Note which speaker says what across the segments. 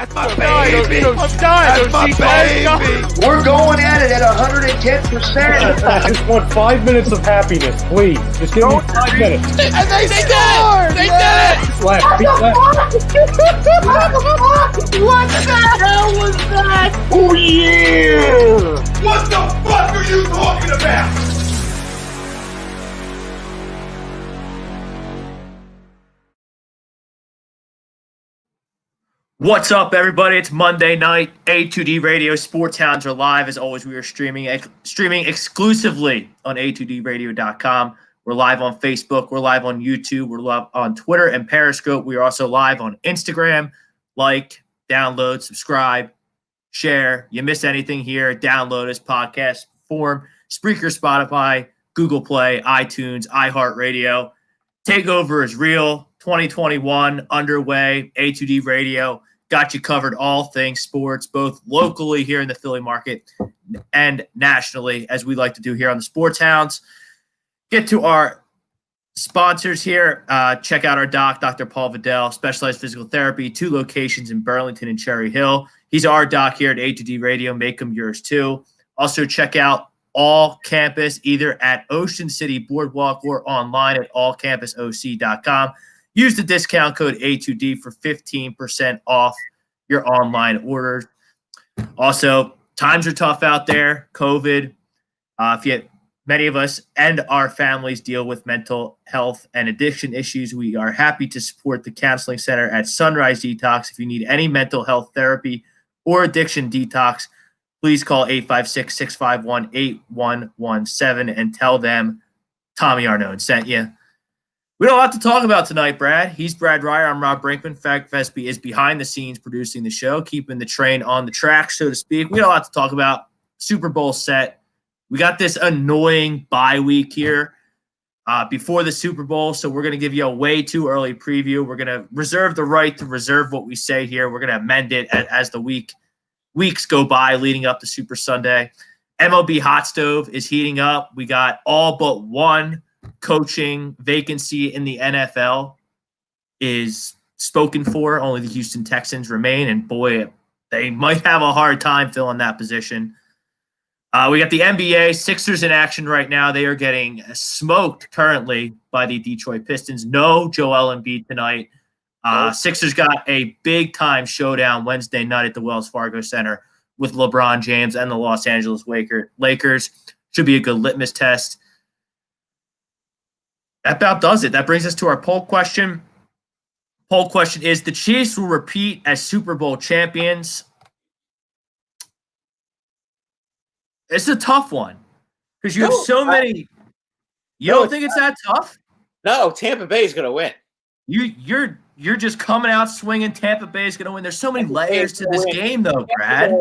Speaker 1: That's my baby. I'm dying.
Speaker 2: That's my baby.
Speaker 3: We're going at it at 110%.
Speaker 4: I just want 5 minutes of happiness, please. Just give me 5 minutes.
Speaker 1: And they scored. They did it.
Speaker 4: Left.
Speaker 3: What the hell was that? Oh, yeah.
Speaker 2: What the fuck are you talking about?
Speaker 5: What's up, everybody? It's Monday night. A2D Radio Sports Hounds are live. As always, we are streaming exclusively on a2dradio.com. We're live on Facebook. We're live on YouTube. We're live on Twitter and Periscope. We are also live on Instagram. Like, download, subscribe, share. You miss anything here, download us, podcast form, Spreaker, Spotify, Google Play, iTunes, iHeartRadio. Takeover is real. 2021 underway. A2D Radio got you covered all things sports, both locally here in the Philly market and nationally, as we like to do here on the Sports Hounds. Get to our sponsors here. Check out our doc, Dr. Paul Vidal, Specialized Physical Therapy, 2 locations in Burlington and Cherry Hill. He's our doc here at A2D Radio. Make him yours too. Also, check out All Campus either at Ocean City Boardwalk or online at allcampusoc.com. Use the discount code A2D for 15% off your online orders. Also, times are tough out there. COVID. Many of us and our families deal with mental health and addiction issues. We are happy to support the Counseling Center at Sunrise Detox. If you need any mental health therapy or addiction detox, please call 856-651-8117 and tell them Tommy Arnone sent you. We don't have to talk about tonight, Brad. He's Brad Ryer. I'm Rob Brinkman. Fact Vesby is behind the scenes producing the show, keeping the train on the track, so to speak. We don't have to talk about Super Bowl set. We got this annoying bye week here before the Super Bowl, so we're going to give you a way too early preview. We're going to reserve the right to reserve what we say here. We're going to amend it as the weeks go by leading up to Super Sunday. MLB Hot Stove is heating up. We got all but one coaching vacancy in the NFL is spoken for. Only the Houston Texans remain, and boy, they might have a hard time filling that position. We got the NBA. Sixers in action right now. They are getting smoked currently by the Detroit Pistons. No Joel Embiid tonight. Sixers got a big-time showdown Wednesday night at the Wells Fargo Center with LeBron James and the Los Angeles Lakers. Should be a good litmus test. That about does it. That brings us to our poll question. Poll question is, the Chiefs will repeat as Super Bowl champions. It's a tough one because you have so many. You don't think it's that tough?
Speaker 6: No, Tampa Bay is going to win.
Speaker 5: You're just coming out swinging. Tampa Bay is going to win. There's so many layers to this game, though, Brad.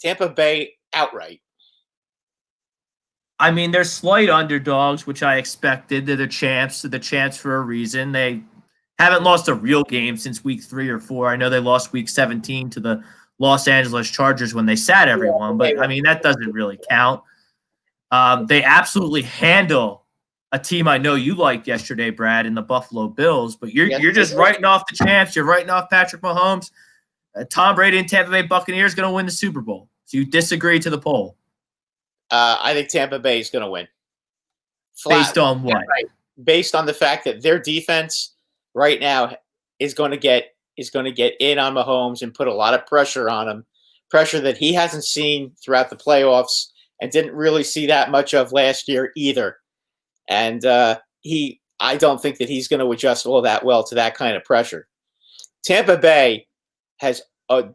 Speaker 6: Tampa Bay outright.
Speaker 5: I mean, they're slight underdogs, which I expected. They're the champs. They're the champs for a reason. They haven't lost a real game since week 3 or 4. I know they lost week 17 to the Los Angeles Chargers when they sat everyone, but I mean, that doesn't really count. They absolutely handle a team I know you liked yesterday, Brad, in the Buffalo Bills, but you're just writing off the champs. You're writing off Patrick Mahomes. Tom Brady and Tampa Bay Buccaneers going to win the Super Bowl. So you disagree to the poll.
Speaker 6: I think Tampa Bay is going to win.
Speaker 5: Based on what?
Speaker 6: Right. Based on the fact that their defense right now is going to get in on Mahomes and put a lot of pressure on him, pressure that he hasn't seen throughout the playoffs and didn't really see that much of last year either. And I don't think that he's going to adjust all that well to that kind of pressure. Tampa Bay has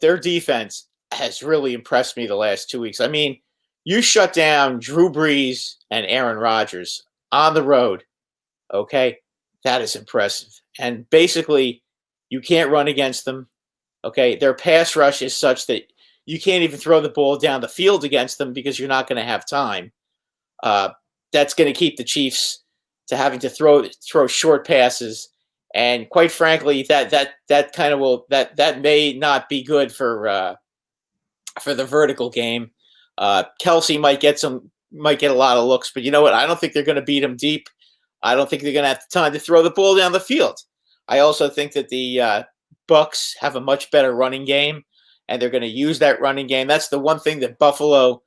Speaker 6: their defense has really impressed me the last 2 weeks. I mean, you shut down Drew Brees and Aaron Rodgers on the road, okay? That is impressive. And basically, you can't run against them, okay? Their pass rush is such that you can't even throw the ball down the field against them because you're not going to have time. That's going to keep the Chiefs to having to throw short passes, and quite frankly, that may not be good for the vertical game. Kelsey might get a lot of looks, but you know what? I don't think they're going to beat him deep. I don't think they're going to have the time to throw the ball down the field. I also think that the Bucs have a much better running game. and they're going to use that running game. That's the one thing that Buffalo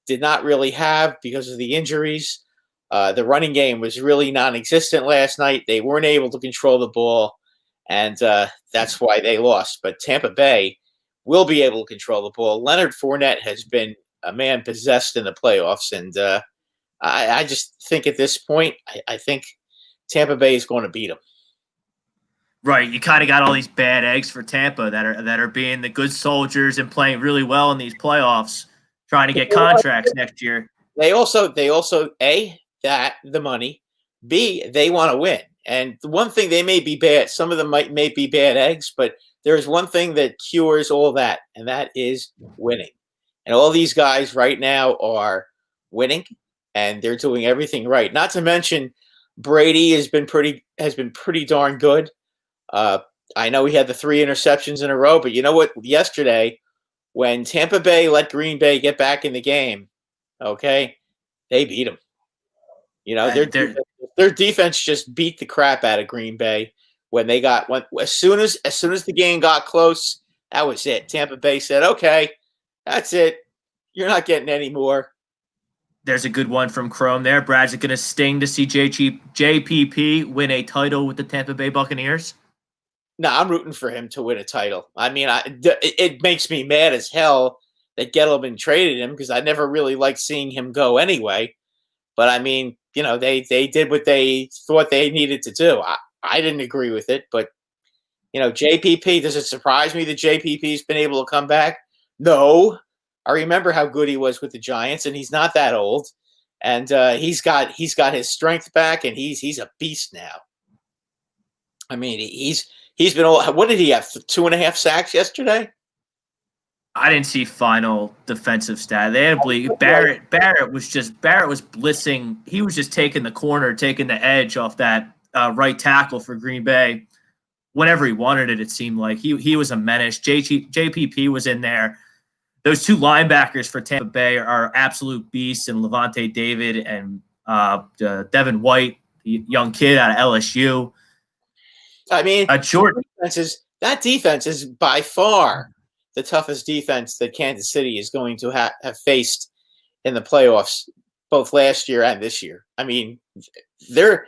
Speaker 6: did not really have because of the injuries. The running game was really non-existent last night. They weren't able to control the ball, and that's why they lost. But Tampa Bay will be able to control the ball. Leonard Fournette has been a man possessed in the playoffs, and I just think at this point, I think Tampa Bay is going to beat them.
Speaker 5: Right, you kind of got all these bad eggs for Tampa that are being the good soldiers and playing really well in these playoffs, trying to get contracts next year.
Speaker 6: They also A, that the money, B, they want to win. And the one thing, they may be bad, some of them may be bad eggs, but there's one thing that cures all that, and that is winning. And all these guys right now are winning, and they're doing everything right. Not to mention, Brady has been pretty darn good. I know he had the 3 interceptions in a row, but you know what? Yesterday, when Tampa Bay let Green Bay get back in the game, okay, they beat them. You know, their defense just beat the crap out of Green Bay as soon as the game got close. That was it. Tampa Bay said, "Okay, that's it. You're not getting any more."
Speaker 5: There's a good one from Chrome there. Brad's going to sting to see JPP win a title with the Tampa Bay Buccaneers.
Speaker 6: No, I'm rooting for him to win a title. I mean, it makes me mad as hell that Gettleman traded him because I never really liked seeing him go anyway. But I mean, you know, they did what they thought they needed to do. I didn't agree with it, but you know, JPP, does it surprise me that JPP's been able to come back? No. I remember how good he was with the Giants, and he's not that old. And he's got his strength back, and he's a beast now. I mean, he's been old. What did he have? 2.5 sacks yesterday?
Speaker 5: I didn't see final defensive stat. They had Barrett was blitzing. He was just taking the corner, taking the edge off that right tackle for Green Bay. Whenever he wanted it seemed like he was a menace. JPP was in there. Those 2 linebackers for Tampa Bay are absolute beasts, and Levante David and Devin White, young kid out of LSU.
Speaker 6: I mean,
Speaker 5: that
Speaker 6: defense is by far the toughest defense that Kansas City is going to have faced in the playoffs, both last year and this year. I mean, they're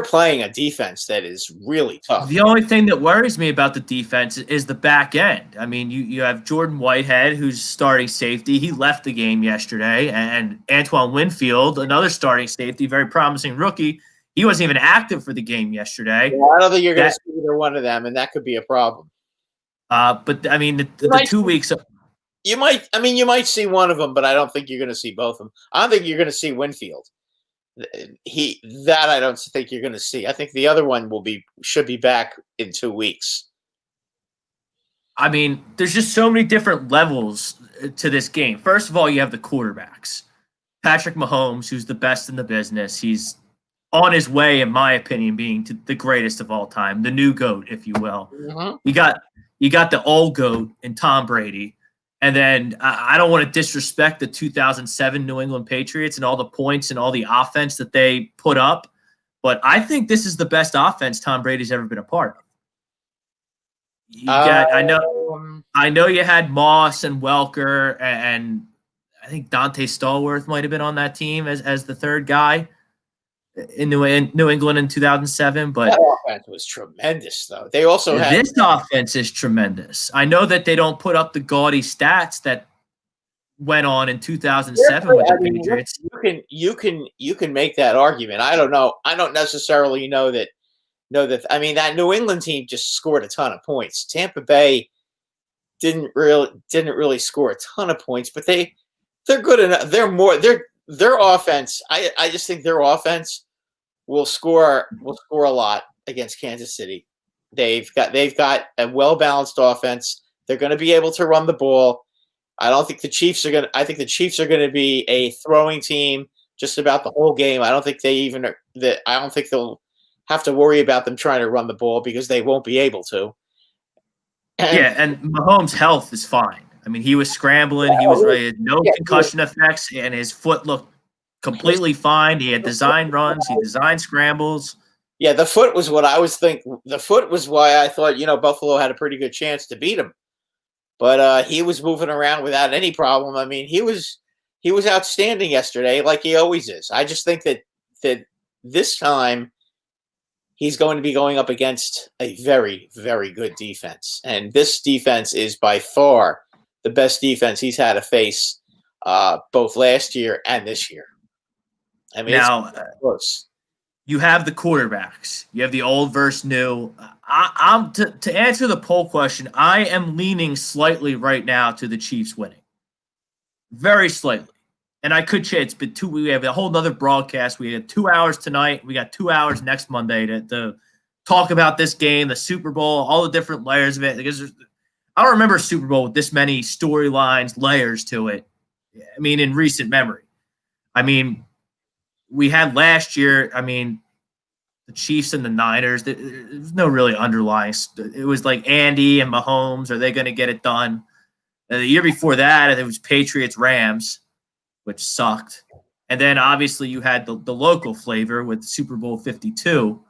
Speaker 6: playing a defense that is really tough.
Speaker 5: The only thing that worries me about the defense is the back end. I mean, you have Jordan Whitehead, who's starting safety. He left the game yesterday. And Antoine Winfield, another starting safety, very promising rookie. He wasn't even active for the game yesterday.
Speaker 6: Yeah, I don't think you're going to see either one of them, and that could be a problem.
Speaker 5: But, I mean, the 2 weeks –
Speaker 6: You might see one of them, but I don't think you're going to see both of them. I don't think you're going to see Winfield. I don't think you're going to see. I think the other one should be back in 2 weeks.
Speaker 5: I mean, there's just so many different levels to this game. First of all, you have the quarterbacks. Patrick Mahomes, who's the best in the business. He's on his way, in my opinion, being the greatest of all time, the new GOAT, if you will.
Speaker 6: Mm-hmm.
Speaker 5: You got the old GOAT in Tom Brady. And then I don't want to disrespect the 2007 New England Patriots and all the points and all the offense that they put up, but I think this is the best offense Tom Brady's ever been a part of. I know you had Moss and Welker, and I think Dante Stallworth might have been on that team as the third guy in New England in 2007, but
Speaker 6: that offense was tremendous, though. They also had
Speaker 5: this offense is tremendous. I know that they don't put up the gaudy stats that went on in 2007 with the Patriots.
Speaker 6: You can make that argument. I don't know. I don't necessarily know that. I mean, that New England team just scored a ton of points. Tampa Bay didn't really score a ton of points, but they're good enough. Their offense. I just think their offense will score a lot against Kansas City. They've got a well-balanced offense. They're going to be able to run the ball. I think the Chiefs are going to be a throwing team just about the whole game. I don't think they'll have to worry about them trying to run the ball because they won't be able to.
Speaker 5: And Mahomes' health is fine. I mean, he was scrambling. He had no concussion effects, and his foot looked completely fine. He had designed runs. He designed scrambles.
Speaker 6: Yeah, the foot was what I was thinking. The foot was why I thought, Buffalo had a pretty good chance to beat him. but he was moving around without any problem. I mean, he was outstanding yesterday, like he always is. I just think that this time he's going to be going up against a very, very good defense, and this defense is by far the best defense he's had to face both last year and this year. I mean,
Speaker 5: Now,
Speaker 6: it's close.
Speaker 5: you have the quarterbacks. You have the old versus new. I'm to answer the poll question, I am leaning slightly right now to the Chiefs winning. Very slightly. And I could change. It's been we have a whole nother broadcast. We had 2 hours tonight. We got 2 hours next Monday to talk about this game, the Super Bowl, all the different layers of it. Because I don't remember a Super Bowl with this many storylines, layers to it. I mean, in recent memory. I mean, we had last year, I mean, the Chiefs and the Niners, there's no really underlying. It was like Andy and Mahomes, are they going to get it done? And the year before that, it was Patriots-Rams, which sucked. And then obviously you had the local flavor with Super Bowl 52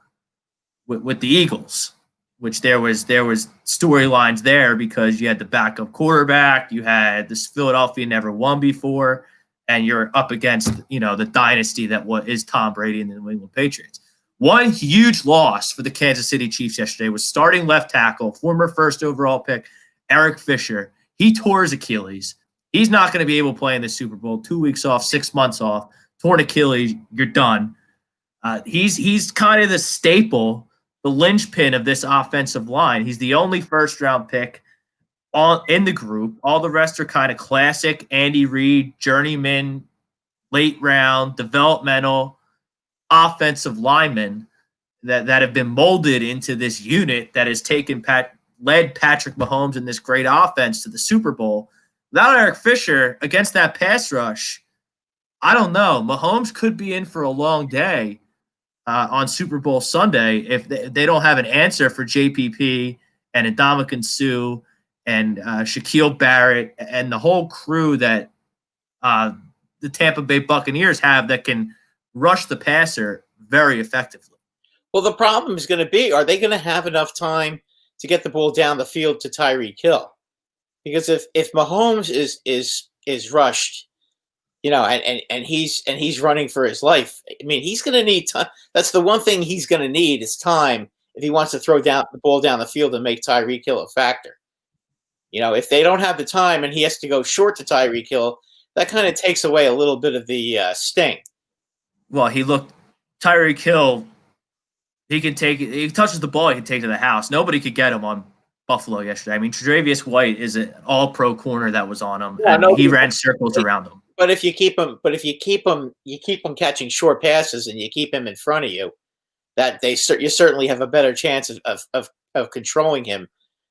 Speaker 5: with the Eagles, which there was storylines there because you had the backup quarterback, you had this Philadelphia never won before, and you're up against, the dynasty that is Tom Brady and the New England Patriots. One huge loss for the Kansas City Chiefs yesterday was starting left tackle, former first overall pick, Eric Fisher. He tore his Achilles. He's not going to be able to play in the Super Bowl. 2 weeks off, 6 months off, torn Achilles, you're done. He's kind of the staple, the linchpin of this offensive line. He's the only first-round pick in the group. All the rest are kind of classic Andy Reid, journeyman, late round, developmental, offensive linemen that have been molded into this unit that has led Patrick Mahomes and this great offense to the Super Bowl. Without Eric Fisher against that pass rush, I don't know. Mahomes could be in for a long day on Super Bowl Sunday if they don't have an answer for JPP and Ndamukong Suh and Shaquille Barrett and the whole crew that the Tampa Bay Buccaneers have that can rush the passer very effectively.
Speaker 6: Well, the problem is going to be, are they going to have enough time to get the ball down the field to Tyreek Hill? Because if Mahomes is rushed, and he's running for his life, I mean, he's going to need time. That's the one thing he's going to need is time if he wants to throw down the ball down the field and make Tyreek Hill a factor. If they don't have the time and he has to go short to Tyreek Hill, that kind of takes away a little bit of the sting.
Speaker 5: Well, Tyreek Hill, he touches the ball, he can take it to the house. Nobody could get him on Buffalo yesterday. I mean, Tre'Davious White is an all-pro corner that was on him, and he ran circles around him.
Speaker 6: But if you keep him catching short passes and you keep him in front of you, you certainly have a better chance of controlling him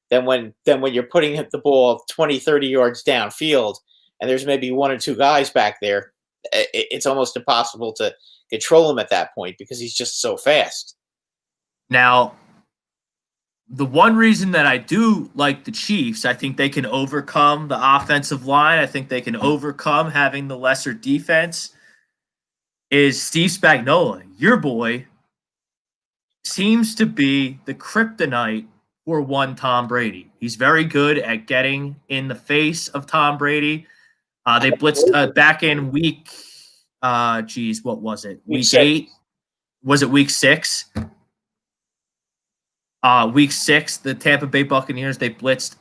Speaker 6: than when you're putting the ball 20, 30 yards downfield and there's maybe one or two guys back there. It's almost impossible to control him at that point because he's just so fast.
Speaker 5: Now, the one reason that I do like the Chiefs, I think they can overcome the offensive line. I think they can overcome having the lesser defense, is Steve Spagnuolo. Your boy seems to be the kryptonite for one Tom Brady. He's very good at getting in the face of Tom Brady. They blitzed back in week, what was it? Week 8? Was it week 6? Week 6, the Tampa Bay Buccaneers, the Chiefs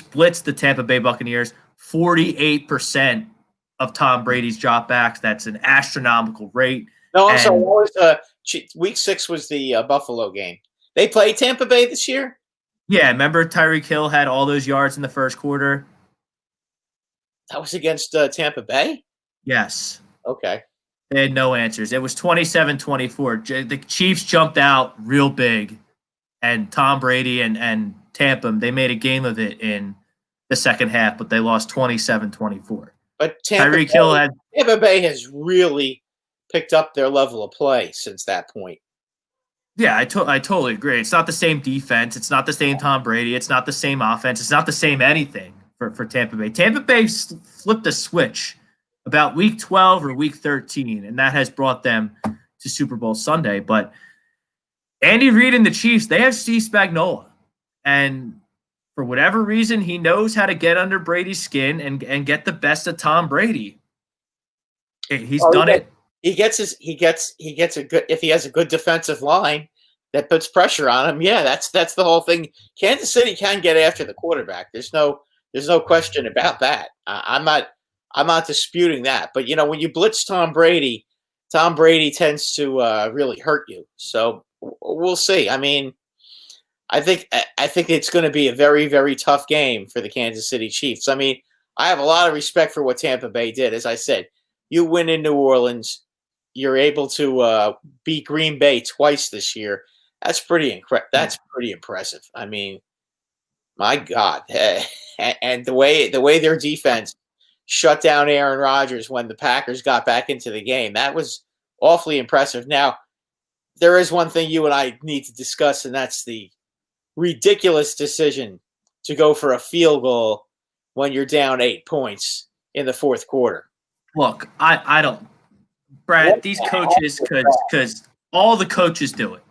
Speaker 5: blitzed the Tampa Bay Buccaneers 48% of Tom Brady's dropbacks. That's an astronomical rate.
Speaker 6: No, I'm sorry. What was week 6 was the Buffalo game. They played Tampa Bay this year?
Speaker 5: Yeah, remember Tyreek Hill had all those yards in the first quarter?
Speaker 6: That was against Tampa Bay?
Speaker 5: Yes.
Speaker 6: Okay.
Speaker 5: They had no answers. It was 27-24. The Chiefs jumped out real big, and Tom Brady and Tampa, they made a game of it in the second half, but they lost 27-24.
Speaker 6: But
Speaker 5: Tampa
Speaker 6: Bay has really picked up their level of play since that point.
Speaker 5: Yeah, I totally agree. It's not the same defense. It's not the same Tom Brady. It's not the same offense. It's not the same anything for Tampa Bay. Tampa Bay flipped a switch about week 12 or week 13, and that has brought them to Super Bowl Sunday. But Andy Reid and the Chiefs, they have Steve Spagnuolo. And for whatever reason, he knows how to get under Brady's skin and get the best of Tom Brady. He's done it.
Speaker 6: He gets a good, if he has a good defensive line that puts pressure on him. Yeah, that's the whole thing. Kansas City can get after the quarterback. There's no question about that. I'm not disputing that. But when you blitz Tom Brady tends to really hurt you. So we'll see. I mean, I think it's going to be a very, very tough game for the Kansas City Chiefs. I mean, I have a lot of respect for what Tampa Bay did. As I said, you win in New Orleans, you're able to beat Green Bay twice this year. That's pretty impressive. I mean, my God, and the way their defense shut down Aaron Rodgers when the Packers got back into the game, that was awfully impressive. Now, there is one thing you and I need to discuss, and that's the ridiculous decision to go for a field goal when you're down 8 points in the fourth quarter.
Speaker 5: Look, I don't, Brad, these coaches, because all the coaches do it.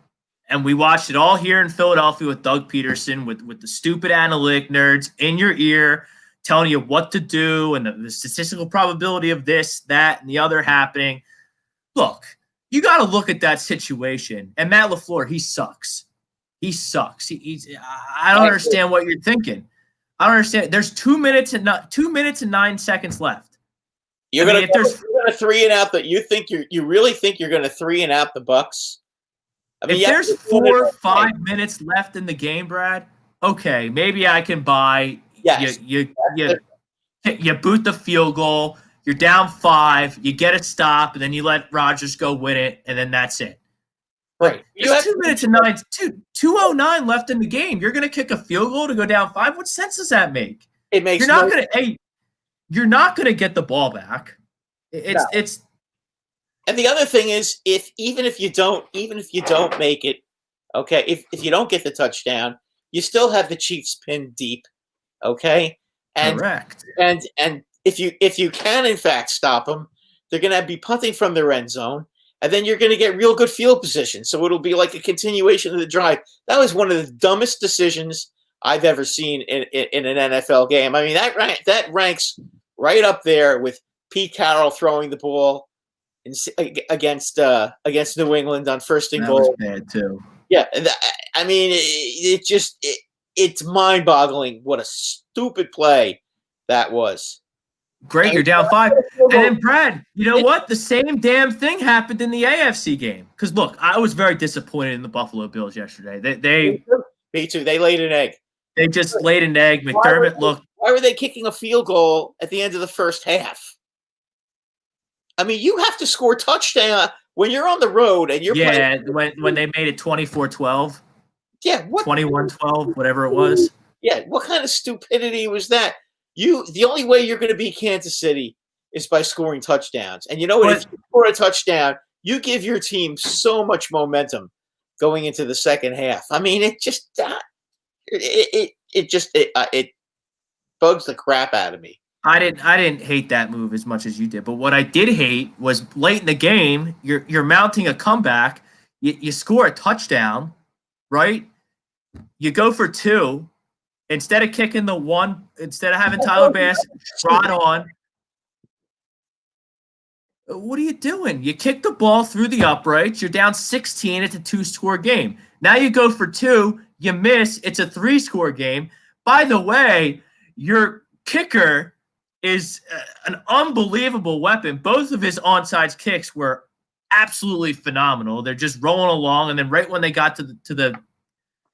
Speaker 5: And we watched it all here in Philadelphia with Doug Peterson, with the stupid analytic nerds in your ear telling you what to do and the statistical probability of this, that, and the other happening. Look, you got to look at that situation. And Matt LaFleur, he sucks. He sucks. I don't understand what you're thinking. I don't understand. There's 2 minutes and 9 seconds left.
Speaker 6: You're going to 3 and out you really think you're going to 3 and out the Bucs? I mean,
Speaker 5: if there's 4 or 5 minutes left in the game, Brad, okay, maybe I can buy.
Speaker 6: Yes.
Speaker 5: You boot the field goal. You're down 5. You get a stop, and then you let Rodgers go win it, and then that's it.
Speaker 6: Right.
Speaker 5: There's 2 minutes and 2:09 left in the game. You're going to kick a field goal to go down 5. What sense does that make?
Speaker 6: It makes.
Speaker 5: You're not going to get the ball back. It's.
Speaker 6: And the other thing is, even if you don't make it, okay, if you don't get the touchdown, you still have the Chiefs pinned deep, okay? And,
Speaker 5: correct.
Speaker 6: And if you can in fact stop them, they're going to be punting from their end zone, and then you're going to get real good field position. So it'll be like a continuation of the drive. That was one of the dumbest decisions I've ever seen in an NFL game. I mean, that ranks right up there with Pete Carroll throwing the ball against New England on first and goal.
Speaker 5: That was bad too.
Speaker 6: Yeah, I mean, it's mind-boggling what a stupid play that was.
Speaker 5: Great, you're down 5. And then, Brad, you know what? The same damn thing happened in the AFC game. Because, look, I was very disappointed in the Buffalo Bills yesterday.
Speaker 6: Me too. They laid an egg.
Speaker 5: They just laid an egg. McDermott looked.
Speaker 6: Why were they kicking a field goal at the end of the first half? I mean, you have to score touchdown when you're on the road and you're playing.
Speaker 5: when they made it 24-12.
Speaker 6: Yeah,
Speaker 5: 21-12, whatever it was.
Speaker 6: Yeah, what kind of stupidity was that? The only way you're going to beat Kansas City is by scoring touchdowns. And you know what? If you score a touchdown, you give your team so much momentum going into the second half. I mean, it just it bugs the crap out of me.
Speaker 5: I didn't hate that move as much as you did, but what I did hate was late in the game, you're mounting a comeback, you score a touchdown, right? You go for 2, instead of kicking the 1, instead of having Tyler Bass trot on. What are you doing? You kick the ball through the uprights, you're down 16, it's a 2-score game. Now you go for 2, you miss, it's a 3-score game. By the way, your kicker is an unbelievable weapon. Both of his onside kicks were absolutely phenomenal. They're just rolling along, and then right when they got to the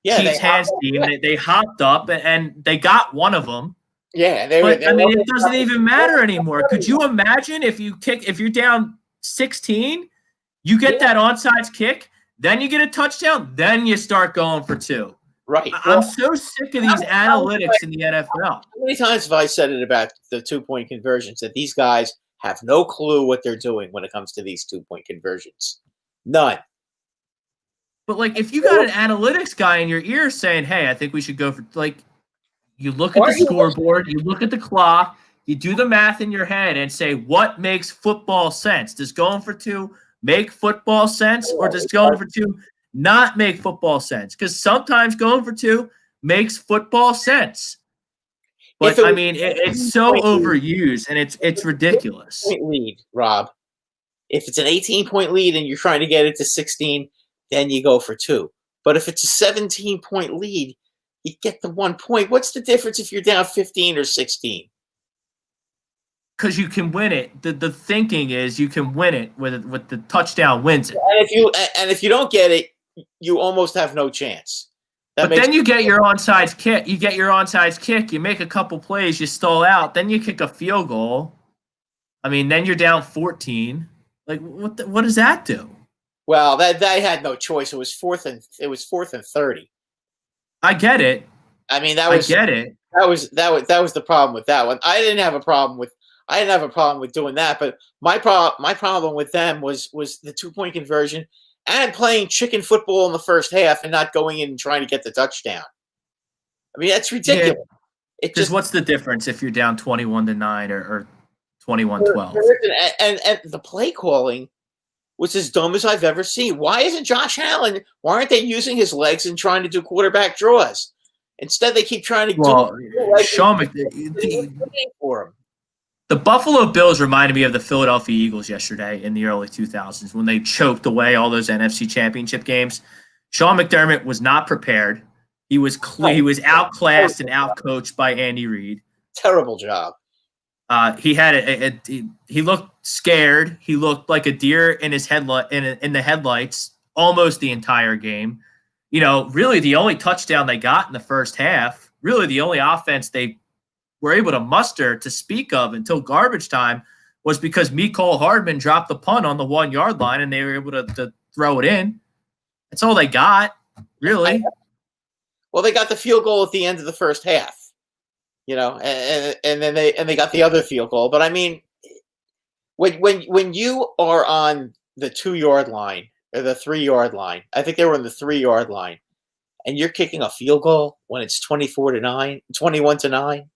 Speaker 5: Chiefs hands team, they hopped up and they got one of them.
Speaker 6: Yeah,
Speaker 5: it doesn't even matter anymore. Could you imagine if you're down 16, you get that onside kick, then you get a touchdown, then you start going for 2.
Speaker 6: Right.
Speaker 5: I'm so sick of these analytics in the NFL.
Speaker 6: How many times have I said it about the 2-point conversions, that these guys have no clue what they're doing when it comes to these 2-point conversions? None.
Speaker 5: But, if you got an analytics guy in your ear saying, hey, I think we should go for, you look at the scoreboard, you look at the clock, you do the math in your head and say, what makes football sense? Does going for 2 make football sense, or does going for 2 not make football sense? Because sometimes going for 2 makes football sense. But I mean, it's so overused and it's ridiculous.
Speaker 6: Point lead, Rob. If it's an 18-point lead and you're trying to get it to 16, then you go for 2. But if it's a 17-point lead, you get the 1 point. What's the difference if you're down 15 or 16?
Speaker 5: Because you can win it. The thinking is you can win it with the touchdown wins it.
Speaker 6: And if you don't get it, you almost have no chance.
Speaker 5: But then you get your onside kick. You get your onside kick. You make a couple plays. You stall out. Then you kick a field goal. I mean, then you're down 14. Like, what does that do?
Speaker 6: Well, they had no choice. It was fourth and 30.
Speaker 5: I get it.
Speaker 6: I mean,
Speaker 5: I get it.
Speaker 6: That was the problem with that one. I didn't have a problem with doing that. But my problem with them was the 2-point conversion and playing chicken football in the first half and not going in and trying to get the touchdown. I mean, that's ridiculous. Yeah.
Speaker 5: Because what's the difference if you're down 21-9 or 21-12?
Speaker 6: And the play calling was as dumb as I've ever seen. Why isn't Josh Allen? Why aren't they using his legs and trying to do quarterback draws? Instead, they keep trying to do
Speaker 5: Sean
Speaker 6: for him.
Speaker 5: The Buffalo Bills reminded me of the Philadelphia Eagles yesterday in the early 2000s when they choked away all those NFC championship games. Sean McDermott was not prepared. He was outclassed and outcoached by Andy Reid.
Speaker 6: Terrible job.
Speaker 5: He had he looked scared. He looked like a deer in his in the headlights almost the entire game. You know, really the only touchdown they got in the first half, really the only offense they were able to muster to speak of until garbage time was because Mecole Hardman dropped the punt on the 1-yard line and they were able to throw it in. That's all they got, really.
Speaker 6: Well, they got the field goal at the end of the first half, you know, and then they got the other field goal. But I mean, when you are on the 2-yard line or the 3-yard line, I think they were on the 3-yard line, and you're kicking a field goal when it's 21-9.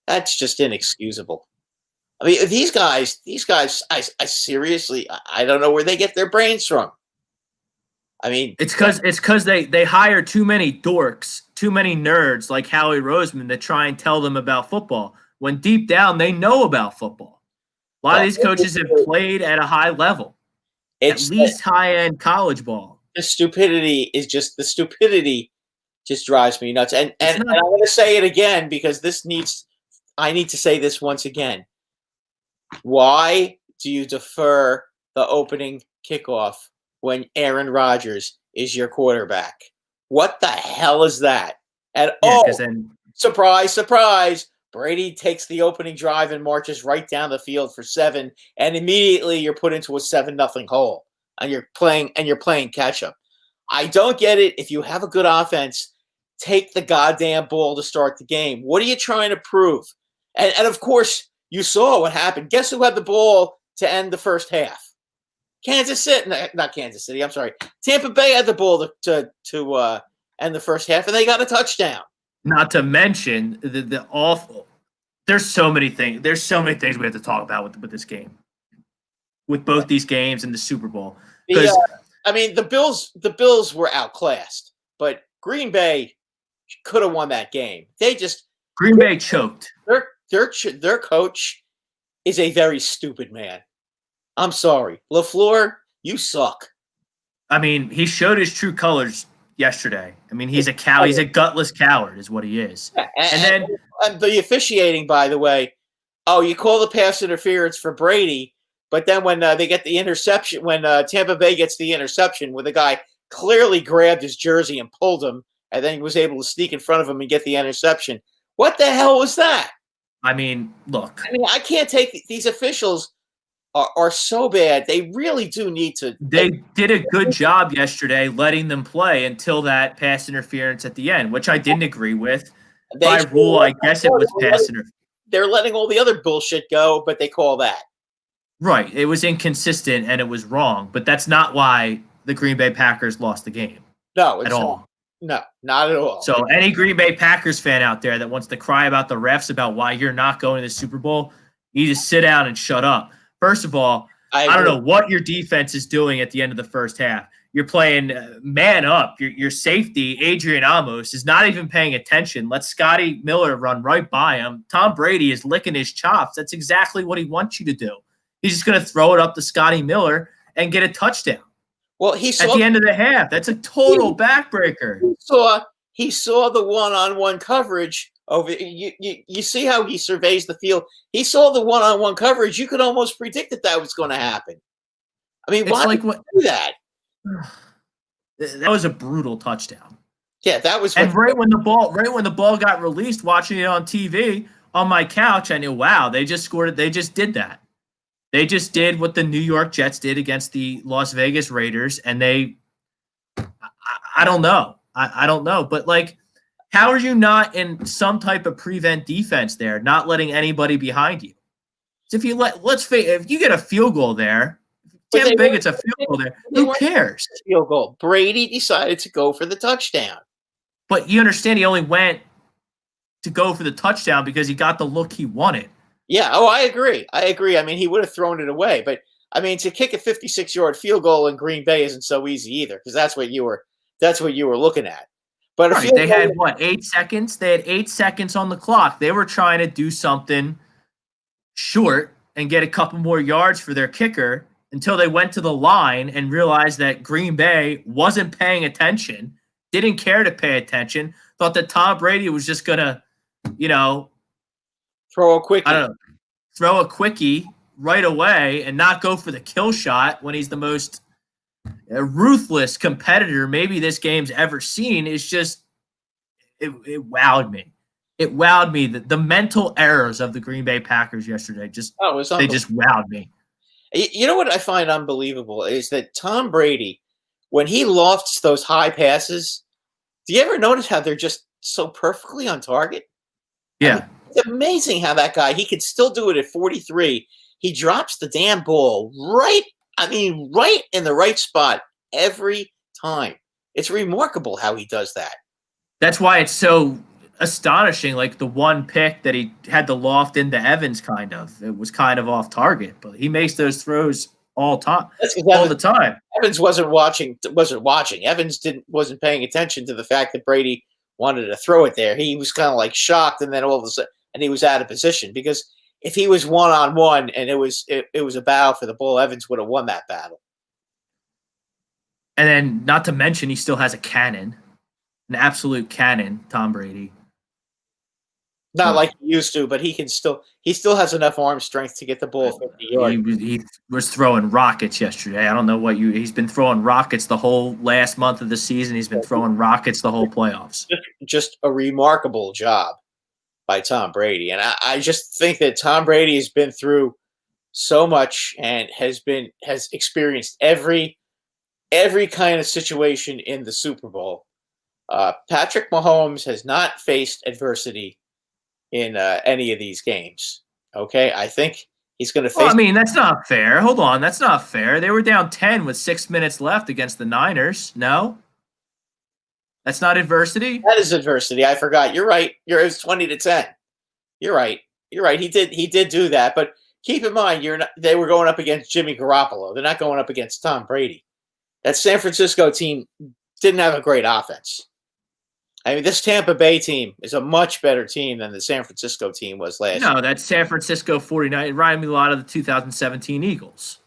Speaker 6: That's just inexcusable. I mean, these guys, I seriously, I don't know where they get their brains from. I mean,
Speaker 5: it's because they hire too many dorks, too many nerds like Howie Roseman that try and tell them about football when deep down they know about football. A lot of these coaches have played at a high level, at least high-end college ball.
Speaker 6: The stupidity just drives me nuts. And I'm going to say it again because I need to say this once again. Why do you defer the opening kickoff when Aaron Rodgers is your quarterback? What the hell is that? And surprise, surprise, Brady takes the opening drive and marches right down the field for 7, and immediately you're put into a 7-0 hole, and you're playing catch up. I don't get it. If you have a good offense, take the goddamn ball to start the game. What are you trying to prove? And of course, you saw what happened. Guess who had the ball to end the first half? Not Kansas City. I'm sorry. Tampa Bay had the ball to end the first half, and they got a touchdown.
Speaker 5: Not to mention the awful. There's so many things. There's so many things we have to talk about with this game, with both these games and the Super Bowl.
Speaker 6: I mean, the Bills were outclassed, but Green Bay could have won that game.
Speaker 5: Green Bay choked.
Speaker 6: Their coach is a very stupid man. I'm sorry. LaFleur, you suck.
Speaker 5: I mean, he showed his true colors yesterday. I mean, he's a he's a gutless coward is what he is. And then
Speaker 6: the officiating, by the way, you call the pass interference for Brady, but then when they get the interception, when Tampa Bay gets the interception where the guy clearly grabbed his jersey and pulled him, and then he was able to sneak in front of him and get the interception. What the hell was that?
Speaker 5: I mean, look.
Speaker 6: I mean, I can't take these officials are so bad. They really do need to.
Speaker 5: They did a good job yesterday letting them play until that pass interference at the end, which I didn't agree with. By rule, I guess it was pass interference.
Speaker 6: They're letting all the other bullshit go, but they call that.
Speaker 5: Right. It was inconsistent and it was wrong, but that's not why the Green Bay Packers lost the game.
Speaker 6: No,
Speaker 5: at all.
Speaker 6: No, not at all.
Speaker 5: So any Green Bay Packers fan out there that wants to cry about the refs about why you're not going to the Super Bowl, you just sit down and shut up. First of all, I don't know what your defense is doing at the end of the first half. you're playing man up. Your safety, Adrian Amos, is not even paying attention. Let Scotty Miller run right by him. Tom Brady is licking his chops. That's exactly what he wants you to do. He's just going to throw it up to Scotty Miller and get a touchdown.
Speaker 6: Well,
Speaker 5: at the end of the half. That's a total backbreaker.
Speaker 6: He saw the one-on-one coverage over. You see how he surveys the field. He saw the one-on-one coverage. You could almost predict that was going to happen. I mean, why would you do that?
Speaker 5: That was a brutal touchdown.
Speaker 6: Yeah, that was.
Speaker 5: And right when the ball got released, watching it on TV on my couch, I knew, wow, they just scored it. They just did that. They just did what the New York Jets did against the Las Vegas Raiders, and I don't know. I don't know. But, like, how are you not in some type of prevent defense there, not letting anybody behind you? So if you get a field goal there, Tampa Bay gets a field goal there, who cares?
Speaker 6: Field goal. Brady decided to go for the touchdown.
Speaker 5: But you understand he only went to go for the touchdown because he got the look he wanted.
Speaker 6: Yeah, I agree. I mean, he would have thrown it away. But, I mean, to kick a 56-yard field goal in Green Bay isn't so easy either, because that's what you were looking at. But
Speaker 5: they had, 8 seconds? They had 8 seconds on the clock. They were trying to do something short and get a couple more yards for their kicker until they went to the line and realized that Green Bay wasn't paying attention, didn't care to pay attention, thought that Tom Brady was just going to,
Speaker 6: throw a quickie.
Speaker 5: I don't know, throw a quickie right away and not go for the kill shot when he's the most ruthless competitor maybe this game's ever seen. Is just it wowed me. It wowed me. The mental errors of the Green Bay Packers yesterday just wowed me.
Speaker 6: You know what I find unbelievable is that Tom Brady, when he lofts those high passes, do you ever notice how they're just so perfectly on target?
Speaker 5: Yeah.
Speaker 6: I mean, it's amazing how that guy, he could still do it at 43. He drops the damn ball right in the right spot every time. It's remarkable how he does that.
Speaker 5: That's why it's so astonishing. Like the one pick that he had the loft into Evans, it was kind of off target, but he makes those throws all the time.
Speaker 6: Evans wasn't watching. Evans wasn't paying attention to the fact that Brady wanted to throw it there. He was kind of like shocked, and then all of a sudden, and he was out of position, because if he was one-on-one and it was a battle for the ball, Evans would have won that battle.
Speaker 5: And then, not to mention, he still has a cannon, an absolute cannon, Tom Brady.
Speaker 6: Not like he used to, but he still has enough arm strength to get the ball 50 yards.
Speaker 5: He was throwing rockets yesterday. I don't know he's been throwing rockets the whole last month of the season. He's been throwing rockets the whole playoffs.
Speaker 6: Just a remarkable job by Tom Brady. And I just think that Tom Brady has been through so much and has experienced every kind of situation in the Super Bowl. Patrick Mahomes has not faced adversity in any of these games. Okay, I think he's going to face.
Speaker 5: Well, I mean, that's not fair. Hold on, that's not fair. They were down 10 with 6 minutes left against the Niners. No, that's not adversity.
Speaker 6: That is adversity. I forgot. You're right. It was 20-10. You're right. He did do that. But keep in mind, they were going up against Jimmy Garoppolo. They're not going up against Tom Brady. That San Francisco team didn't have a great offense. I mean, this Tampa Bay team is a much better team than the San Francisco team was last year.
Speaker 5: No, that San Francisco 49 reminded me a lot of the 2017 Eagles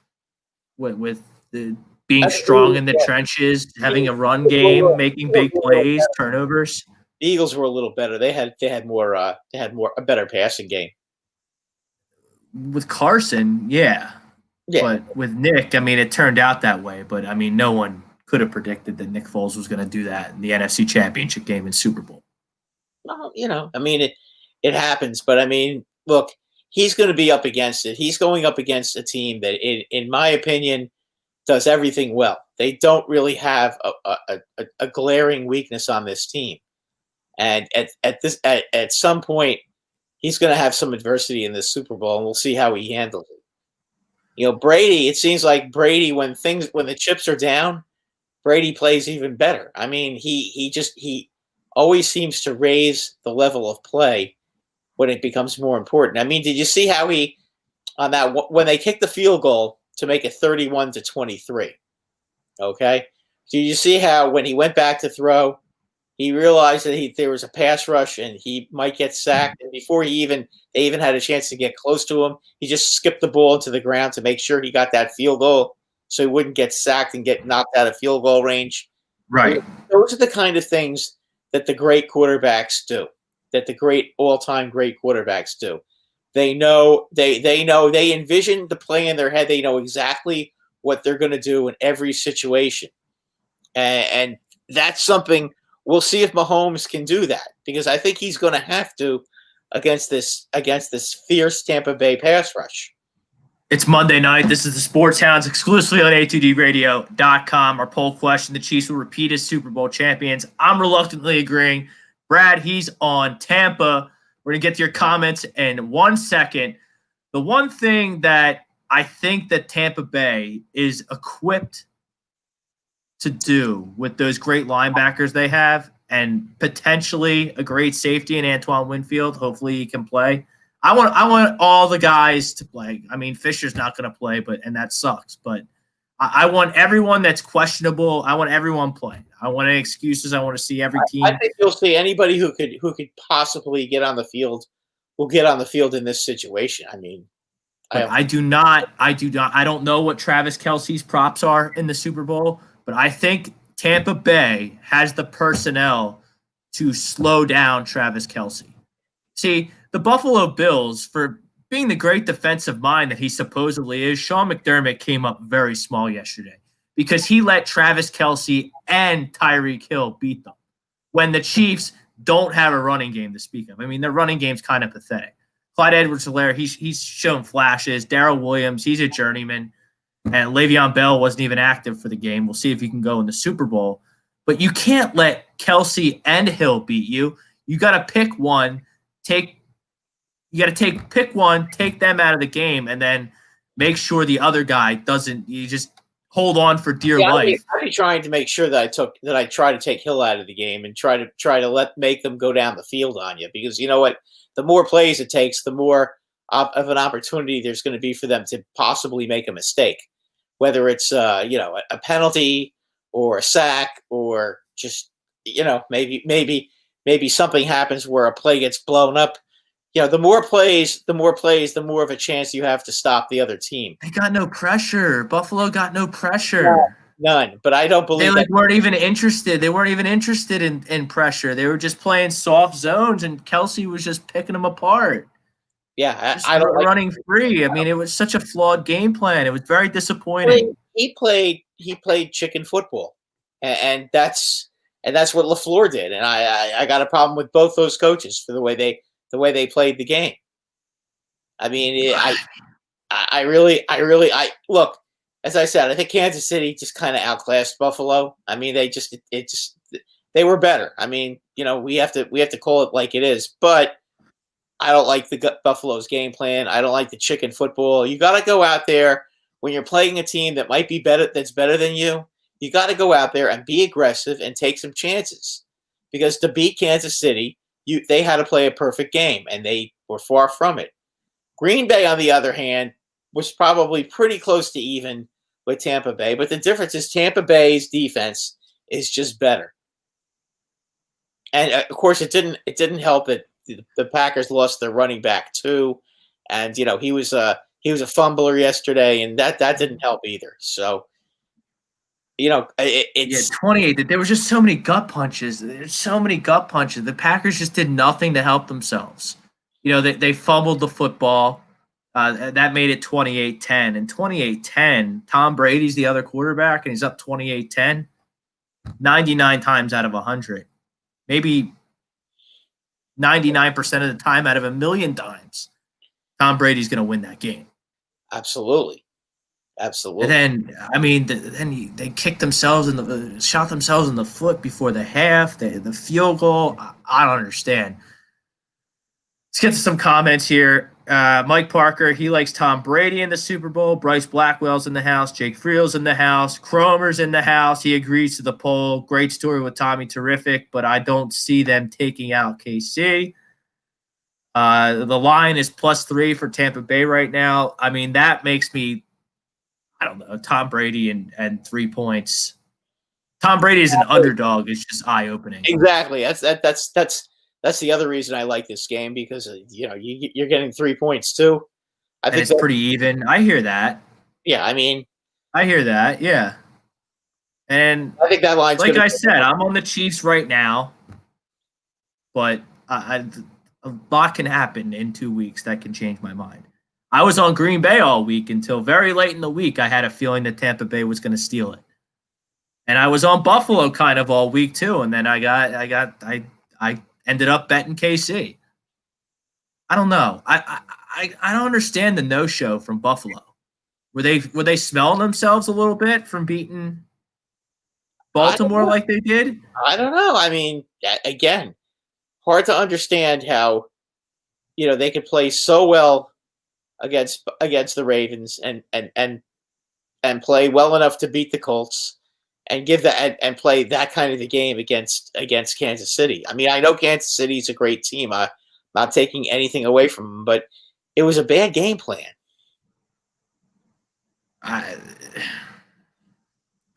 Speaker 5: with being strong in the trenches, having a run game, making big plays, turnovers.
Speaker 6: The Eagles were a little better. They had a better passing game.
Speaker 5: With Carson, yeah. But with Nick, I mean, it turned out that way. But, I mean, no one could have predicted that Nick Foles was going to do that in the NFC Championship game in Super Bowl.
Speaker 6: Well, I mean, it happens. But, I mein, look, he's going to be up against it. He's going up against a team that, in my opinion, does everything well. They don't really have a glaring weakness on this team. And at some point, he's going to have some adversity in this Super Bowl, and we'll see how he handles it. Brady, it seems like Brady, when the chips are down, Brady plays even better. I mean, he always seems to raise the level of play when it becomes more important. I mean, did you see how when they kicked the field goal to make it 31-23? Okay, Did you see how when he went back to throw, he realized that there was a pass rush and he might get sacked, and before they even had a chance to get close to him, he just skipped the ball into the ground to make sure he got that field goal so he wouldn't get sacked and get knocked out of field goal range.
Speaker 5: Right.
Speaker 6: Those are the kind of things that the great quarterbacks do, that the great all-time great quarterbacks do. They know they envision the play in their head. They know exactly what they're going to do in every situation, and that's something. We'll see if Mahomes can do that, because I think he's going to have to against this fierce Tampa Bay pass rush.
Speaker 5: It's Monday night. This is the Sports Hounds exclusively on A2DRadio.com. Our poll question: the Chiefs will repeat as Super Bowl champions. I'm reluctantly agreeing. Brad, he's on Tampa. We're going to get to your comments in 1 second. The one thing that I think that Tampa Bay is equipped to do with those great linebackers they have, and potentially a great safety in Antoine Winfield. Hopefully he can play. I want all the guys to play. I mean, Fisher's not going to play, and that sucks. But I want everyone that's questionable. I want everyone playing. I want any excuses. I want to see every team.
Speaker 6: I think you'll see anybody who could possibly get on the field will get on the field in this situation. I mean,
Speaker 5: I don't know what Travis Kelce's props are in the Super Bowl, but I think Tampa Bay has the personnel to slow down Travis Kelce. See, the Buffalo Bills, for being the great defensive mind that he supposedly is, Sean McDermott came up very small yesterday because he let Travis Kelce and Tyreek Hill beat them when the Chiefs don't have a running game to speak of. I mean, their running game's kind of pathetic. Clyde Edwards-Helaire, he's shown flashes. Darrell Williams, he's a journeyman. And Le'Veon Bell wasn't even active for the game. We'll see if he can go in the Super Bowl. But you can't let Kelce and Hill beat you. You got to pick one, take them out of the game, and then make sure the other guy doesn't. You just hold on for dear life.
Speaker 6: I'd be trying to make sure that I try to take Hill out of the game and try to make them go down the field on you, because you know what? The more plays it takes, the more of an opportunity there's going to be for them to possibly make a mistake. Whether it's a penalty or a sack, or just maybe something happens where a play gets blown up. The more plays, the more of a chance you have to stop the other team.
Speaker 5: They got no pressure. Buffalo got no pressure.
Speaker 6: None. But I don't believe
Speaker 5: they weren't even interested. They weren't even interested in pressure. They were just playing soft zones, and Kelce was just picking them apart.
Speaker 6: Yeah, I don't
Speaker 5: running free. I mean, it was such a flawed game plan. It was very disappointing.
Speaker 6: He played chicken football, and that's what LaFleur did. And I got a problem with both those coaches for the way they played the game. I mean, I really look. As I said, I think Kansas City just kind of outclassed Buffalo. I mean, they were better. I mean, we have to call it like it is, but I don't like the Buffalo's game plan. I don't like the chicken football. You got to go out there when you're playing a team that might be better, that's better than you. You got to go out there and be aggressive and take some chances, because to beat Kansas City, they had to play a perfect game, and they were far from it. Green Bay, on the other hand, was probably pretty close to even with Tampa Bay, but the difference is Tampa Bay's defense is just better. And of course, it didn't help that the Packers lost their running back too, and he was a fumbler yesterday, and that didn't help either. So it's
Speaker 5: 28. There was just so many gut punches. There's so many gut punches. The Packers just did nothing to help themselves. They fumbled the football. That made it 28-10. And 28-10, Tom Brady's the other quarterback, and he's up 28-10 99 times out of 100. Maybe 99% of the time out of 1,000,000 times, Tom Brady's going to win that game.
Speaker 6: Absolutely.
Speaker 5: And then, I mean, they kicked themselves shot themselves in the foot before the half. The field goal, I don't understand. Let's get to some comments here. Mike Parker, he likes Tom Brady in the Super Bowl. Bryce Blackwell's in the house. Jake Friel's in the house. Cromer's in the house. He agrees to the poll. Great story with Tommy, terrific, but I don't see them taking out KC. The line is +3 for Tampa Bay right now. I mean, that makes me, I don't know, Tom Brady and 3 points. Tom Brady is an underdog. It's just eye-opening.
Speaker 6: Exactly. That's the other reason I like this game because you're getting 3 points too. I think
Speaker 5: it's pretty even. I hear that.
Speaker 6: Yeah, I mean,
Speaker 5: I hear that. Yeah, and
Speaker 6: I think that line's
Speaker 5: like I said, I'm on the Chiefs right now, but a lot can happen in 2 weeks that can change my mind. I was on Green Bay all week until very late in the week. I had a feeling that Tampa Bay was going to steal it, and I was on Buffalo kind of all week too. And then I ended up betting KC. I don't know. I don't understand the no-show from Buffalo. Were they smelling themselves a little bit from beating Baltimore like they did?
Speaker 6: I don't know. I mean, again, hard to understand how they could play so well against the Ravens and play well enough to beat the Colts and give that and play that kind of the game against Kansas City. I mean, I know Kansas City is a great team. I'm not taking anything away from them, but it was a bad game plan.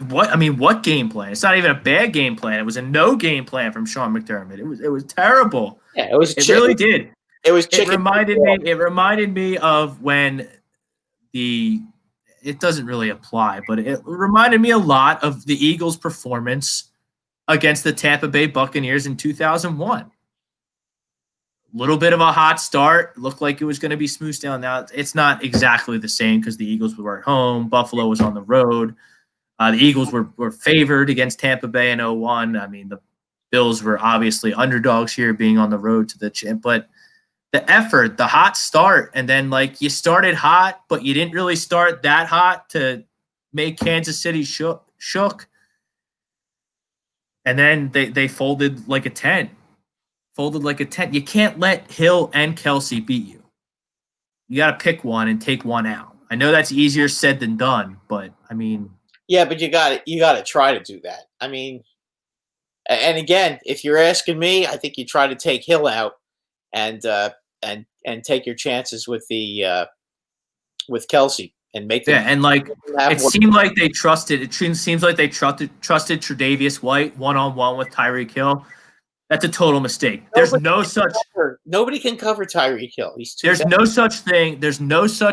Speaker 5: What game plan? It's not even a bad game plan. It was a no game plan from Sean McDermott. It was terrible.
Speaker 6: Yeah, it was.
Speaker 5: It really did.
Speaker 6: It was.
Speaker 5: It reminded me of when it doesn't really apply, but it reminded me a lot of the Eagles' performance against the Tampa Bay Buccaneers in 2001. Little bit of a hot start. Looked like it was going to be smoothed down. Now it's not exactly the same because the Eagles were at home. Buffalo was on the road. The Eagles were favored against Tampa Bay in 2001. I mean, the Bills were obviously underdogs here being on the road to the champ. But the effort, the hot start, and then you started hot, but you didn't really start that hot to make Kansas City shook. And then they folded like a tent. You can't let Hill and Kelsey beat you. You got to pick one and take one out. I know that's easier said than done, but I mean.
Speaker 6: Yeah, but you got to try to do that. I mean, and again, if you're asking me, I think you try to take Hill out and take your chances with Kelsey and make them.
Speaker 5: Yeah, and it seemed like they trusted. It seems like they trusted Tre'Davious White one-on-one with Tyreek Hill. That's a total mistake.
Speaker 6: Nobody can cover Tyreek Hill.
Speaker 5: There's no such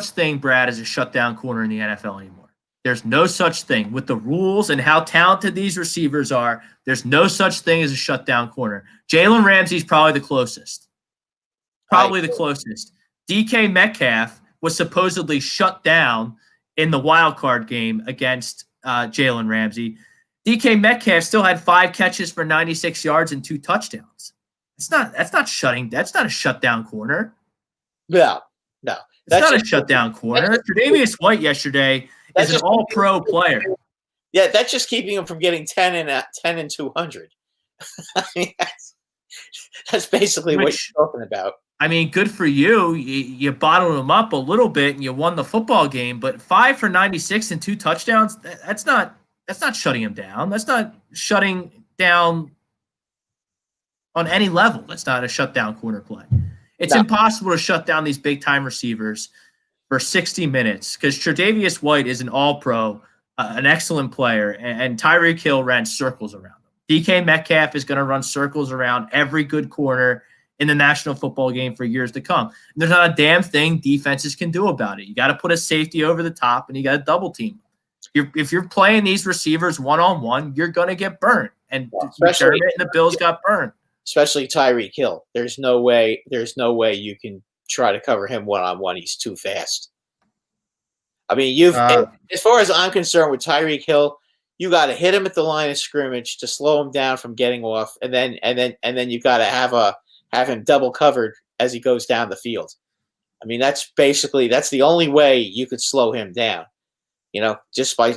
Speaker 5: thing, Brad, as a shutdown corner in the NFL anymore. There's no such thing with the rules and how talented these receivers are. There's no such thing as a shutdown corner. Jalen Ramsey's probably the closest. DK Metcalf was supposedly shut down in the wild card game against Jalen Ramsey. DK Metcalf still had 5 catches for 96 yards and 2 touchdowns. That's not a shutdown corner.
Speaker 6: No.
Speaker 5: That's not a shutdown corner. Tre'Davious White yesterday is an all-pro player.
Speaker 6: Yeah, that's just keeping him from getting 10 and 200. I mean, that's basically what you're talking about.
Speaker 5: I mean, good for you. You bottled him up a little bit and you won the football game, but 5 for 96 and 2 touchdowns, that's not shutting him down. That's not shutting down on any level. That's not a shutdown corner play. It's impossible to shut down these big-time receivers for 60 minutes because Tre'Davious White is an all-pro, an excellent player, and Tyreek Hill ran circles around him. DK Metcalf is going to run circles around every good corner in the National Football game for years to come. And there's not a damn thing defenses can do about it. You got to put a safety over the top, and you got to double team. If you're playing these receivers one-on-one, you're going to get burnt. And McDermott and the Bills got burnt. Especially
Speaker 6: Tyreek Hill. There's no way you can try to cover him one-on-one. He's too fast. I mean, as far as I'm concerned with Tyreek Hill, you got to hit him at the line of scrimmage to slow him down from getting off, and then you got to have him double covered as he goes down the field. I mean, that's the only way you could slow him down. Just by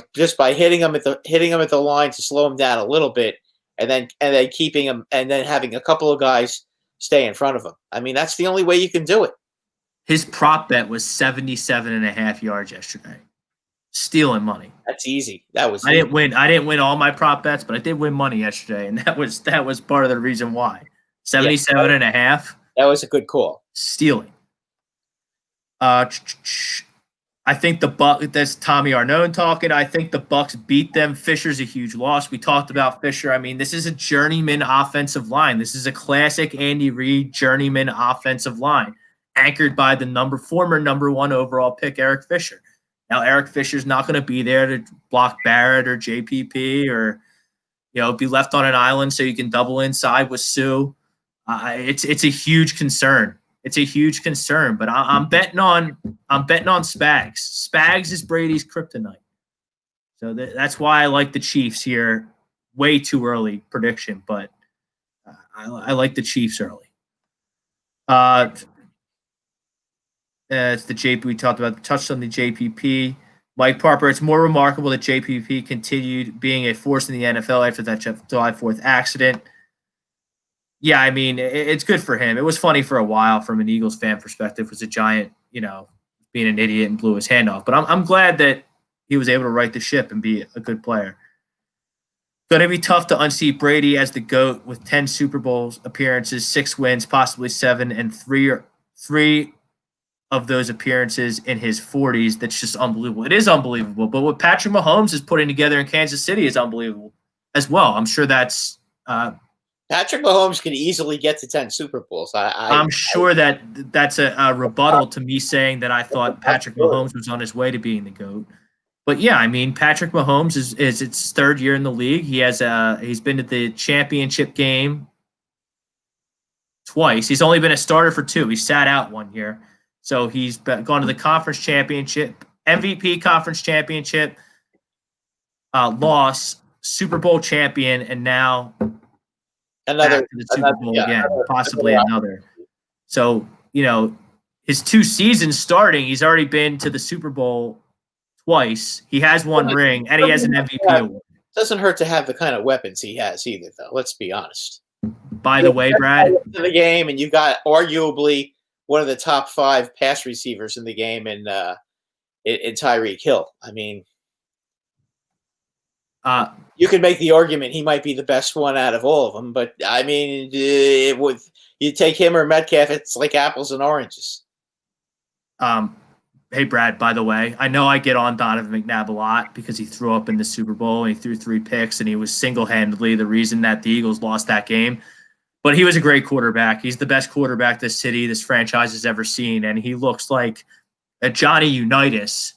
Speaker 6: hitting him at the line to slow him down a little bit, and then keeping him, and then having a couple of guys stay in front of him. I mean, that's the only way you can do it.
Speaker 5: His prop bet was 77.5 yards yesterday. Stealing money.
Speaker 6: That's easy. I
Speaker 5: didn't win all my prop bets, but I did win money yesterday, and that was part of the reason why. 77.5.
Speaker 6: That was a good call.
Speaker 5: Stealing. I think the Buck. That's Tommy Arnone talking. I think the Bucks beat them. Fisher's a huge loss. We talked about Fisher. I mean, this is a journeyman offensive line. This is a classic Andy Reid journeyman offensive line, anchored by the former number 1 overall pick Eric Fisher. Now, Eric Fisher's not going to be there to block Barrett or JPP or be left on an island so you can double inside with Sue. It's a huge concern. It's a huge concern, but I'm betting on Spags. Spags is Brady's kryptonite, so that's why I like the Chiefs here. Way too early prediction, but I like the Chiefs early. It's the JP we talked about. Touched on the JPP. Mike Parker. It's more remarkable that JPP continued being a force in the NFL after that July 4th accident. Yeah, I mean, it's good for him. It was funny for a while from an Eagles fan perspective. It was a Giant, being an idiot and blew his hand off. But I'm glad that he was able to right the ship and be a good player. Going to be tough to unseat Brady as the GOAT with 10 Super Bowl appearances, 6 wins, possibly 7, and three of those appearances in his 40s. That's just unbelievable. It is unbelievable. But what Patrick Mahomes is putting together in Kansas City is unbelievable as well. I'm sure that's
Speaker 6: Patrick Mahomes can easily get to 10 Super Bowls.
Speaker 5: I'm sure that's a rebuttal to me saying that I thought Patrick Mahomes was on his way to being the GOAT. But yeah, I mean, Patrick Mahomes is its 3rd year in the league. He's been to the championship game twice. He's only been a starter for 2. He sat out 1 year. So he's gone to the conference championship, MVP conference championship, loss, Super Bowl champion, and now
Speaker 6: another
Speaker 5: the Super Bowl again, possibly another. So, his 2 seasons starting, he's already been to the Super Bowl twice. He has 1 ring, and he has an MVP award.
Speaker 6: Doesn't hurt to have the kind of weapons he has either, though. Let's be honest.
Speaker 5: By the way, Brad,
Speaker 6: in the game, and you got arguably one of the top 5 pass receivers in the game in Tyreek Hill. I mean, you could make the argument he might be the best one out of all of them, but I mean, you take him or Metcalf, it's like apples and oranges.
Speaker 5: Hey, Brad, by the way, I know I get on Donovan McNabb a lot because he threw up in the Super Bowl and he threw 3 picks and he was single-handedly the reason that the Eagles lost that game. But he was a great quarterback. He's the best quarterback this franchise has ever seen, and he looks like a Johnny Unitas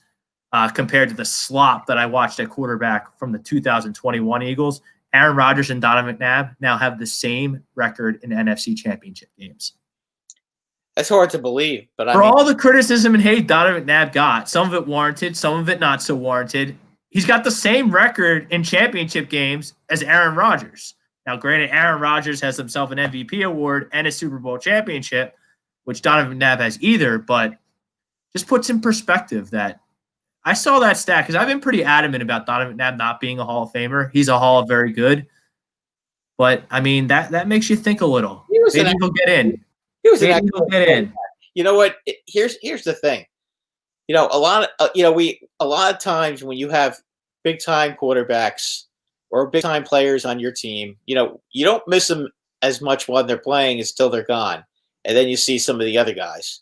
Speaker 5: compared to the slop that I watched at quarterback from the 2021 Eagles. Aaron Rodgers and Donovan McNabb now have the same record in NFC championship games.
Speaker 6: That's hard to believe. But
Speaker 5: For all the criticism and hate Donovan McNabb got, some of it warranted, some of it not so warranted, he's got the same record in championship games as Aaron Rodgers. Now, granted, Aaron Rodgers has himself an MVP award and a Super Bowl championship, which Donovan McNabb has either, but just puts in perspective that I saw that stat because I've been pretty adamant about Donovan McNabb not being a Hall of Famer. He's a Hall of Very Good. But, I mean, that makes you think a little. Maybe he'll get in. Maybe he'll get in.
Speaker 6: You know what? Here's the thing. A lot of times when you have big-time quarterbacks or big-time players on your team, you don't miss them as much while they're playing until they're gone. And then you see some of the other guys.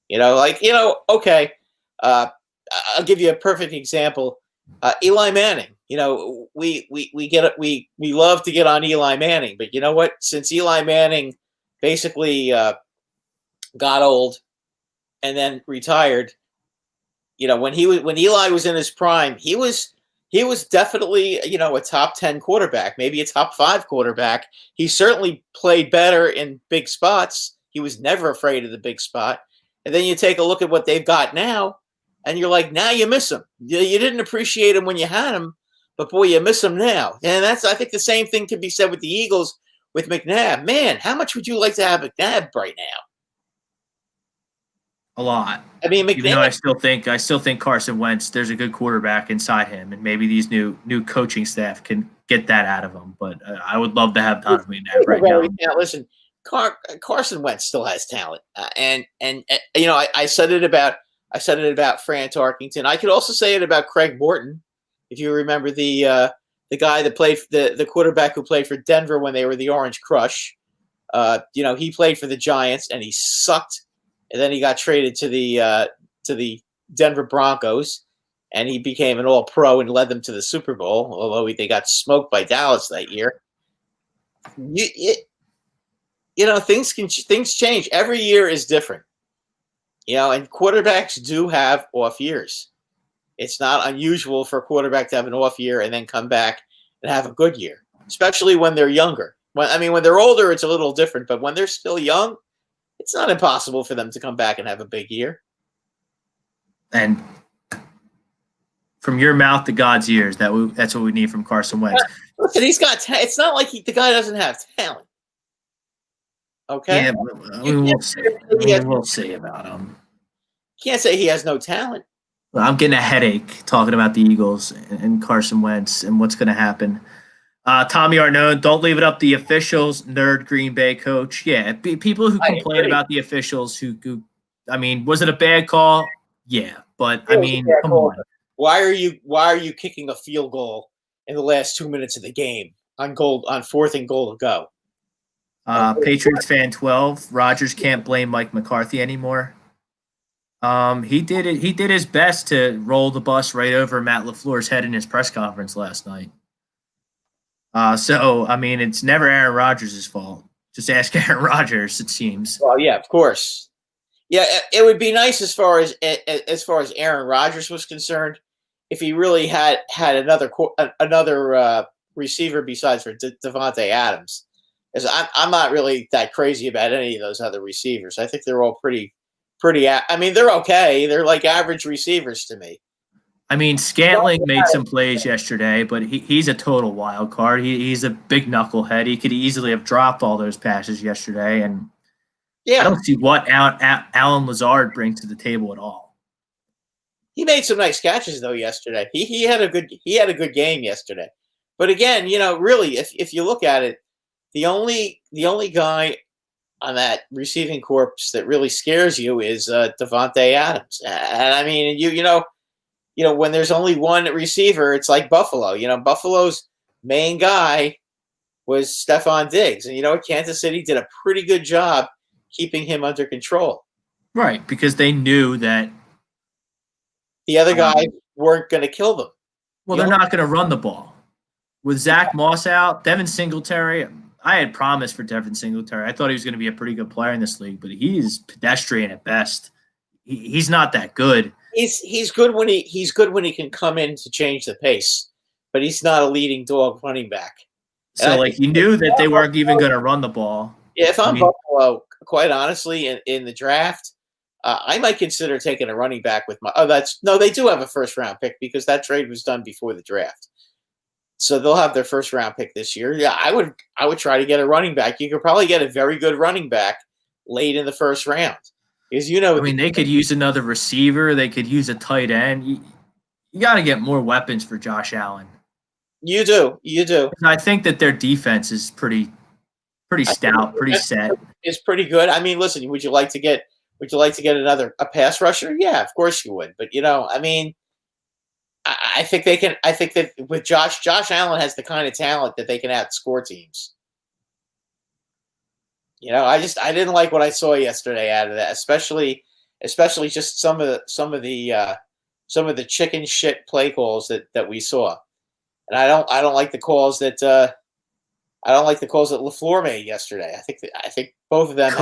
Speaker 6: Okay, I'll give you a perfect example. Eli Manning. We love to get on Eli Manning, but you know what? Since Eli Manning basically got old and then retired, when Eli was in his prime, he was definitely a top 10 quarterback, maybe a top 5 quarterback. He certainly played better in big spots. He was never afraid of the big spot. And then you take a look at what they've got now, and you're like, now you miss him. You didn't appreciate him when you had him, but boy, you miss him now. And I think the same thing can be said with the Eagles with McNabb. Man, how much would you like to have McNabb right now?
Speaker 5: A lot.
Speaker 6: I mean, McNabb.
Speaker 5: Even though I still think Carson Wentz, there's a good quarterback inside him, and maybe these new coaching staff can get that out of him. But I would love to have Donovan McNabb right now.
Speaker 6: Now, listen, Carson Wentz still has talent, and I said it about Fran Tarkington. I could also say it about Craig Morton, if you remember the guy that played the quarterback who played for Denver when they were the Orange Crush. He played for the Giants and he sucked, and then he got traded to the Denver Broncos, and he became an All-Pro and led them to the Super Bowl, although they got smoked by Dallas that year. Things change. Every year is different. And quarterbacks do have off years. It's not unusual for a quarterback to have an off year and then come back and have a good year, especially when they're younger. When they're older, it's a little different, but when they're still young, it's not impossible for them to come back and have a big year.
Speaker 5: And from your mouth to God's ears, that's what we need from Carson Wentz.
Speaker 6: Listen, he's got it's not like the guy doesn't have talent. Okay?
Speaker 5: Yeah, we'll see. We'll see about him.
Speaker 6: Can't say he has no talent.
Speaker 5: I'm getting a headache talking about the Eagles and Carson Wentz and what's going to happen. Tommy Arnone, don't leave it up the officials, nerd Green Bay coach. Yeah, people who complain about the officials was it a bad call? Yeah, but come on.
Speaker 6: Why are you kicking a field goal in the last 2 minutes of the game on 4th and goal to go?
Speaker 5: Patriots fan 12. Rodgers can't blame Mike McCarthy anymore. He did his best to roll the bus right over Matt LaFleur's head in his press conference last night. It's never Aaron Rodgers' fault. Just ask Aaron Rodgers, it seems.
Speaker 6: Well, yeah, of course. Yeah, it would be nice as far as Aaron Rodgers was concerned if he really had another receiver besides for Devontae Adams. Because I'm not really that crazy about any of those other receivers. I think they're all pretty. They're okay. They're like average receivers to me.
Speaker 5: Scantling made some plays yesterday, but he's a total wild card. He's a big knucklehead. He could easily have dropped all those passes yesterday, and I don't see what Alan Lazard brings to the table at all.
Speaker 6: He made some nice catches though yesterday. He had a good game yesterday. But again, really, if you look at it, the only guy on that receiving corps that really scares you is Devontae Adams. And when there's only one receiver, it's like Buffalo. Buffalo's main guy was Stephon Diggs. And Kansas City did a pretty good job keeping him under control.
Speaker 5: Right, because they knew that
Speaker 6: the other guys weren't going to kill them.
Speaker 5: Well, they're not going to run the ball. With Zach Moss out, Devin Singletary, I had promised for Devin Singletary. I thought he was going to be a pretty good player in this league, but he's pedestrian at best. He's not that good.
Speaker 6: He's good when he can come in to change the pace, but he's not a leading dog running back.
Speaker 5: So you knew that they weren't even going to run the ball.
Speaker 6: Yeah, if I'm Buffalo, quite honestly, in the draft, I might consider taking a running back with they do have a first round pick because that trade was done before the draft. So they'll have their first round pick this year. Yeah, I would try to get a running back. You could probably get a very good running back late in the first round. Because
Speaker 5: they could use another receiver. They could use a tight end. You got to get more weapons for Josh Allen.
Speaker 6: You do.
Speaker 5: I think that their defense is pretty stout, pretty set.
Speaker 6: It's pretty good. Listen, would you like to get a pass rusher? Yeah, of course you would. But I think they can. I think that with Josh Allen has the kind of talent that they can outscore teams. I didn't like what I saw yesterday out of that, especially just some of the chicken shit play calls that we saw, and I don't like the calls that LaFleur made yesterday. I think both of them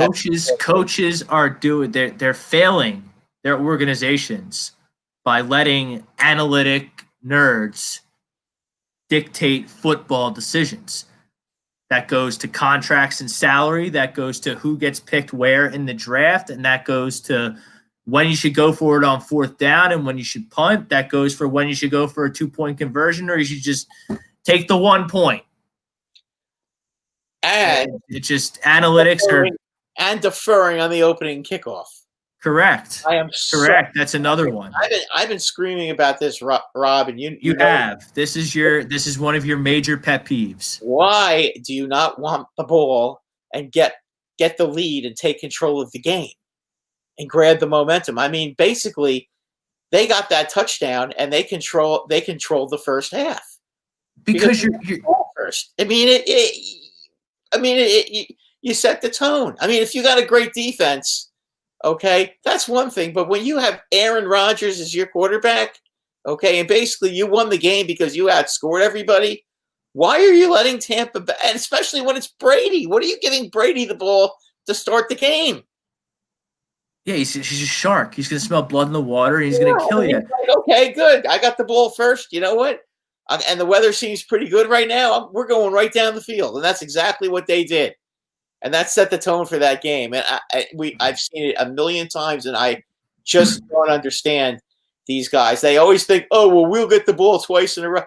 Speaker 5: coaches are they're failing their organizations by letting analytic nerds dictate football decisions. That goes to contracts and salary. That goes to who gets picked where in the draft. And that goes to when you should go for it on 4th down and when you should punt. That goes for when you should go for a 2-point conversion or you should just take the 1 point.
Speaker 6: And
Speaker 5: it's just analytics
Speaker 6: and deferring on the opening kickoff.
Speaker 5: Correct.
Speaker 6: I am
Speaker 5: correct. That's another one.
Speaker 6: I've been screaming about this, Rob, and you
Speaker 5: have. This is one of your major pet peeves.
Speaker 6: Why do you not want the ball and get the lead and take control of the game and grab the momentum? Basically, they got that touchdown and they controlled the first half
Speaker 5: because you're
Speaker 6: first. You set the tone. If you got a great defense. okay, that's one thing. But when you have Aaron Rodgers as your quarterback, okay, and basically you won the game because you outscored everybody, why are you letting Tampa Bay, and especially when it's Brady, what are you giving Brady the ball to start the game?
Speaker 5: Yeah, he's a shark. He's going to smell blood in the water, and he's going to kill you.
Speaker 6: Like, okay, good. I got the ball first. You know what? And the weather seems pretty good right now. We're going right down the field, and that's exactly what they did. And that set the tone for that game. And I've seen it a million times, and I just don't understand these guys. They always think, oh, well, we'll get the ball twice in a row.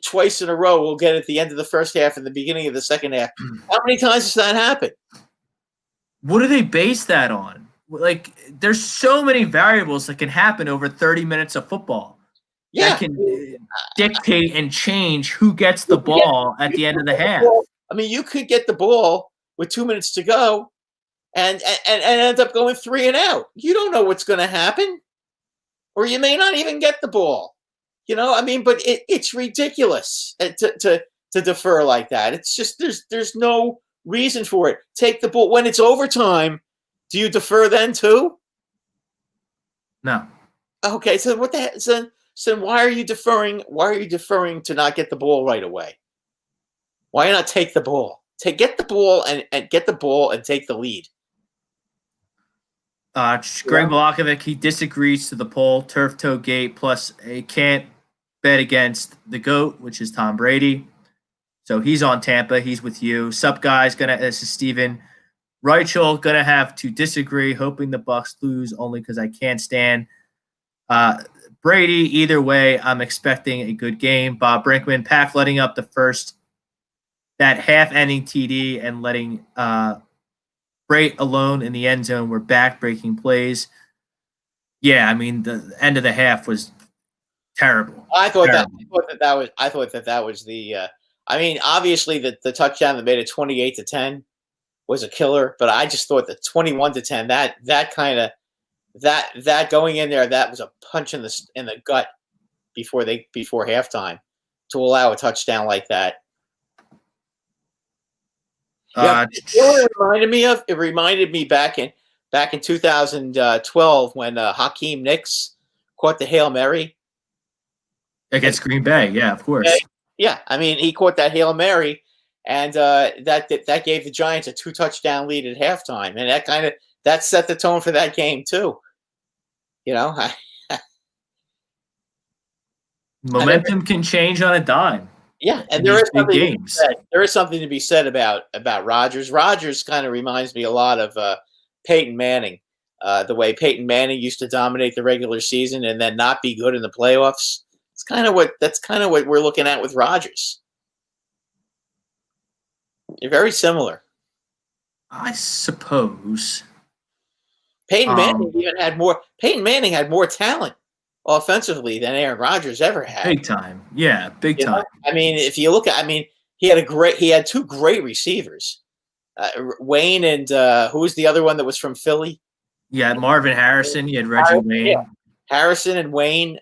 Speaker 6: Twice in a row, we'll get it at the end of the first half and the beginning of the second half. How many times has that happened?
Speaker 5: What do they base that on? Like, there's so many variables that can happen over 30 minutes of football that can dictate and change who gets the ball at the end of the half.
Speaker 6: I mean, you could get the ball with 2 minutes to go and end up going 3 and out. You don't know what's going to happen, or you may not even get the ball. You know, I mean, but it's ridiculous to defer like that. It's just there's no reason for it. Take the ball when it's overtime. Do you defer then too?
Speaker 5: No.
Speaker 6: Okay, so what the heck? So why are you deferring? Why are you deferring to not get the ball right away? Why not take the ball? Get the ball and get the ball and take the lead.
Speaker 5: Greg Malakovic, he disagrees to the poll. Turf toe gate plus he can't bet against the GOAT, which is Tom Brady. So he's on Tampa. He's with you. Sup, guys? This is Steven. Rachel gonna have to disagree, hoping the Bucs lose only because I can't stand Brady. Either way, I'm expecting a good game. Bob Brinkman, Pack letting up that half-ending TD and letting Brait alone in the end zone were back-breaking plays. Yeah, I mean the end of the half was terrible.
Speaker 6: I thought that was the. I mean, obviously the touchdown that made it 28-10. Was a killer, but I just thought that 21-10, that going in there, that was a punch in the gut before halftime to allow a touchdown like that. You know what it reminded me back in 2012 when Hakeem Nicks caught the Hail Mary
Speaker 5: against Green Bay. Yeah, of course.
Speaker 6: Yeah, I mean he caught that Hail Mary. And that gave the Giants a 2-touchdown lead at halftime, and that set the tone for that game too. You know,
Speaker 5: momentum can change on a dime.
Speaker 6: Yeah, and there is something to be said about Rodgers. Rodgers kind of reminds me a lot of Peyton Manning, the way Peyton Manning used to dominate the regular season and then not be good in the playoffs. That's kind of what we're looking at with Rodgers. You're very similar.
Speaker 5: I suppose.
Speaker 6: Peyton Manning had more talent offensively than Aaron Rodgers ever had.
Speaker 5: Big time. Yeah, big time.
Speaker 6: I mean, if you look at, he had 2 great receivers. Wayne and who was the other one that was from Philly?
Speaker 5: Yeah, Marvin Harrison. You had Reggie Wayne.
Speaker 6: Yeah. Harrison and Wayne.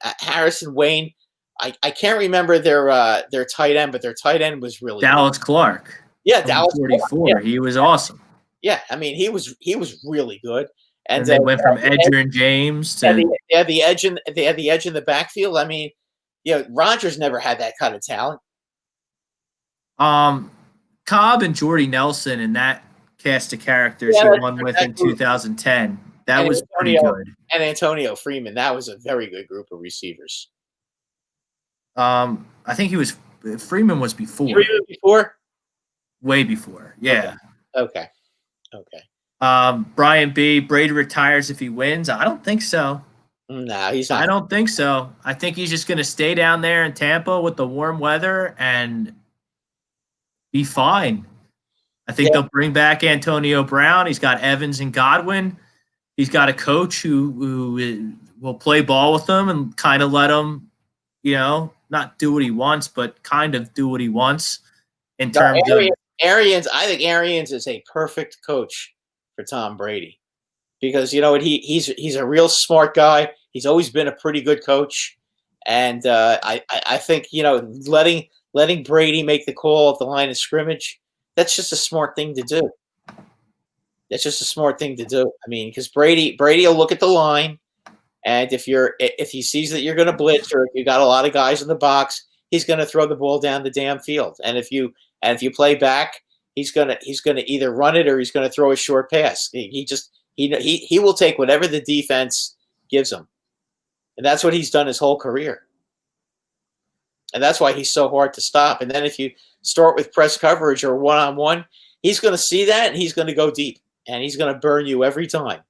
Speaker 6: I can't remember their tight end, but their tight end was really
Speaker 5: Dallas
Speaker 6: good.
Speaker 5: Clark.
Speaker 6: Yeah, Dallas
Speaker 5: 44.
Speaker 6: Clark, yeah.
Speaker 5: He was awesome.
Speaker 6: Yeah, I mean he was really good.
Speaker 5: And they went from Edgerrin James to
Speaker 6: they had the edge in the backfield. I mean, Rodgers never had that kind of talent.
Speaker 5: Cobb and Jordy Nelson and that cast of characters he won with in 2010. That was pretty good.
Speaker 6: And Antonio Freeman, that was a very good group of receivers.
Speaker 5: I think Freeman was before.
Speaker 6: Freeman before?
Speaker 5: Way before. Yeah.
Speaker 6: Okay.
Speaker 5: Brian B. Brady retires if he wins. I don't think so.
Speaker 6: No, he's not.
Speaker 5: I don't think so. I think he's just going to stay down there in Tampa with the warm weather and be fine. I think they'll bring back Antonio Brown. He's got Evans and Godwin. He's got a coach who will play ball with them and kind of let him, not do what he wants, but kind of do what he wants in terms of
Speaker 6: Arians. I think Arians is a perfect coach for Tom Brady because he's a real smart guy. He's always been a pretty good coach, and I think letting Brady make the call at the line of scrimmage, that's just a smart thing to do. That's just a smart thing to do. I mean, because Brady will look at the line, and if he sees that you're going to blitz or if you got a lot of guys in the box, he's going to throw the ball down the damn field. And if you play back, he's gonna either run it or he's going to throw a short pass. He will take whatever the defense gives him, and that's what he's done his whole career. And that's why he's so hard to stop. And then if you start with press coverage or one-on-one, he's going to see that and he's going to go deep. And he's going to burn you every time.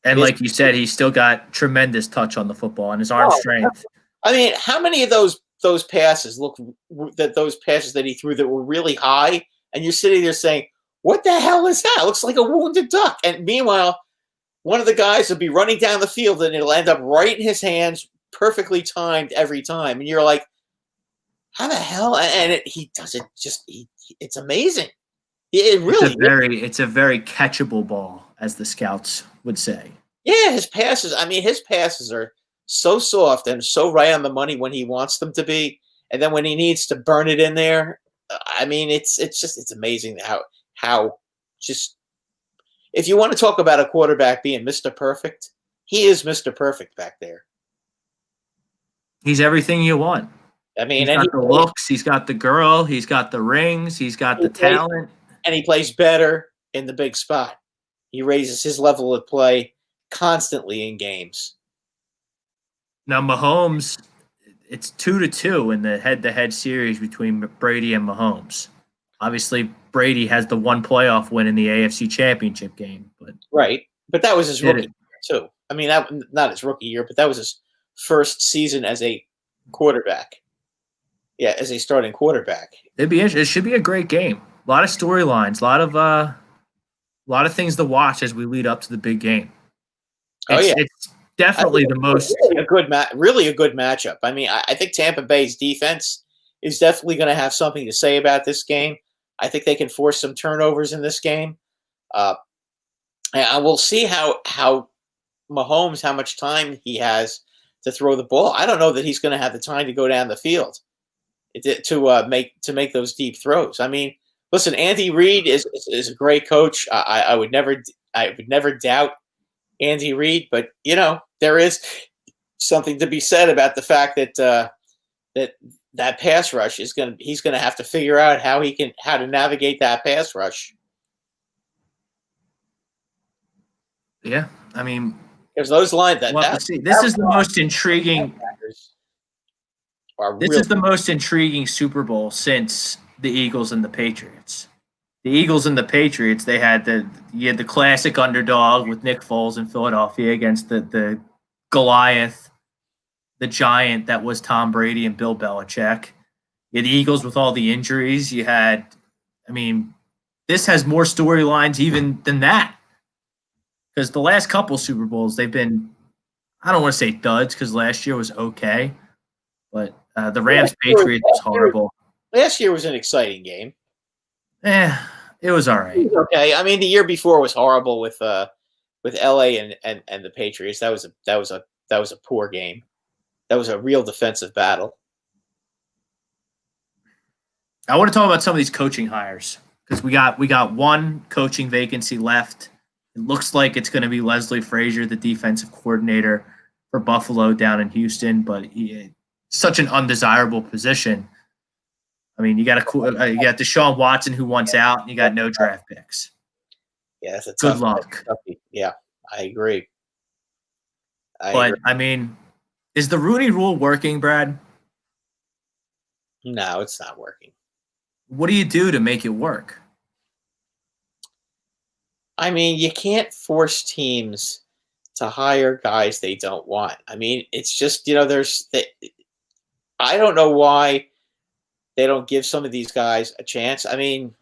Speaker 5: And like you said, he's still got tremendous touch on the football and his arm strength.
Speaker 6: I mean, how many of those passes those passes that he threw that were really high, and you're sitting there saying, "What the hell is that? It looks like a wounded duck." And meanwhile, one of the guys will be running down the field and it'll end up right in his hands, perfectly timed every time. And you're like, "How the hell?" And he does it it's amazing. It's
Speaker 5: a very catchable ball, as the scouts would say.
Speaker 6: Yeah, his passes are so soft and so right on the money when he wants them to be, and then when he needs to burn it in there, I mean, it's amazing how just if you want to talk about a quarterback being Mr. Perfect, he is Mr. Perfect back there.
Speaker 5: He's everything you want.
Speaker 6: I mean,
Speaker 5: he's got the looks, he's got the girl, he's got the rings, he's got the talent.
Speaker 6: And he plays better in the big spot. He raises his level of play constantly in games.
Speaker 5: Now, Mahomes, it's 2-2 in the head-to-head series between Brady and Mahomes. Obviously, Brady has the one playoff win in the AFC Championship game.
Speaker 6: But that was his rookie year, too. I mean, not his rookie year, but that was his first season as a quarterback. Yeah, as a starting quarterback.
Speaker 5: It should be a great game. A lot of storylines, a lot of things to watch as we lead up to the big game. It's definitely the most
Speaker 6: really a good matchup. I mean, I think Tampa Bay's defense is definitely going to have something to say about this game. I think they can force some turnovers in this game. And we'll see how Mahomes, how much time he has to throw the ball. I don't know that he's going to have the time to go down the field to make those deep throws. I mean, listen, Andy Reid is a great coach. I would never doubt Andy Reid, but there is something to be said about the fact that that pass rush he's going to have to figure out how to navigate that pass rush.
Speaker 5: Yeah, I mean,
Speaker 6: there's those lines
Speaker 5: this is the most intriguing. Is the most intriguing Super Bowl since the Eagles and the Patriots. The Eagles and the Patriots, you had the classic underdog with Nick Foles in Philadelphia against the Goliath, the giant that was Tom Brady and Bill Belichick. You had the Eagles with all the injuries. This has more storylines even than that. Because the last couple Super Bowls, they've been, I don't want to say duds because last year was okay, but the Rams-Patriots was horrible.
Speaker 6: Last year was an exciting game.
Speaker 5: It was all right.
Speaker 6: Okay, I mean the year before was horrible with LA and the Patriots. That was a poor game. That was a real defensive battle.
Speaker 5: I want to talk about some of these coaching hires because we got one coaching vacancy left. It looks like it's going to be Leslie Frazier, the defensive coordinator for Buffalo down in Houston, but such an undesirable position. I mean, you got Deshaun Watson who wants out, and you got no draft picks.
Speaker 6: Yeah, that's a
Speaker 5: good luck.
Speaker 6: Yeah, I agree.
Speaker 5: I mean, is the Rooney Rule working, Brad?
Speaker 6: No, it's not working.
Speaker 5: What do you do to make it work?
Speaker 6: I mean, you can't force teams to hire guys they don't want. I mean, it's just I don't know why they don't give some of these guys a chance. I mean,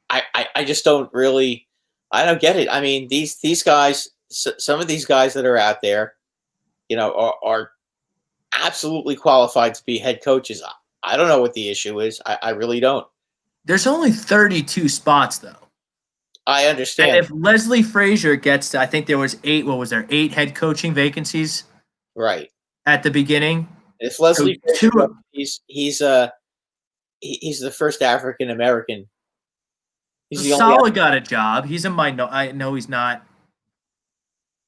Speaker 6: I just don't really – I don't get it. I mean, these guys, some of these guys that are out there, are absolutely qualified to be head coaches. I don't know what the issue is. I really don't.
Speaker 5: There's only 32 spots, though.
Speaker 6: I understand.
Speaker 5: And if Leslie Frazier gets to – I think there was 8 – what was there, 8 head coaching vacancies?
Speaker 6: Right.
Speaker 5: At the beginning –
Speaker 6: if Leslie Frazier, he's the first African American He's the
Speaker 5: Salah got a job. He's a minor. I know he's not.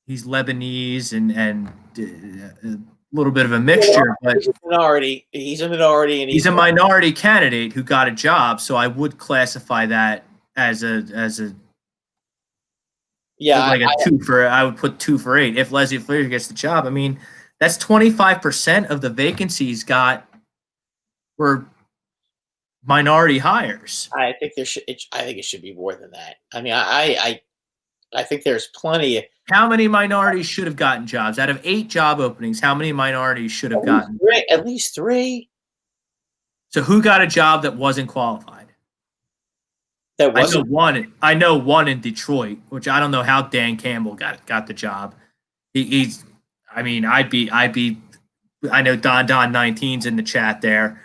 Speaker 5: He's Lebanese and a little bit of a mixture, but
Speaker 6: he's a minority. He's a minority, and
Speaker 5: he's a minority candidate who got a job. So I would classify that as a like a 2 for. I would put 2 for 8 if Leslie Frazier gets the job. I mean, that's 25% of the vacancies were minority hires.
Speaker 6: I think there should. I think it should be more than that. I mean, I think there's plenty.
Speaker 5: How many minorities should have gotten jobs? Out of 8 job openings, how many minorities should have gotten?
Speaker 6: At least 3.
Speaker 5: So who got a job that wasn't qualified?
Speaker 6: That wasn't.
Speaker 5: I know one in Detroit, which I don't know how Dan Campbell got the job. He's. I mean, I'd be. I know Don 19's in the chat there,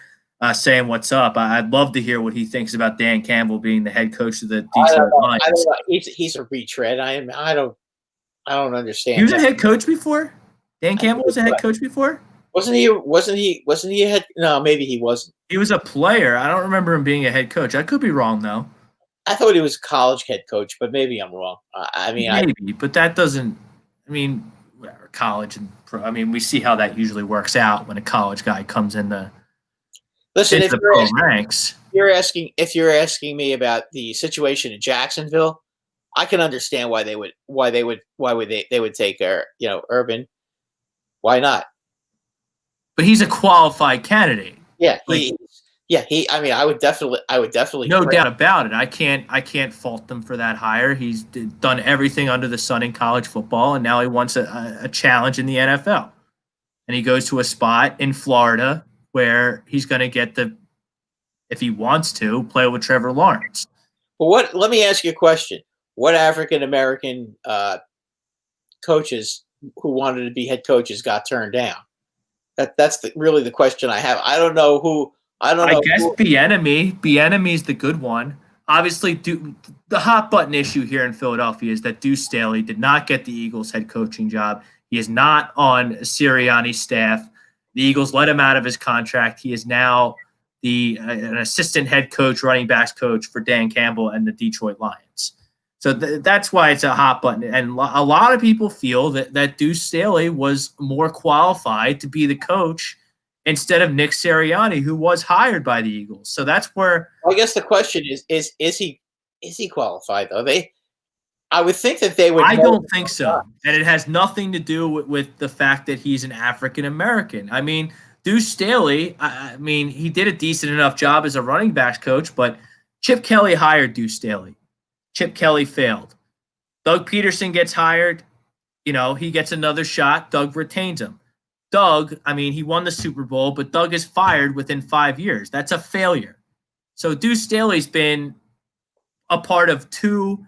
Speaker 5: saying what's up. I'd love to hear what he thinks about Dan Campbell being the head coach of the Detroit Lions.
Speaker 6: I don't know. He's a retread. I don't understand.
Speaker 5: He was a head coach before. Dan Campbell was a head coach before.
Speaker 6: Wasn't he a head? No, maybe he wasn't.
Speaker 5: He was a player. I don't remember him being a head coach. I could be wrong though.
Speaker 6: I thought he was a college head coach, but maybe I'm wrong.
Speaker 5: Maybe, but that doesn't. I mean, college and pro. I mean, we see how that usually works out when a college guy comes in the.
Speaker 6: Listen, if
Speaker 5: pro ranks.
Speaker 6: if you're asking me about the situation in Jacksonville, I can understand why they would take Urban. Why not?
Speaker 5: But he's a qualified candidate.
Speaker 6: Yeah, I mean, I would definitely.
Speaker 5: No doubt about it. I can't fault them for that hire. He's done everything under the sun in college football, and now he wants a challenge in the NFL. And he goes to a spot in Florida where he's going to get if he wants to, play with Trevor Lawrence.
Speaker 6: Well, let me ask you a question. What African American coaches who wanted to be head coaches got turned down? That's really the question I have. I don't know who. I guess
Speaker 5: Bieniemy is the good one. Obviously, the hot button issue here in Philadelphia is that Deuce Staley did not get the Eagles head coaching job. He is not on Sirianni's staff. The Eagles let him out of his contract. He is now an assistant head coach, running backs coach for Dan Campbell and the Detroit Lions. So that's why it's a hot button. And a lot of people feel that Deuce Staley was more qualified to be the coach instead of Nick Sirianni, who was hired by the Eagles. So that's where
Speaker 6: I guess the question is he qualified though? I would think that they would.
Speaker 5: I don't think so. And it has nothing to do with the fact that he's an African American. I mean, Deuce Staley, I mean, he did a decent enough job as a running backs coach, but Chip Kelly hired Deuce Staley. Chip Kelly failed. Doug Peterson gets hired. He gets another shot. Doug retains him. Doug, I mean, he won the Super Bowl, but Doug is fired within 5 years. That's a failure. So Deuce Staley's been a part of 2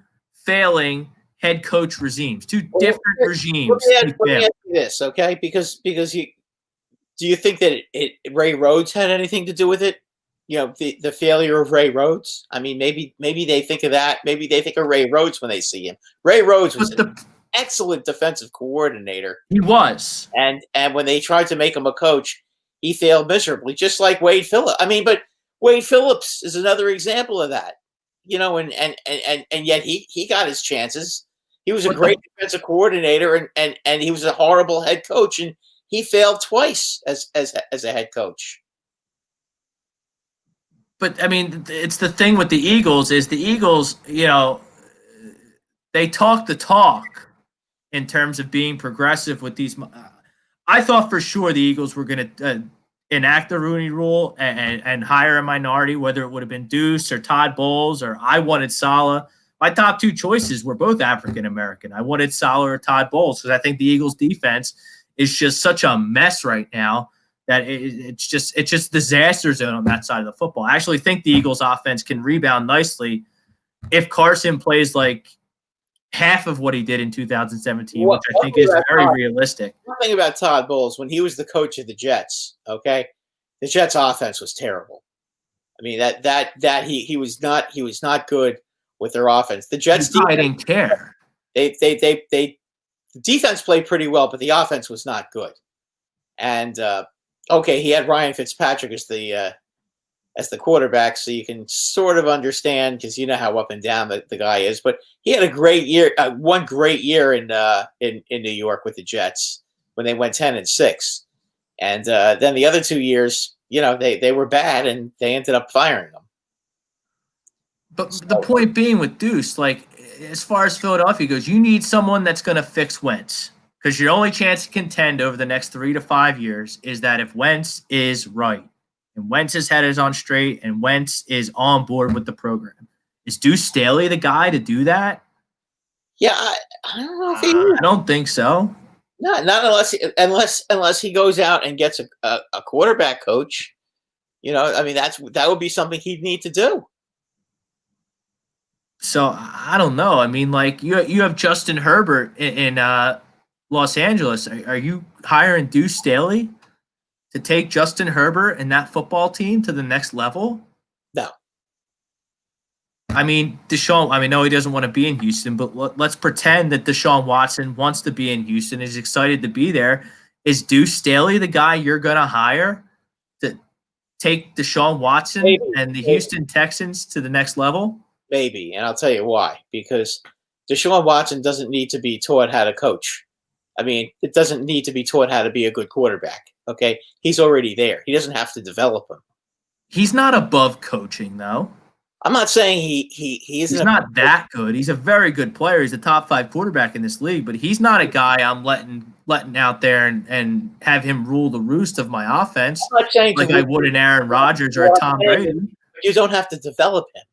Speaker 5: failing head coach regimes, 2 different regimes.
Speaker 6: Let me ask you this, okay? Because do you think that Ray Rhodes had anything to do with it? The failure of Ray Rhodes. I mean, maybe they think of that. Maybe they think of Ray Rhodes when they see him. Ray Rhodes was an excellent defensive coordinator.
Speaker 5: He was,
Speaker 6: and when they tried to make him a coach, he failed miserably, just like Wade Phillips. I mean, but Wade Phillips is another example of that. And yet he got his chances. He was a great defensive coordinator, and he was a horrible head coach, and he failed twice as a head coach.
Speaker 5: But I mean, it's the thing with the Eagles is the Eagles, they talk the talk in terms of being progressive with these. I thought for sure the Eagles were going to enact the Rooney Rule and hire a minority, whether it would have been Deuce or Todd Bowles or I wanted Saleh. My top 2 choices were both African American. I wanted Saleh or Todd Bowles because I think the Eagles defense is just such a mess right now that it's just disaster zone on that side of the football. I actually think the Eagles offense can rebound nicely if Carson plays like half of what he did in 2017, which I think is very realistic.
Speaker 6: One thing about Todd Bowles, when he was the coach of the Jets, okay, the Jets offense was terrible. I mean, he was not good with their offense. The Jets
Speaker 5: didn't care.
Speaker 6: The defense played pretty well, but the offense was not good. And okay, he had Ryan Fitzpatrick as the as the quarterback, so you can sort of understand because you know how up and down the guy is. But he had a great year, one great year in New York with the Jets when they went 10-6, and then the other 2 years, they were bad and they ended up firing him.
Speaker 5: But the point being with Deuce, like as far as Philadelphia goes, you need someone that's going to fix Wentz because your only chance to contend over the next 3 to 5 years is that if Wentz is right and Wentz's head is on straight and Wentz is on board with the program. Is Deuce Staley the guy to do that?
Speaker 6: Yeah, I don't know if he is.
Speaker 5: I don't think so.
Speaker 6: No, not unless he goes out and gets a quarterback coach. I mean that would be something he'd need to do.
Speaker 5: So I don't know. I mean, like you have Justin Herbert in Los Angeles. Are you hiring Deuce Staley to take Justin Herbert and that football team to the next level?
Speaker 6: No.
Speaker 5: I mean, no, he doesn't want to be in Houston, but let's pretend that Deshaun Watson wants to be in Houston, is excited to be there. Is Deuce Staley the guy you're going to hire to take Deshaun Watson and the Houston Texans to the next level?
Speaker 6: Maybe, and I'll tell you why. Because Deshaun Watson doesn't need to be taught how to coach. I mean, it doesn't need to be taught how to be a good quarterback. Okay, he's already there. He doesn't have to develop him.
Speaker 5: He's not above coaching, though.
Speaker 6: I'm not saying he isn't.
Speaker 5: He's not that good. He's a very good player. He's a top 5 quarterback in this league, but he's not a guy I'm letting out there and have him rule the roost of my offense like I would an Aaron Rodgers or a Tom Brady.
Speaker 6: You don't have to develop him.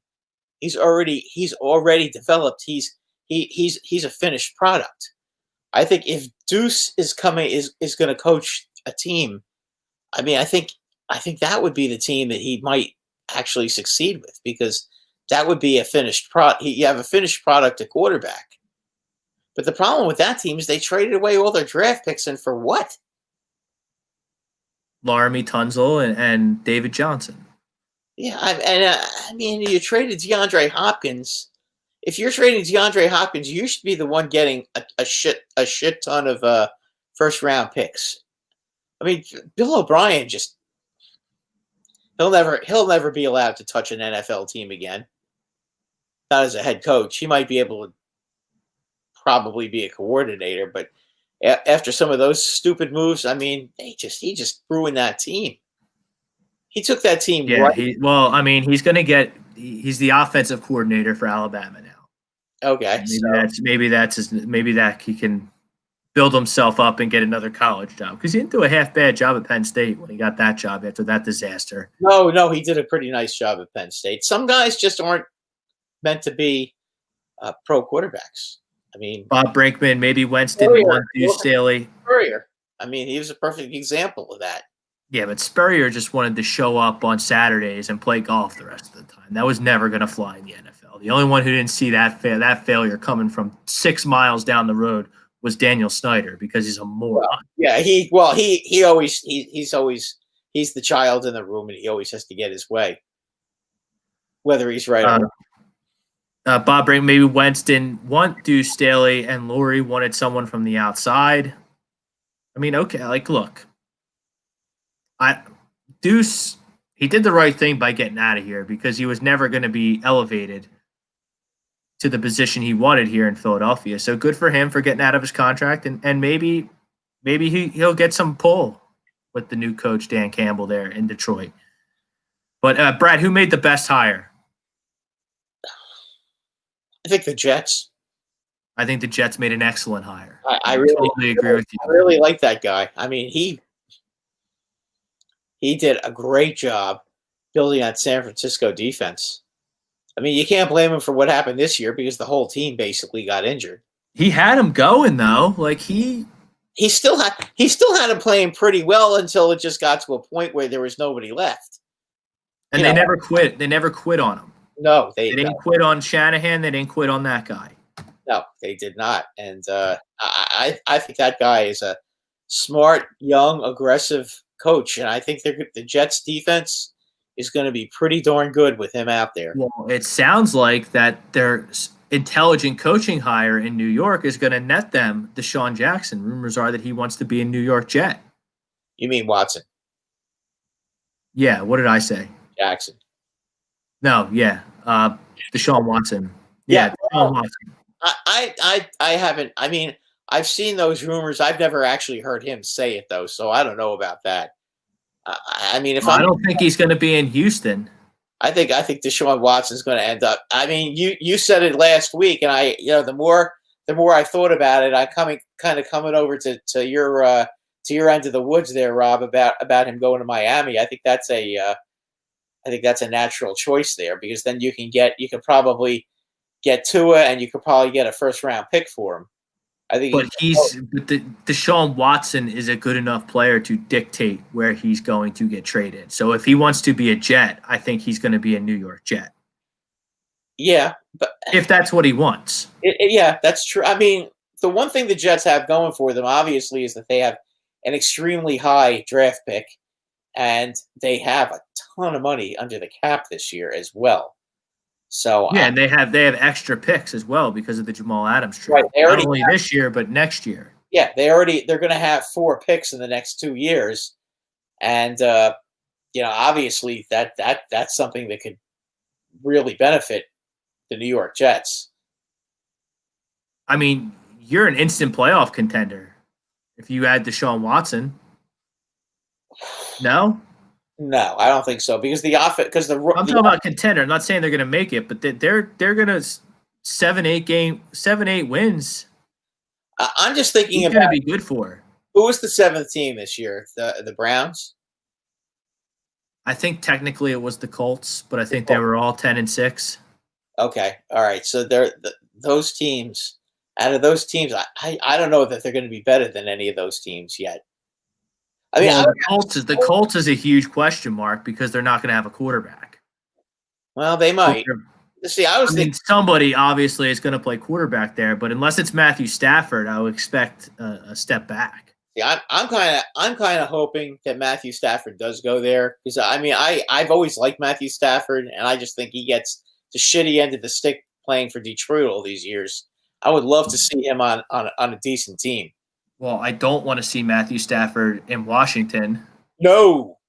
Speaker 6: He's already developed. He's a finished product. I think if Deuce is going to coach a team, I mean, I think that would be the team that he might actually succeed with, because that would be a finished product. You have a finished product at quarterback. But the problem with that team is they traded away all their draft picks, and for what?
Speaker 5: Laramie Tunzel and David Johnson.
Speaker 6: Yeah, I mean, you traded DeAndre Hopkins. If you're trading DeAndre Hopkins, you should be the one getting a shit ton of first round picks. I mean, Bill O'Brien he'll never be allowed to touch an NFL team again. Not as a head coach. He might be able to probably be a coordinator, but after some of those stupid moves, I mean, he just ruined that team. He took that team.
Speaker 5: Yeah.
Speaker 6: Right.
Speaker 5: He's the offensive coordinator for Alabama now.
Speaker 6: Okay.
Speaker 5: Maybe that he can build himself up and get another college job, because he didn't do a half bad job at Penn State when he got that job after that disaster.
Speaker 6: No, he did a pretty nice job at Penn State. Some guys just aren't meant to be pro quarterbacks. I mean,
Speaker 5: Bob Brinkman, maybe Wentz didn't want Deuce Staley.
Speaker 6: Spurrier. I mean, he was a perfect example of that.
Speaker 5: Yeah, but Spurrier just wanted to show up on Saturdays and play golf the rest of the time. That was never going to fly in the NFL. The only one who didn't see that failure coming from 6 miles down the road was Daniel Snyder, because he's a moron.
Speaker 6: Yeah, he's the child in the room, and he always has to get his way, whether he's right or wrong.
Speaker 5: Bob Brinkman, maybe Wentz didn't want Deuce Staley, and Lurie wanted someone from the outside. I mean, okay, like, look. Deuce, he did the right thing by getting out of here, because he was never going to be elevated to the position he wanted here in Philadelphia. So good for him for getting out of his contract, and maybe he'll get some pull with the new coach Dan Campbell there in Detroit. But Brad, who made the best hire?
Speaker 6: I think the Jets.
Speaker 5: I think the Jets made an excellent hire.
Speaker 6: I really
Speaker 5: totally agree with you.
Speaker 6: I really like that guy. I mean, he did a great job building that San Francisco defense. I mean, you can't blame him for what happened this year, because the whole team basically got injured.
Speaker 5: He had him going though. Like he
Speaker 6: still had him playing pretty well until it just got to a point where there was nobody left.
Speaker 5: And they never quit. They never quit on him.
Speaker 6: No,
Speaker 5: they didn't quit on Shanahan. They didn't quit on that guy.
Speaker 6: No, they did not. And I think that guy is a smart, young, aggressive coach, and I think the Jets defense is going to be pretty darn good with him out there.
Speaker 5: Well, it sounds like that their intelligent coaching hire in New York is going to net them Desean Jackson. Rumors are that he wants to be a New York Jet.
Speaker 6: You mean Watson?
Speaker 5: Yeah, what did I say?
Speaker 6: Jackson.
Speaker 5: No, yeah. Deshaun Watson. Yeah, Deshaun Watson.
Speaker 6: I haven't. I mean, I've seen those rumors. I've never actually heard him say it though, so I don't know about that. I mean,
Speaker 5: I don't think he's going to be in Houston.
Speaker 6: I think Deshaun Watson's going to end up. I mean, you said it last week, and the more I thought about it, I coming over to your end of the woods there, Rob, about him going to Miami. I think that's a natural choice there, because then you can probably get Tua, and you could probably get a first round pick for him. I think, but
Speaker 5: Deshaun Watson is a good enough player to dictate where he's going to get traded. So if he wants to be a Jet, I think he's going to be a New York Jet.
Speaker 6: Yeah, but
Speaker 5: if that's what he wants.
Speaker 6: Yeah, that's true. I mean, the one thing the Jets have going for them, obviously, is that they have an extremely high draft pick, and they have a ton of money under the cap this year as well. So
Speaker 5: yeah, and they have extra picks as well because of the Jamal Adams trade.
Speaker 6: Right,
Speaker 5: not only this year but next year.
Speaker 6: Yeah, they're going to have 4 picks in the next 2 years, and obviously that's something that could really benefit the New York Jets.
Speaker 5: I mean, you're an instant playoff contender if you add Deshaun Watson. No.
Speaker 6: No, I don't think so, because the offense. Because I'm
Speaker 5: talking about contender. I'm not saying they're going to make it, but they're going to 7-8 wins.
Speaker 6: I'm just thinking
Speaker 5: about going to be good for.
Speaker 6: Who was the 7th team this year? The Browns.
Speaker 5: I think technically it was the Colts, but I think they were all 10-6.
Speaker 6: Okay, all right. So those teams. Out of those teams, I don't know that they're going to be better than any of those teams yet. I mean,
Speaker 5: the Colts is a huge question mark because they're not going to have a quarterback.
Speaker 6: Well, they might. See, I think
Speaker 5: somebody obviously is going to play quarterback there, but unless it's Matthew Stafford, I would expect a step back.
Speaker 6: Yeah, I'm kind of hoping that Matthew Stafford does go there, because I mean, I've always liked Matthew Stafford, and I just think he gets the shitty end of the stick playing for Detroit all these years. I would love to see him on a decent team.
Speaker 5: Well, I don't want to see Matthew Stafford in Washington.
Speaker 6: No.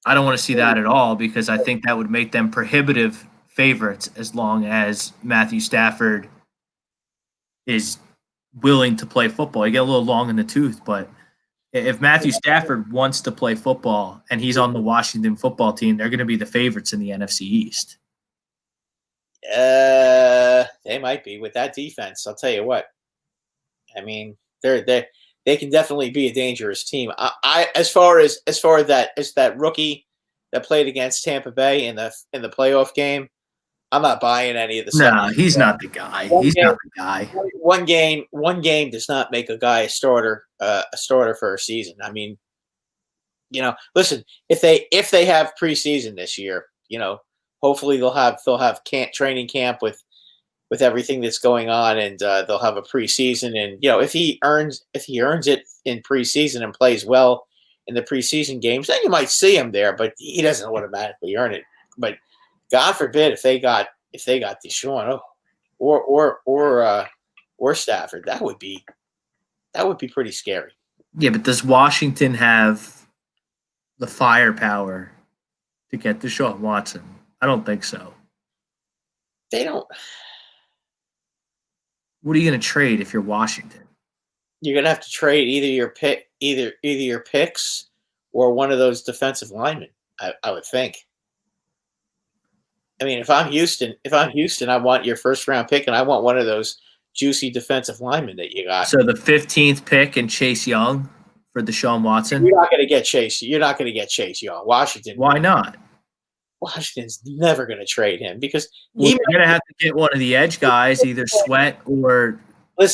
Speaker 5: I don't want to see that at all, because I think that would make them prohibitive favorites as long as Matthew Stafford is willing to play football. You get a little long in the tooth, but if Matthew Stafford wants to play football and he's on the Washington football team, they're going to be the favorites in the NFC East.
Speaker 6: They might be with that defense. I'll tell you what. I mean, they can definitely be a dangerous team. As far as that rookie that played against Tampa Bay in the playoff game, I'm not buying any of the stuff.
Speaker 5: No, he's not the guy. He's not the guy.
Speaker 6: One game does not make a guy a starter for a season. I mean, listen, if they have preseason this year, hopefully they'll have training camp with everything that's going on, and they'll have a preseason. And if he earns it in preseason and plays well in the preseason games, then you might see him there. But he doesn't automatically earn it. But God forbid if they got Deshaun or Stafford, that would be pretty scary.
Speaker 5: Yeah, but does Washington have the firepower to get Deshaun Watson? I don't think so.
Speaker 6: They don't.
Speaker 5: What are you going to trade if you're Washington?
Speaker 6: You're going to have to trade either your picks or one of those defensive linemen. I would think. I mean, if I'm Houston, I want your first round pick, and I want one of those juicy defensive linemen that you got.
Speaker 5: So the 15th pick and Chase Young for Deshaun Watson.
Speaker 6: You're not going to get Chase. You're not going to get Chase Young. Washington.
Speaker 5: Why not?
Speaker 6: Washington's never going to trade him because
Speaker 5: you're going to have to get one of the edge guys, either Sweat or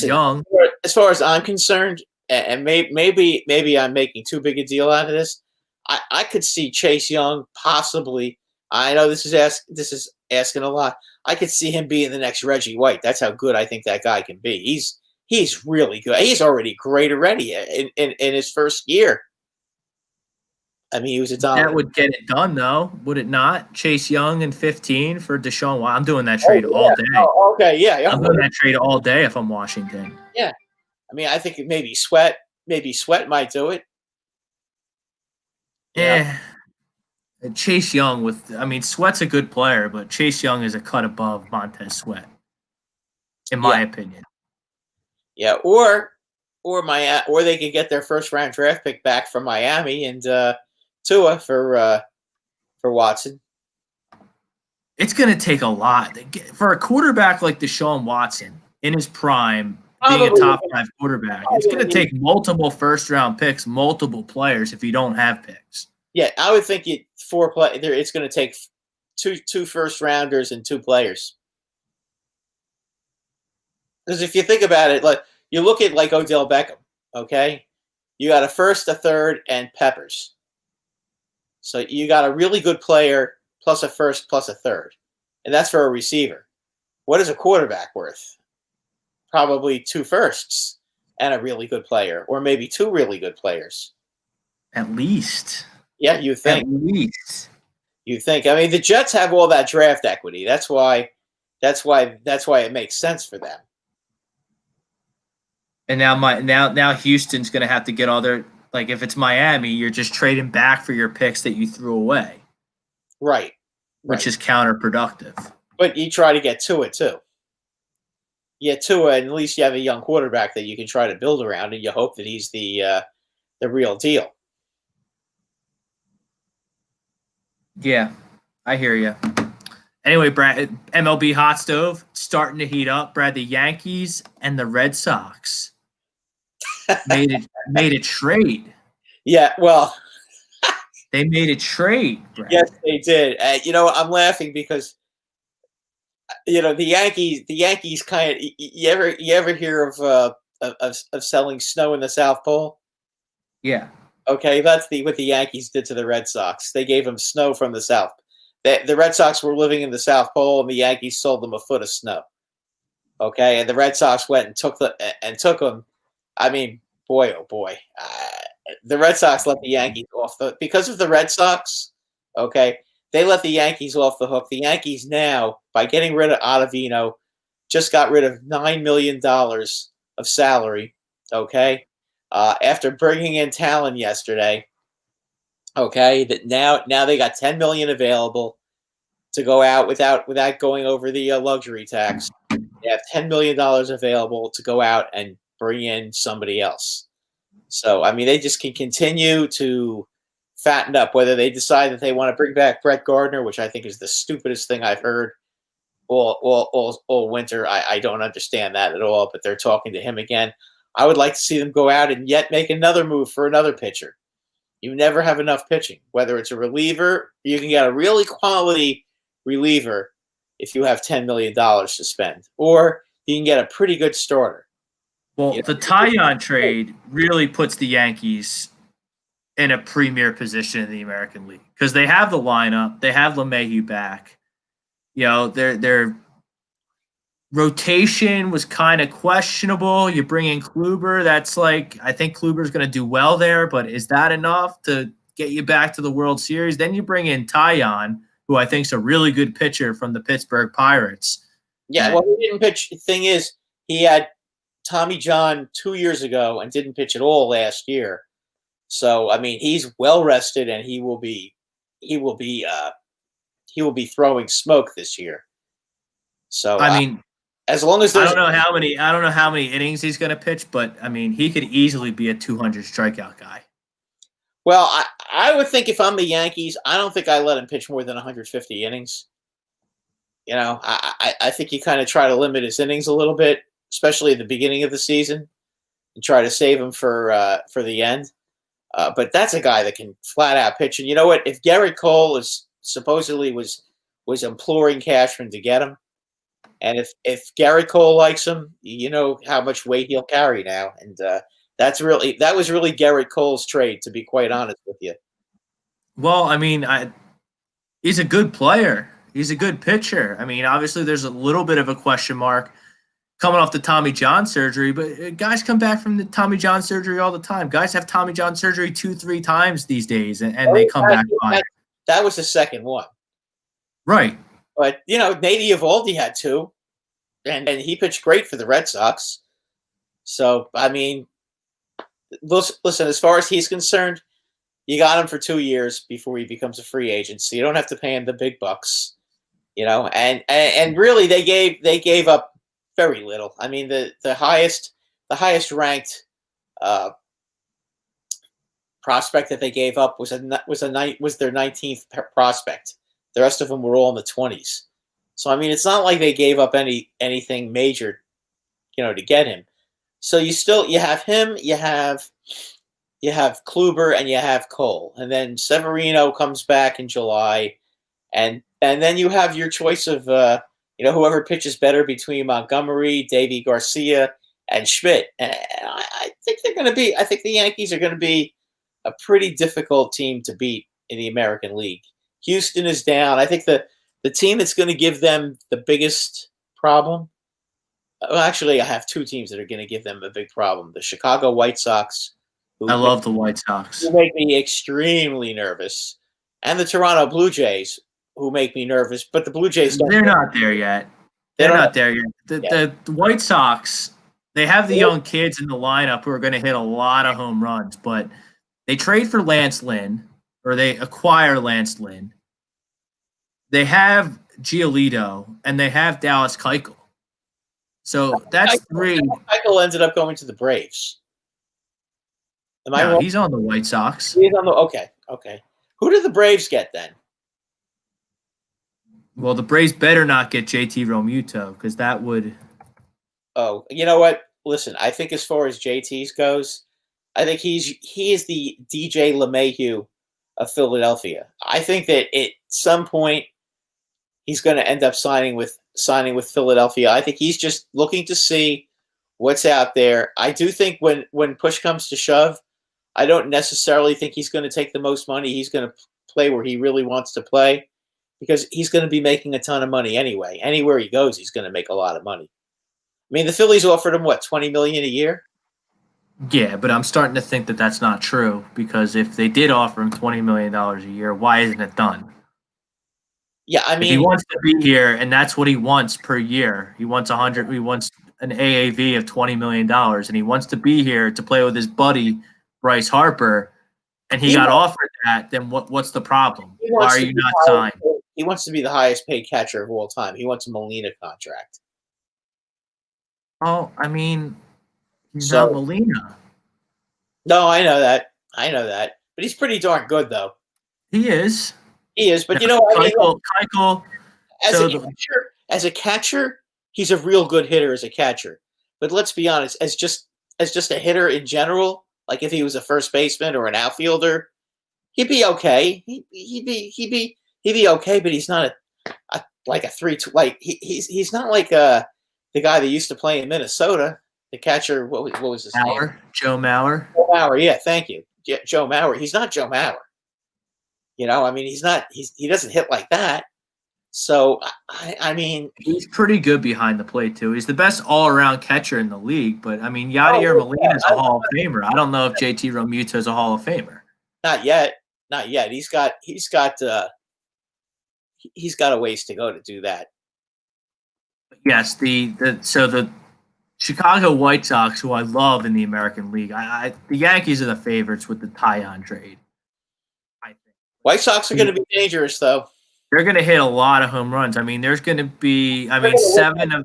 Speaker 5: Young.
Speaker 6: As far as I'm concerned, and maybe I'm making too big a deal out of this, I could see Chase Young possibly. I know this is asking a lot. I could see him being the next Reggie White. That's how good I think that guy can be. He's really good. He's already great already in his first year. I mean, he was a dominant.
Speaker 5: That would get it done, though, would it not? Chase Young and 15 for Deshaun Watson. I'm doing that trade all day.
Speaker 6: Oh, okay, yeah.
Speaker 5: I'm doing that trade all day if I'm Washington.
Speaker 6: Yeah. I mean, I think maybe Sweat might do it.
Speaker 5: Yeah. Chase Young Sweat's a good player, but Chase Young is a cut above Montez Sweat, in my opinion.
Speaker 6: Yeah, or they could get their first round draft pick back from Miami and Tua for Watson.
Speaker 5: It's going to take a lot for a quarterback like Deshaun Watson in his prime, being a top 5 quarterback. It's going to take multiple first round picks, multiple players if you don't have picks.
Speaker 6: Yeah, I would think it's going to take two first rounders and 2 players. Because if you think about it, like you look at like Odell Beckham, okay, you got a first, a third, and Peppers. So you got a really good player plus a first plus a third, and that's for a receiver. What is a quarterback worth? Probably 2 firsts and a really good player, or maybe 2 really good players.
Speaker 5: At least.
Speaker 6: Yeah, you think.
Speaker 5: At least.
Speaker 6: You think. I mean, the Jets have all that draft equity. That's why it makes sense for them.
Speaker 5: And now Houston's going to have to get all their, like, if it's Miami, you're just trading back for your picks that you threw away.
Speaker 6: Right.
Speaker 5: Which is counterproductive.
Speaker 6: But you try to get Tua too. Yeah, Tua, and at least you have a young quarterback that you can try to build around, and you hope that he's the real deal.
Speaker 5: Yeah, I hear you. Anyway, Brad, MLB hot stove starting to heat up. Brad, the Yankees and the Red Sox made a trade.
Speaker 6: Yeah, well,
Speaker 5: they made a trade, Brad.
Speaker 6: Yes, they did. I'm laughing because the Yankees kind of. You ever hear of selling snow in the South Pole?
Speaker 5: Yeah.
Speaker 6: Okay, that's what the Yankees did to the Red Sox. They gave them snow from the South. The Red Sox were living in the South Pole, and the Yankees sold them a foot of snow. Okay, and the Red Sox went and took them. I mean, boy, oh boy, the Red Sox let the Yankees off because of the Red Sox. Okay, they let the Yankees off the hook. The Yankees now, by getting rid of Ottavino, just got rid of $9 million of salary. Okay, after bringing in Talon yesterday. Okay, that now they got $10 million available to go out without going over the luxury tax. They have $10 million available to go out and bring in somebody else. So I mean, they just can continue to fatten up. Whether they decide that they want to bring back Brett Gardner, which I think is the stupidest thing I've heard all winter. I don't understand that at all. But they're talking to him again. I would like to see them go out and yet make another move for another pitcher. You never have enough pitching. Whether it's a reliever, you can get a really quality reliever if you have $10 million to spend. Or you can get a pretty good starter.
Speaker 5: Well, the Taillon trade really puts the Yankees in a premier position in the American League because they have the lineup. They have LeMahieu back. Their rotation was kind of questionable. You bring in Kluber. That's like, I think Kluber's going to do well there, but is that enough to get you back to the World Series? Then you bring in Taillon, who I think is a really good pitcher from the Pittsburgh Pirates.
Speaker 6: Yeah, well, he didn't pitch. The thing is, he had Tommy John 2 years ago and didn't pitch at all last year. So, I mean, he's well rested and he will be throwing smoke this year. So,
Speaker 5: I mean,
Speaker 6: as long as there's
Speaker 5: I don't know how many innings he's going to pitch, but I mean, he could easily be a 200 strikeout guy.
Speaker 6: Well, I would think if I'm the Yankees, I don't think I let him pitch more than 150 innings. I think you kind of try to limit his innings a little bit, especially at the beginning of the season, and try to save him for the end. But that's a guy that can flat out pitch. And you know what? If Garrett Cole supposedly was imploring Cashman to get him, and if Garrett Cole likes him, you know how much weight he'll carry now. And that was really Garrett Cole's trade, to be quite honest with you.
Speaker 5: Well, I mean, he's a good player. He's a good pitcher. I mean, obviously there's a little bit of a question mark coming off the Tommy John surgery, but guys come back from the Tommy John surgery all the time. Guys have Tommy John surgery 2-3 times these days, and they come back fine.
Speaker 6: That was the second one.
Speaker 5: Right.
Speaker 6: But, Nady Eovaldi had 2, and he pitched great for the Red Sox. So, I mean, listen, as far as he's concerned, You got him for 2 years before he becomes a free agent, so you don't have to pay him the big bucks. And really they gave up very little. I mean, the highest ranked prospect that they gave up was their 19th prospect. The rest of them were all in the 20s. So I mean, it's not like they gave up anything major, to get him. So you have him, you have Kluber, and you have Cole, and then Severino comes back in July, and then you have your choice of whoever pitches better between Montgomery, Davy Garcia, and Schmidt. And I think I think the Yankees are going to be a pretty difficult team to beat in the American League. Houston is down. I think the team that's going to give them the biggest problem. Well, actually, I have two teams that are going to give them a big problem. The Chicago White Sox.
Speaker 5: I love the White Sox.
Speaker 6: Who make me extremely nervous. And the Toronto Blue Jays, who make me nervous. But the Blue Jays
Speaker 5: they're not there yet. They're not there yet. The White Sox, they have the young kids in the lineup who are going to hit a lot of home runs. But they trade for Lance Lynn, or they acquire Lance Lynn. They have Giolito, and they have Dallas Keuchel. So that's three.
Speaker 6: Keuchel ended up going to the Braves. Am I wrong?
Speaker 5: He's on the White Sox.
Speaker 6: He's on the okay. Who did the Braves get then?
Speaker 5: Well, the Braves better not get JT Realmuto because that would.
Speaker 6: Oh, you know what? Listen, I think as far as JT's goes, I think he is the DJ LeMahieu of Philadelphia. I think that at some point he's going to end up signing with Philadelphia. I think he's just looking to see what's out there. I do think when push comes to shove, I don't necessarily think he's going to take the most money. He's going to play where he really wants to play because he's going to be making a ton of money anyway. Anywhere he goes, he's going to make a lot of money. I mean, the Phillies offered him, $20 million a year?
Speaker 5: Yeah, but I'm starting to think that that's not true because if they did offer him $20 million a year, why isn't it done?
Speaker 6: Yeah, I mean,
Speaker 5: if he wants to be here, and that's what he wants per year. He wants He wants an AAV of $20 million, and he wants to be here to play with his buddy Bryce Harper, and he got offered that. Then what's the problem? Why are you not signed?
Speaker 6: He wants to be the highest paid catcher of all time. He wants a Molina contract.
Speaker 5: Oh, I mean, he's not Molina.
Speaker 6: No, I know that. But he's pretty darn good, though.
Speaker 5: He is.
Speaker 6: But you know what I mean?
Speaker 5: Keuchel,
Speaker 6: as a catcher, he's a real good hitter as a catcher. But let's be honest, as just a hitter in general, like if he was a first baseman or an outfielder, he'd be okay. He'd be okay, but he's not like a 3-2. Like he's not like the guy that used to play in Minnesota, the catcher. What was his name?
Speaker 5: Joe Mauer.
Speaker 6: Joe Mauer. Yeah, thank you. Yeah, Joe Mauer. He's not Joe Mauer. I mean, he doesn't hit like that. So, I mean,
Speaker 5: he's pretty good behind the plate too. He's the best all-around catcher in the league. But I mean, Yadier Molina is a Hall of Famer. I don't know if JT Realmuto is a Hall of Famer.
Speaker 6: Not yet. He's got a ways to go to do that.
Speaker 5: Yes, the Chicago White Sox, who I love in the American League, the Yankees are the favorites with the Tyon trade.
Speaker 6: White Sox are going to be dangerous, though.
Speaker 5: They're going to hit a lot of home runs. I mean, there's going to be, seven of.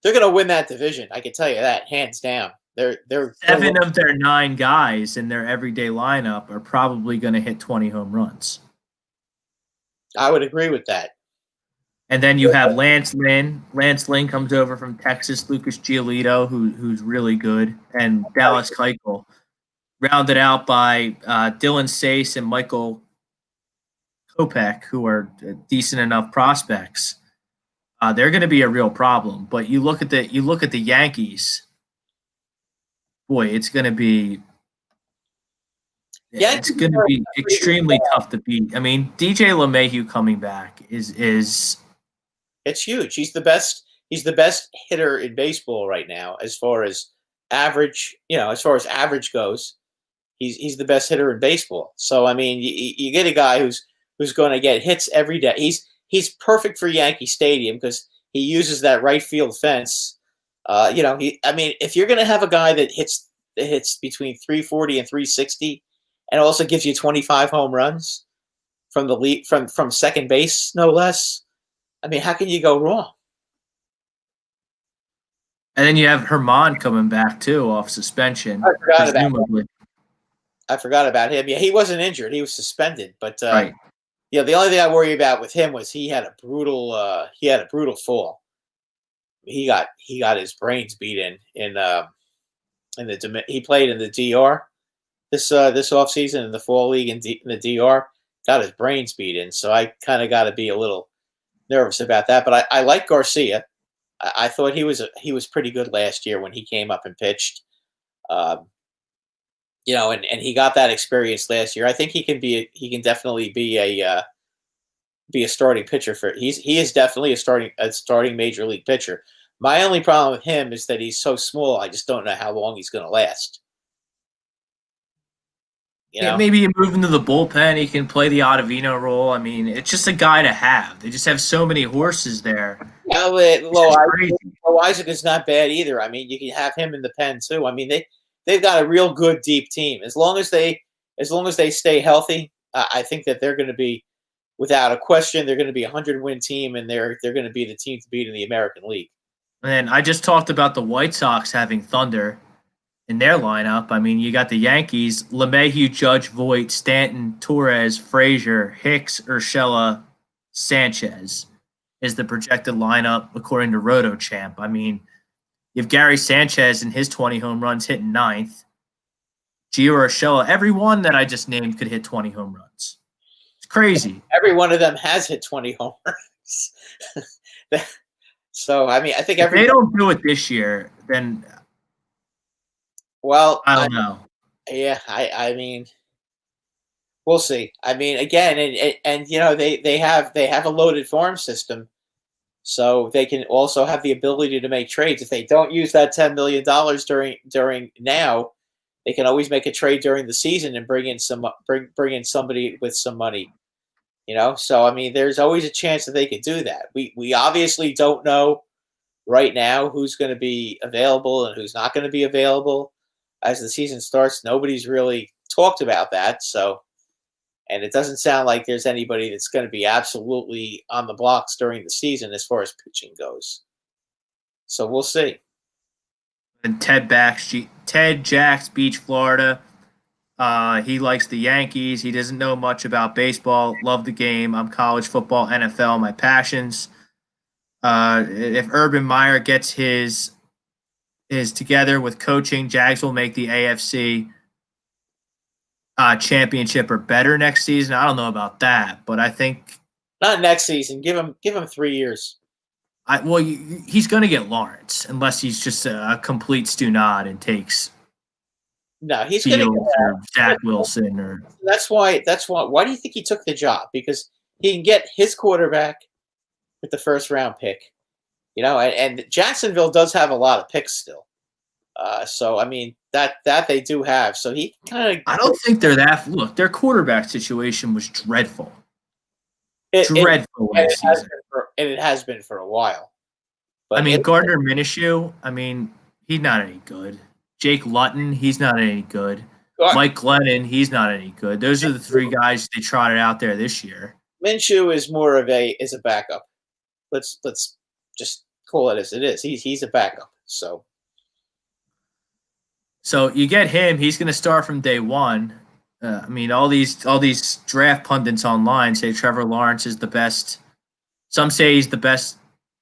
Speaker 6: They're going to win that division. I can tell you that, hands down. They're
Speaker 5: 7 of their 9 guys in their everyday lineup are probably going to hit 20 home runs.
Speaker 6: I would agree with that.
Speaker 5: And then you have Lance Lynn. Lance Lynn comes over from Texas. Lucas Giolito, who's really good, and Dallas Keuchel, rounded out by Dylan Cease and Michael Kopech, who are decent enough prospects. They're going to be a real problem. But you look at the Yankees. Boy, it's going to be. It's going to be extremely tough to beat. I mean, DJ LeMahieu coming back is.
Speaker 6: It's huge. He's the best hitter in baseball right now, as far as average. As far as average goes, he's the best hitter in baseball. So I mean, you get a guy who's going to get hits every day. He's perfect for Yankee Stadium because he uses that right field fence. If you're going to have a guy that hits between 340 and 360, and also gives you 25 home runs from the lead, from second base, no less. I mean, how can you go wrong?
Speaker 5: And then you have Herman coming back too off suspension.
Speaker 6: I forgot about him. Yeah, he wasn't injured; he was suspended. But
Speaker 5: right.
Speaker 6: Yeah, the only thing I worry about with him was he had a brutal fall. He got his brains beat in the he played in the DR this offseason in the fall league in the DR. Got his brains beat in, so I kind of got to be a little nervous about that. But I like Garcia. I thought he was pretty good last year when he came up and pitched. And he got that experience last year. I think he can definitely be a starting pitcher he is definitely a starting major league pitcher. My only problem with him is that he's so small. I just don't know how long he's going to last.
Speaker 5: Yeah, maybe you move into the bullpen. He can play the Ottavino role. I mean, it's just a guy to have. They just have so many horses there.
Speaker 6: Yeah, Isaac is not bad either. I mean, you can have him in the pen too. I mean, they've got a real good deep team. As long as they stay healthy, I think that they're going to be, without a question, they're going to be a 100-win team, and they're going to be the team to beat in the American League.
Speaker 5: And I just talked about the White Sox having Thunder in their lineup. I mean, you got the Yankees: LeMahieu, Judge, Voit, Stanton, Torres, Frazier, Hicks, Urshela, Sanchez is the projected lineup according to RotoChamp. I mean, you have Gary Sanchez in his 20 home runs hitting ninth. Gio Urshela, every one that I just named could hit 20 home runs. It's crazy.
Speaker 6: Every one of them has hit 20 home runs. So, I mean, I think
Speaker 5: if they don't do it this year, then
Speaker 6: well,
Speaker 5: I don't know.
Speaker 6: Yeah, I mean, we'll see. I mean, again, and they have a loaded farm system, so they can also have the ability to make trades. If they don't use that $10 million during now, they can always make a trade during the season and bring in somebody with some money. So I mean, there's always a chance that they could do that. We obviously don't know right now who's going to be available and who's not going to be available as the season starts. Nobody's really talked about that. So, and it doesn't sound like there's anybody that's going to be absolutely on the blocks during the season as far as pitching goes. So we'll see.
Speaker 5: And Ted Jacks, Beach, Florida. He likes the Yankees. He doesn't know much about baseball. Love the game. I'm college football, NFL, my passions. If Urban Meyer gets his together with coaching, Jags will make the AFC championship or better next season. I don't know about that, but I think
Speaker 6: not next season. Give him 3 years.
Speaker 5: He's going to get Lawrence unless he's just a complete Stunad and takes.
Speaker 6: No, he's going to
Speaker 5: get Zach Wilson or.
Speaker 6: That's why. Why do you think he took the job? Because he can get his quarterback with the first round pick, and Jacksonville does have a lot of picks still. So I mean that they do have. So he kind of.
Speaker 5: I don't think they're that. Look, their quarterback situation was dreadful. Dreadful last season,
Speaker 6: and it has been for a while.
Speaker 5: But I mean, Gardner Minshew. I mean, he's not any good. Jake Luton, he's not any good. Mike Glennon, he's not any good. Those are the three guys they trotted out there this year.
Speaker 6: Minshew is more of a backup. Let's just call it as it is. He's a backup. So
Speaker 5: you get him. He's going to start from day one. I mean, all these draft pundits online say Trevor Lawrence is the best. Some say he's the best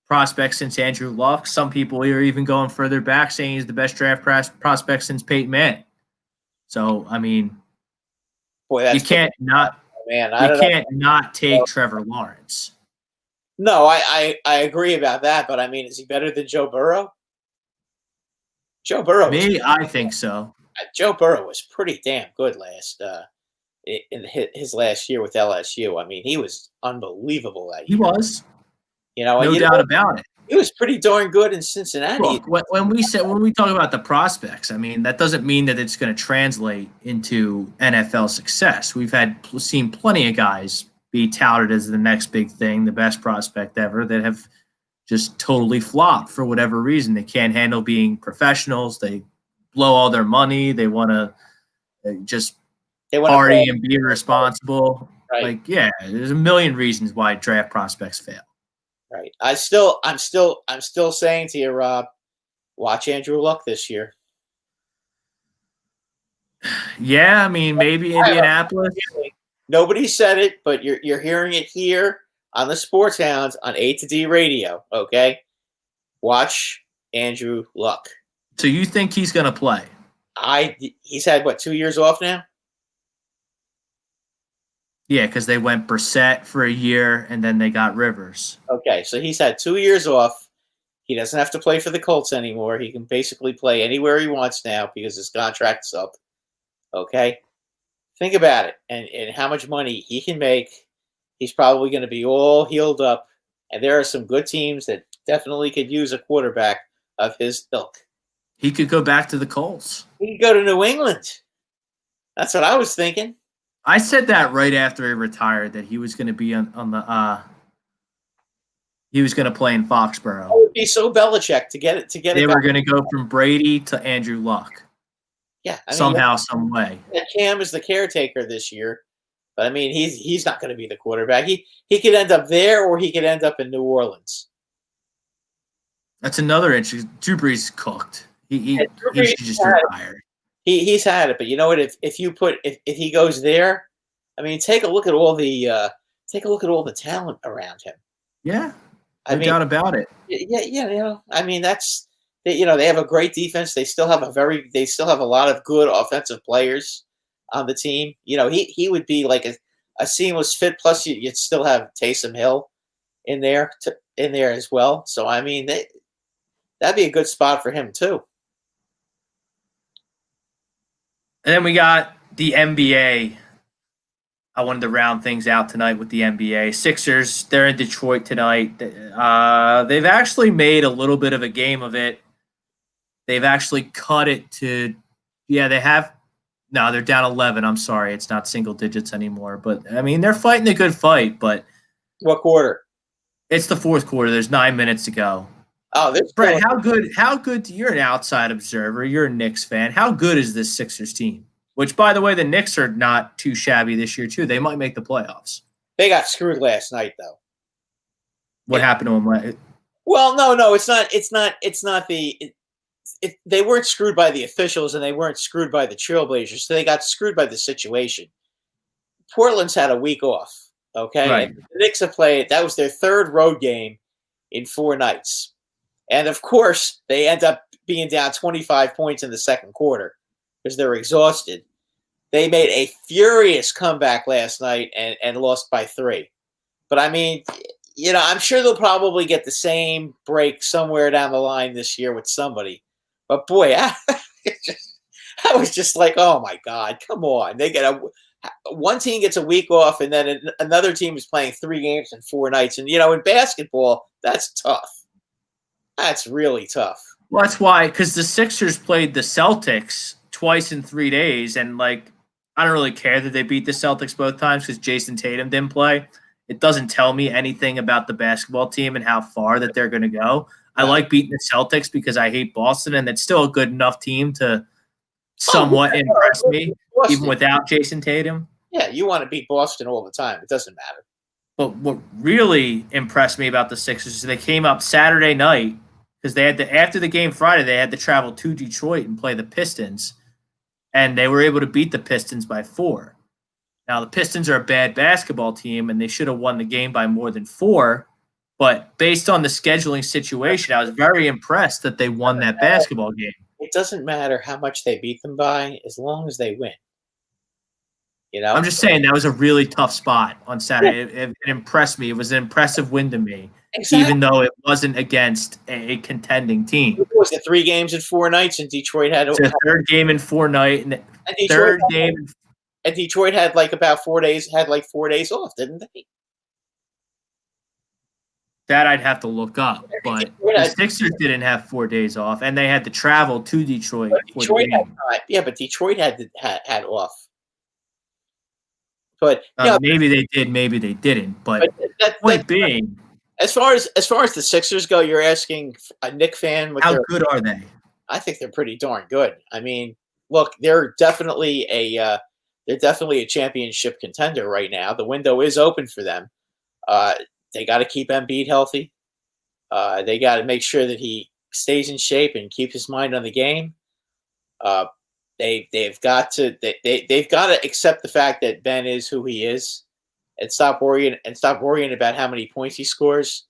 Speaker 5: prospect since Andrew Luck. Some people are even going further back, saying he's the best draft prospect since Peyton Manning. So, I mean, you can't not take Trevor Lawrence.
Speaker 6: No, I agree about that, but I mean, is he better than Joe Burrow? Joe Burrow.
Speaker 5: I think so.
Speaker 6: Joe Burrow was pretty damn good in his last year with LSU. I mean, he was unbelievable that year.
Speaker 5: He was.
Speaker 6: No
Speaker 5: doubt about it.
Speaker 6: He was pretty darn good in Cincinnati.
Speaker 5: Look, when we talk about the prospects, I mean, that doesn't mean that it's going to translate into NFL success. We've seen plenty of guys be touted as the next big thing, the best prospect ever, that have just totally flopped for whatever reason. They can't handle being professionals. They blow all their money. They want to just
Speaker 6: They want
Speaker 5: party and be irresponsible.
Speaker 6: Right.
Speaker 5: Like, yeah, there's a million reasons why draft prospects fail.
Speaker 6: Right. I'm still saying to you, Rob, watch Andrew Luck this year.
Speaker 5: Yeah, I mean, maybe Indianapolis.
Speaker 6: Nobody said it, but you're hearing it here on the Sports Hounds on A to D Radio. Okay, watch Andrew Luck.
Speaker 5: So you think he's going to play?
Speaker 6: He's had what, 2 years off now?
Speaker 5: Yeah, because they went Brissett for a year and then they got Rivers.
Speaker 6: Okay, so he's had 2 years off. He doesn't have to play for the Colts anymore. He can basically play anywhere he wants now because his contract's up. Okay? Think about it and how much money he can make. He's probably going to be all healed up. And there are some good teams that definitely could use a quarterback of his ilk.
Speaker 5: He could go back to the Colts.
Speaker 6: He could go to New England. That's what I was thinking.
Speaker 5: I said that right after he retired, that he was going to be on the he was going to play in Foxborough.
Speaker 6: It would be so Belichick to get it.
Speaker 5: They were going to go from Brady to Andrew Luck.
Speaker 6: Yeah, I mean,
Speaker 5: somehow, some way.
Speaker 6: Cam is the caretaker this year, but I mean, he's not going to be the quarterback. He could end up there, or he could end up in New Orleans.
Speaker 5: That's another interesting. Drew Brees is cooked. He should just retire.
Speaker 6: He's had it, but you know what? If he goes there, I mean, take a look at all the talent around him.
Speaker 5: Yeah, no doubt about it.
Speaker 6: Yeah, you know, I mean, they have a great defense. They still have a lot of good offensive players on the team. You know, he would be like a seamless fit. Plus, you'd still have Taysom Hill in there as well. So I mean, that'd be a good spot for him too.
Speaker 5: And then we got the NBA. I wanted to round things out tonight with the NBA. Sixers, they're in Detroit tonight. They've actually made a little bit of a game of it. They've actually cut it to, they have. No, they're down 11. I'm sorry. It's not single digits anymore. But, I mean, they're fighting a good fight. But
Speaker 6: what quarter?
Speaker 5: It's the fourth quarter. There's 9 minutes to go.
Speaker 6: Oh, this
Speaker 5: Brett, how good, you're an outside observer. You're a Knicks fan. How good is this Sixers team? Which, by the way, the Knicks are not too shabby this year, too. They might make the playoffs.
Speaker 6: They got screwed last night, though.
Speaker 5: What happened to them?
Speaker 6: Well, no, it's not they weren't screwed by the officials and they weren't screwed by the Trailblazers. So they got screwed by the situation. Portland's had a week off, okay?
Speaker 5: Right.
Speaker 6: And the Knicks have played. That was their third road game in 4 nights. And, of course, they end up being down 25 points in the second quarter because they're exhausted. They made a furious comeback last night and lost by 3. But, I mean, you know, I'm sure they'll probably get the same break somewhere down the line this year with somebody. But, boy, I was just like, oh, my God, come on. They get one team gets a week off, and then another team is playing 3 games in 4 nights. And, you know, in basketball, that's tough. That's really tough.
Speaker 5: Well, that's why, because the Sixers played the Celtics twice in 3 days, and, like, I don't really care that they beat the Celtics both times because Jason Tatum didn't play. It doesn't tell me anything about the basketball team and how far that they're going to go. I like beating the Celtics because I hate Boston, and it's still a good enough team to somewhat impress me, even without Jason Tatum.
Speaker 6: Yeah, you want to beat Boston all the time. It doesn't matter.
Speaker 5: But what really impressed me about the Sixers is they came up Saturday night because they had after the game Friday, they had to travel to Detroit and play the Pistons, and they were able to beat the Pistons by 4. Now, the Pistons are a bad basketball team, and they should have won the game by more than 4. But based on the scheduling situation, I was very impressed that they won that basketball game.
Speaker 6: It doesn't matter how much they beat them by as long as they win. You know?
Speaker 5: I'm just saying that was a really tough spot on Saturday. It impressed me. It was an impressive win to me, even though it wasn't against a contending team.
Speaker 6: It was 3 games in 4 nights, and Detroit had
Speaker 5: a third game in 4 nights.
Speaker 6: And Detroit had like about 4 days. Had like 4 days off, didn't they?
Speaker 5: That I'd have to look up, but the Sixers didn't have 4 days off, and they had to travel to Detroit.
Speaker 6: But Detroit had off. But
Speaker 5: maybe they did, maybe they didn't. But point being,
Speaker 6: as far as the Sixers go, you're asking a Knick fan.
Speaker 5: How good are they?
Speaker 6: I think they're pretty darn good. I mean, look, they're definitely a they're definitely a championship contender right now. The window is open for them. They got to keep Embiid healthy. They got to make sure that he stays in shape and keep his mind on the game. They've got to accept the fact that Ben is who he is, and stop worrying about how many points he scores.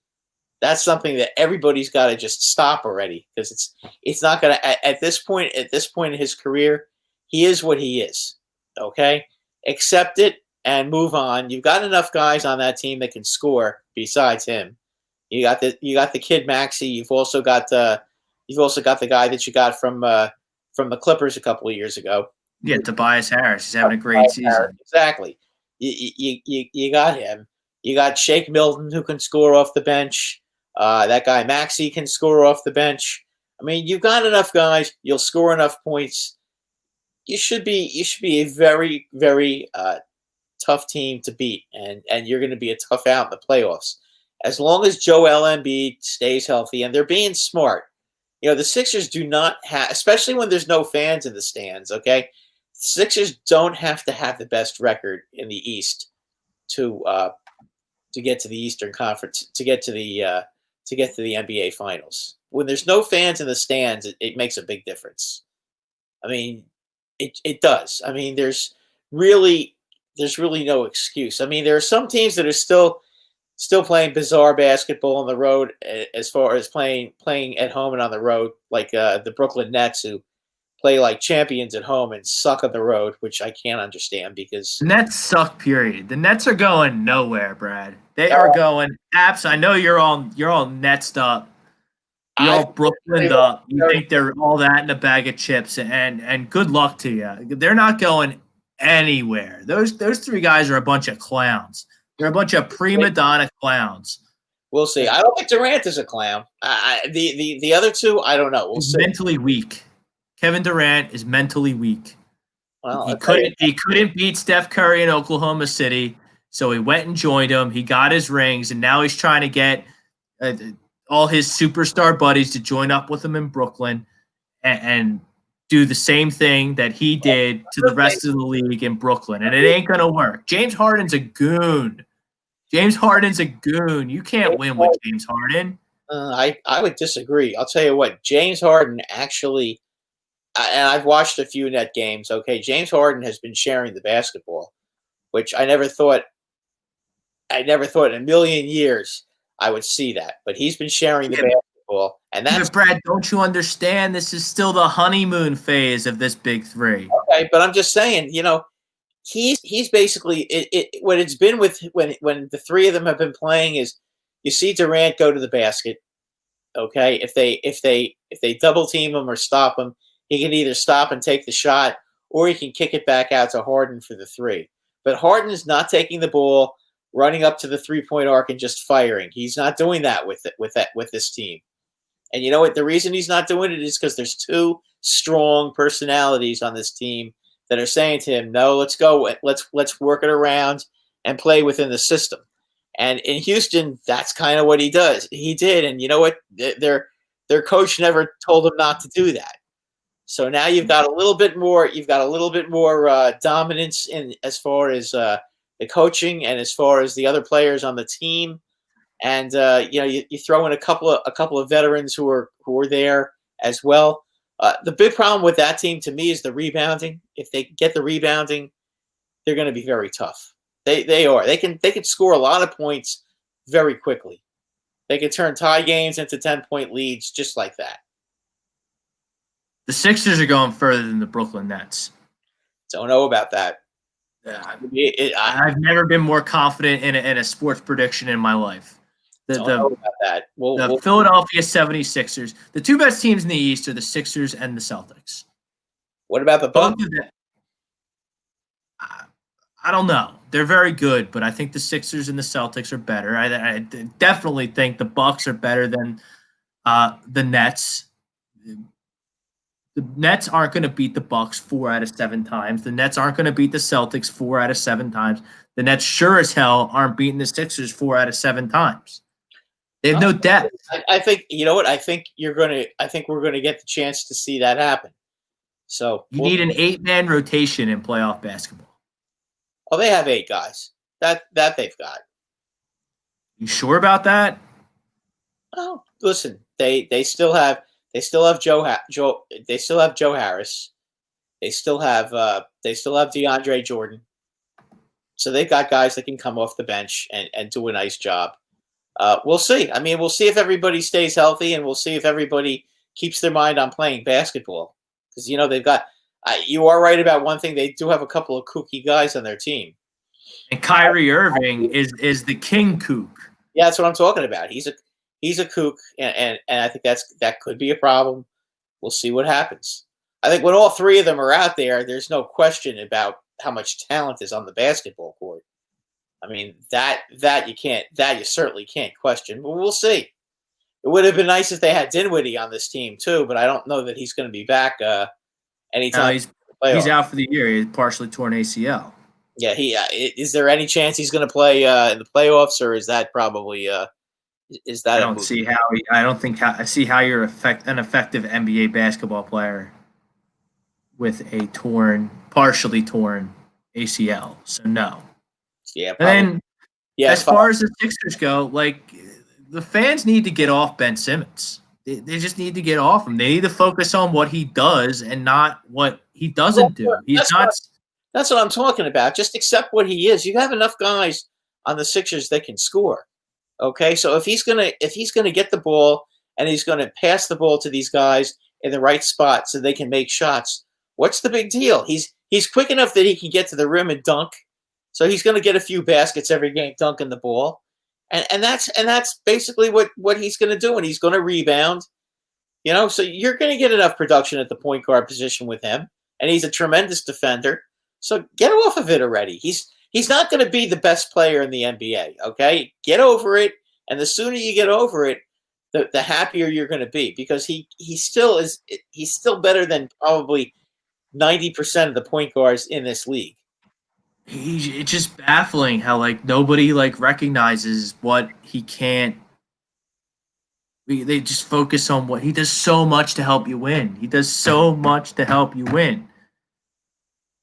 Speaker 6: That's something that everybody's got to just stop already, because it's not going to at this point in his career, he is what he is. Okay, accept it and move on. You've got enough guys on that team that can score besides him. You got the kid Maxey. You've also got the guy that you got from the Clippers a couple of years ago.
Speaker 5: Yeah, Tobias Harris. He's having a great season.
Speaker 6: Exactly. You got him. You got Shake Milton, who can score off the bench. That guy Maxey can score off the bench. I mean, you've got enough guys. You'll score enough points. You should be a very, very tough team to beat, and you're going to be a tough out in the playoffs. As long as Joel Embiid stays healthy, and they're being smart. You know, the Sixers do not have, especially when there's no fans in the stands, okay? Sixers don't have to have the best record in the East to get to the Eastern Conference, to get to the NBA Finals. When there's no fans in the stands, it makes a big difference. I mean, it does. I mean, there's really no excuse. I mean, there are some teams that are still playing bizarre basketball on the road, as far as playing at home and on the road, like the Brooklyn Nets, who play like champions at home and suck on the road, which I can't understand, because
Speaker 5: the Nets suck. Period. The Nets are going nowhere, Brad. They are going abs. I know you're all Netsed up. You're all Brooklyned up. You think they're all that in a bag of chips, and good luck to you. They're not going anywhere. Those three guys are a bunch of clowns. They're a bunch of prima donna clowns.
Speaker 6: We'll see. I don't think Durant is a clown. The other two, I don't know. We'll see.
Speaker 5: Mentally weak. Kevin Durant is mentally weak.
Speaker 6: Well,
Speaker 5: he couldn't beat Steph Curry in Oklahoma City, so he went and joined him. He got his rings, and now he's trying to get all his superstar buddies to join up with him in Brooklyn and do the same thing that he did to the rest of the league in Brooklyn, and it ain't going to work. James Harden's a goon. You can't win with James Harden.
Speaker 6: I would disagree. I'll tell you what, James Harden actually, and I've watched a few net games, okay, James Harden has been sharing the basketball, which I never thought in a million years I would see that. But he's been sharing the basketball. And that's
Speaker 5: Brad, don't you understand? This is still the honeymoon phase of this big three.
Speaker 6: Okay, but I'm just saying, you know, he's basically what it's been with when the three of them have been playing is you see Durant go to the basket. Okay, if they double team him or stop him, he can either stop and take the shot, or he can kick it back out to Harden for the three. But Harden is not taking the ball, running up to the 3-point arc and just firing. He's not doing that with this team. And you know what? The reason he's not doing it is because there's two strong personalities on this team that are saying to him, "No, let's go. Let's work it around and play within the system." And in Houston, that's kind of what he does. He did, and you know what? Their coach never told him not to do that. So now you've got a little bit more. You've got a little bit more dominance in as far as the coaching and as far as the other players on the team. And you know, you throw in a couple of veterans who are there as well. The big problem with that team to me is the rebounding. If they get the rebounding, they're going to be very tough. They are. They can score a lot of points very quickly. They can turn tie games into 10-point leads just like that.
Speaker 5: The Sixers are going further than the Brooklyn Nets.
Speaker 6: Don't know about that.
Speaker 5: I've never been more confident in a sports prediction in my life.
Speaker 6: Don't know about that.
Speaker 5: The Philadelphia 76ers. The two best teams in the East are the Sixers and the Celtics.
Speaker 6: What about the Bucks?
Speaker 5: I don't know. They're very good, but I think the Sixers and the Celtics are better. I definitely think the Bucks are better than the Nets. The Nets aren't going to beat the Bucks 4 out of 7 times. The Nets aren't going to beat the Celtics 4 out of 7 times. The Nets sure as hell aren't beating the Sixers 4 out of 7 times. They have no depth.
Speaker 6: I think you know what? I think we're going to get the chance to see that happen. So
Speaker 5: you need an 8-man rotation in playoff basketball.
Speaker 6: Oh, they have 8 guys. That they've got.
Speaker 5: You sure about that?
Speaker 6: Oh, listen, they still have Joe Harris. They still have DeAndre Jordan. So they've got guys that can come off the bench and do a nice job. We'll see. I mean, we'll see if everybody stays healthy, and we'll see if everybody keeps their mind on playing basketball. Because, they've got you are right about one thing. They do have a couple of kooky guys on their team.
Speaker 5: And Kyrie Irving is the king kook.
Speaker 6: Yeah, that's what I'm talking about. He's a kook, and I think that could be a problem. We'll see what happens. I think when all 3 of them are out there, there's no question about how much talent is on the basketball court. I mean, that you certainly can't question, but we'll see. It would have been nice if they had Dinwiddie on this team too, but I don't know that he's going to be back anytime.
Speaker 5: He's out for the year. He's partially torn ACL.
Speaker 6: Yeah, is there any chance he's going to play in the playoffs, or is that probably is that?
Speaker 5: I see how you're an effective NBA basketball player with a partially torn ACL. So no.
Speaker 6: Yeah. Probably.
Speaker 5: And then, as far as the Sixers go, the fans need to get off Ben Simmons. They just need to get off him. They need to focus on what he does and not what he doesn't do.
Speaker 6: That's what I'm talking about. Just accept what he is. You have enough guys on the Sixers that can score. Okay, so if he's gonna get the ball and he's gonna pass the ball to these guys in the right spot so they can make shots, what's the big deal? He's quick enough that he can get to the rim and dunk. So he's going to get a few baskets every game dunking the ball. And that's basically what he's going to do, and he's going to rebound. So you're going to get enough production at the point guard position with him, and he's a tremendous defender. So get off of it already. He's not going to be the best player in the NBA, okay? Get over it, and the sooner you get over it, the happier you're going to be, because he's still better than probably 90% of the point guards in this league.
Speaker 5: It's just baffling how nobody recognizes what he can't. They just focus on what he does so much to help you win. He does so much to help you win.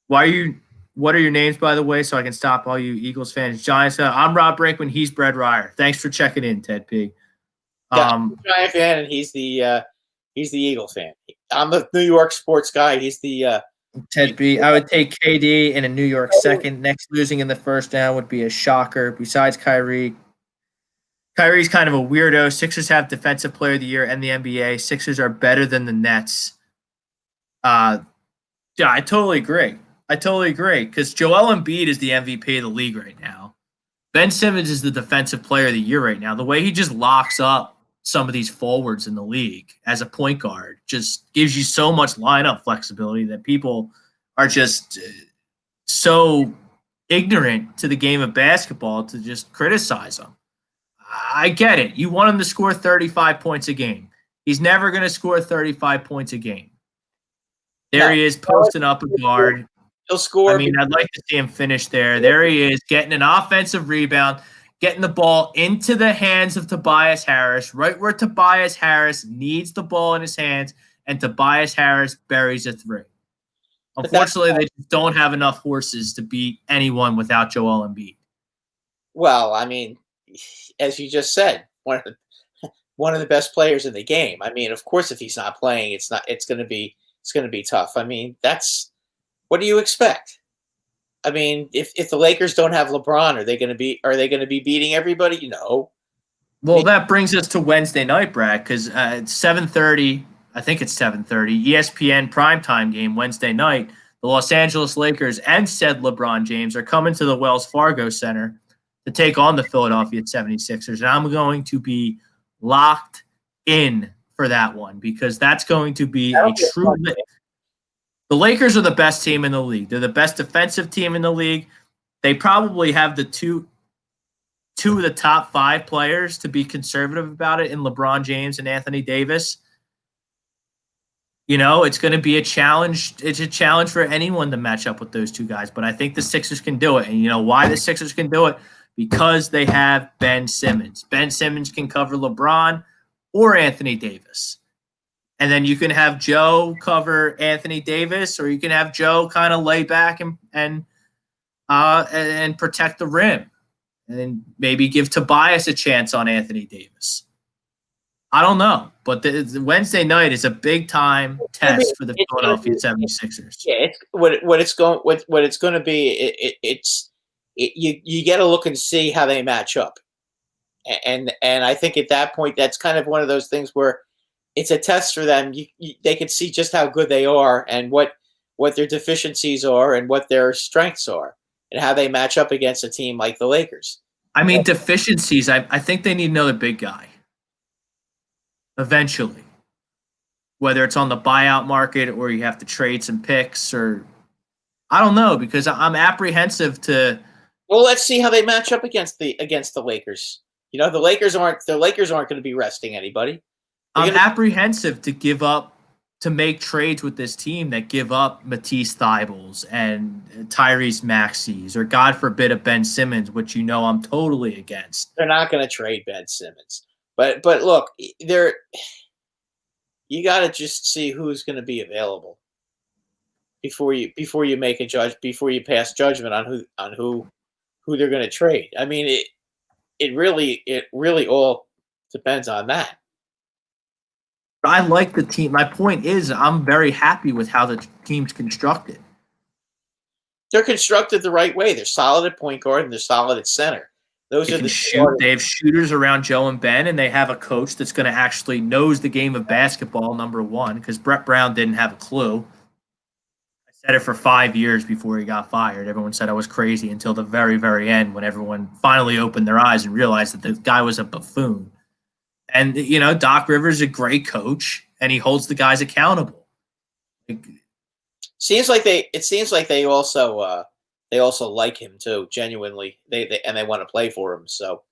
Speaker 5: What are your names, by the way, so I can stop all you Eagles fans? Giants. I'm Rob Brinkman. He's Brett Ryer. Thanks for checking in, Ted P.
Speaker 6: I'm a Giant fan, and he's the Eagle fan. I'm the New York sports guy. He's the
Speaker 5: Ted B. I would take KD in a New York second. Next, losing in the first down would be a shocker. Besides Kyrie, Kyrie's kind of a weirdo. Sixers have Defensive Player of the Year and the NBA. Sixers are better than the Nets. Yeah, I totally agree. Because Joel Embiid is the MVP of the league right now. Ben Simmons is the Defensive Player of the Year right now. The way he just locks up some of these forwards in the league as a point guard just gives you so much lineup flexibility that people are just so ignorant to the game of basketball to just criticize him. I get it. You want him to score 35 points a game. He's never going to score 35 points a game. There he is posting up a guard.
Speaker 6: He'll score.
Speaker 5: I mean, I'd like to see him finish there. There he is getting an offensive rebound, getting the ball into the hands of Tobias Harris, right where Tobias Harris needs the ball in his hands, and Tobias Harris buries a 3. Unfortunately, they just don't have enough horses to beat anyone without Joel Embiid.
Speaker 6: Well, I mean, as you just said, one of the best players in the game. I mean, of course, if he's not playing, it's going to be tough. I mean, what do you expect? I mean, if the Lakers don't have LeBron, are they going to be beating everybody? No.
Speaker 5: Well, that brings us to Wednesday night, Brad, because it's 7:30. I think it's 7:30. ESPN primetime game Wednesday night. The Los Angeles Lakers and said LeBron James are coming to the Wells Fargo Center to take on the Philadelphia 76ers, and I'm going to be locked in for that one because that's going to be a true. The Lakers are the best team in the league. They're the best defensive team in the league. They probably have the two of the top 5 players, to be conservative about it, in LeBron James and Anthony Davis. It's going to be a challenge. It's a challenge for anyone to match up with those two guys, but I think the Sixers can do it. And you know why the Sixers can do it? Because they have Ben Simmons. Ben Simmons can cover LeBron or Anthony Davis. And then you can have Joe cover Anthony Davis, or you can have Joe kind of lay back and and protect the rim, and maybe give Tobias a chance on Anthony Davis. I don't know, but the Wednesday night is a big time test for the Philadelphia 76ers.
Speaker 6: Yeah, it's what it's going to be. You get to look and see how they match up, and I think at that point that's kind of one of those things where it's a test for them. They can see just how good they are and what their deficiencies are and what their strengths are and how they match up against a team like the Lakers.
Speaker 5: I mean, deficiencies. I think they need another big guy. Eventually, whether it's on the buyout market or you have to trade some picks, or I don't know, because I'm apprehensive to.
Speaker 6: Well, let's see how they match up against the Lakers. You know, the Lakers aren't going to be resting anybody.
Speaker 5: I'm apprehensive to make trades with this team that give up Matisse Thybulles and Tyrese Maxey's, or God forbid a Ben Simmons, which I'm totally against.
Speaker 6: They're not going to trade Ben Simmons. But look, you got to just see who's going to be available before you make before you pass judgment on who they're going to trade. I mean, it really all depends on that.
Speaker 5: I like the team. My point is, I'm very happy with how the team's constructed.
Speaker 6: They're constructed the right way. They're solid at point guard and they're solid at center. Those
Speaker 5: they
Speaker 6: are
Speaker 5: can shoot. They have shooters around Joe and Ben, and they have a coach that's going to actually knows the game of basketball, number one, because Brett Brown didn't have a clue. I said it for 5 years before he got fired. Everyone said I was crazy until the very, very end when everyone finally opened their eyes and realized that the guy was a buffoon. And, Doc Rivers is a great coach, and he holds the guys accountable.
Speaker 6: It seems like they also like him too, genuinely. They want to play for him. So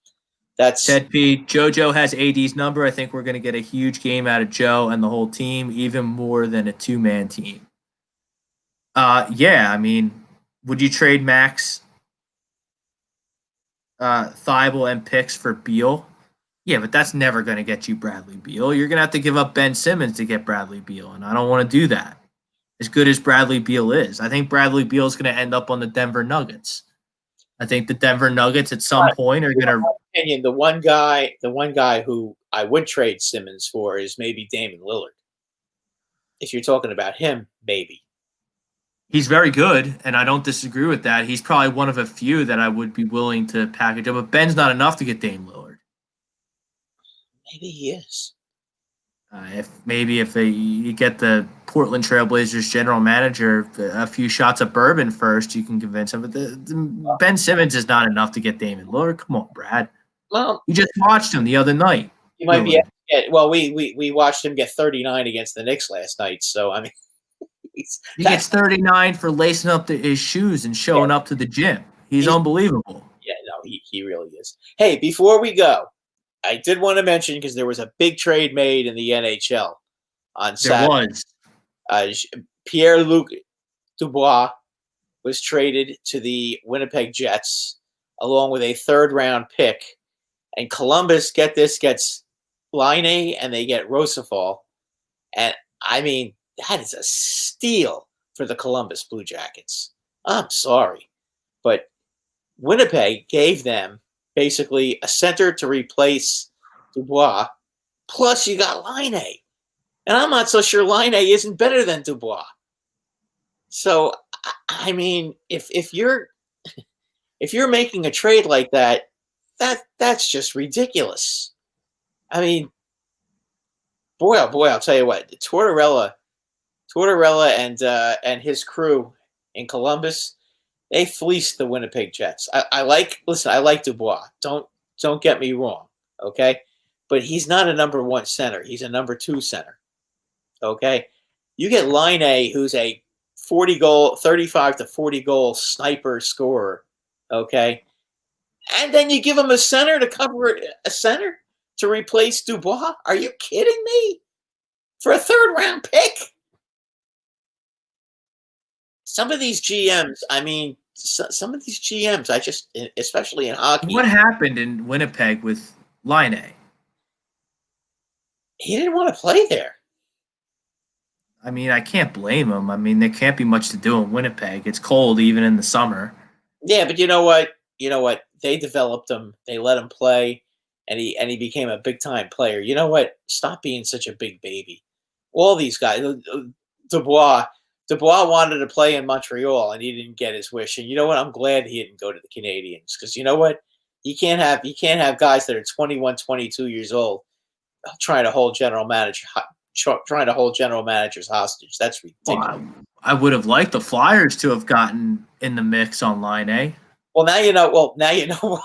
Speaker 6: that's
Speaker 5: Ted P. JoJo has AD's number. I think we're going to get a huge game out of Joe and the whole team, even more than a two-man team. Yeah, I mean, would you trade Max, Thibault, and picks for Beal? Yeah, but that's never going to get you Bradley Beal. You're going to have to give up Ben Simmons to get Bradley Beal, and I don't want to do that. As good as Bradley Beal is, I think Bradley Beal is going to end up on the Denver Nuggets. I think the Denver Nuggets at some point are going to.
Speaker 6: The one guy who I would trade Simmons for is maybe Damian Lillard. If you're talking about him, maybe.
Speaker 5: He's very good, and I don't disagree with that. He's probably one of a few that I would be willing to package up, but Ben's not enough to get Dame Lillard.
Speaker 6: Maybe he is.
Speaker 5: If you get the Portland Trailblazers general manager a few shots of bourbon first, you can convince him. But Ben Simmons is not enough to get Damian Lillard. Come on, Brad.
Speaker 6: Well,
Speaker 5: you just watched him the other night.
Speaker 6: He might be. Well, we watched him get 39 against the Knicks last night. So I mean,
Speaker 5: he gets 39 for lacing up his shoes and showing up to the gym. He's unbelievable.
Speaker 6: Yeah, no, he really is. Hey, before we go, I did want to mention, because there was a big trade made in the NHL on Saturday.
Speaker 5: There was.
Speaker 6: Pierre-Luc Dubois was traded to the Winnipeg Jets along with a third-round pick. And Columbus, gets Laine and they get Rosafal. And, I mean, that is a steal for the Columbus Blue Jackets. I'm sorry. But Winnipeg gave them basically a center to replace Dubois, plus you got Laine. And I'm not so sure Laine isn't better than Dubois. So, I mean, if you're making a trade like that, that's just ridiculous. I mean, boy, oh boy, I'll tell you what, Tortorella and his crew in Columbus, they fleeced the Winnipeg Jets. I like Dubois. Don't get me wrong, okay? But he's not a number one center. He's a number two center, okay? You get Laine, who's a 35 to 40 goal sniper scorer, okay? And then you give him a center to cover a center to replace Dubois? Are you kidding me? For a third-round pick? Some of these GMs, I just, especially in hockey.
Speaker 5: What happened in Winnipeg with Laine?
Speaker 6: He didn't want to play there.
Speaker 5: I mean, I can't blame him. I mean, there can't be much to do in Winnipeg. It's cold even in the summer.
Speaker 6: Yeah, but you know what? You know what? They developed him. They let him play, and he became a big time player. You know what? Stop being such a big baby. All these guys, Dubois. Dubois wanted to play in Montreal, and he didn't get his wish. And you know what? I'm glad he didn't go to the Canadians because you know what? You can't have guys that are 21, 22 years old trying to hold trying to hold general managers hostage. That's ridiculous.
Speaker 5: Well, I would have liked the Flyers to have gotten in the mix on line A.
Speaker 6: Well, now you know. Well, now you know why.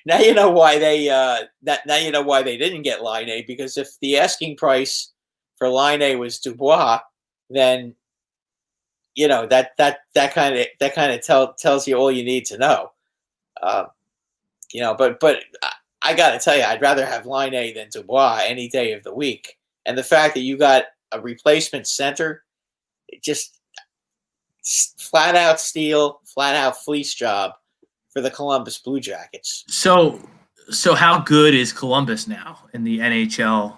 Speaker 6: Now you know why they now you know why they didn't get Line A, because if the asking price for Line A was Dubois, then you know that kind of tells you all you need to know. You know, but I got to tell you, I'd rather have Line A than Dubois any day of the week. And the fact that you got a replacement center, it just flat out steal, flat out fleece job for the Columbus Blue Jackets.
Speaker 5: So how good is Columbus now in the NHL?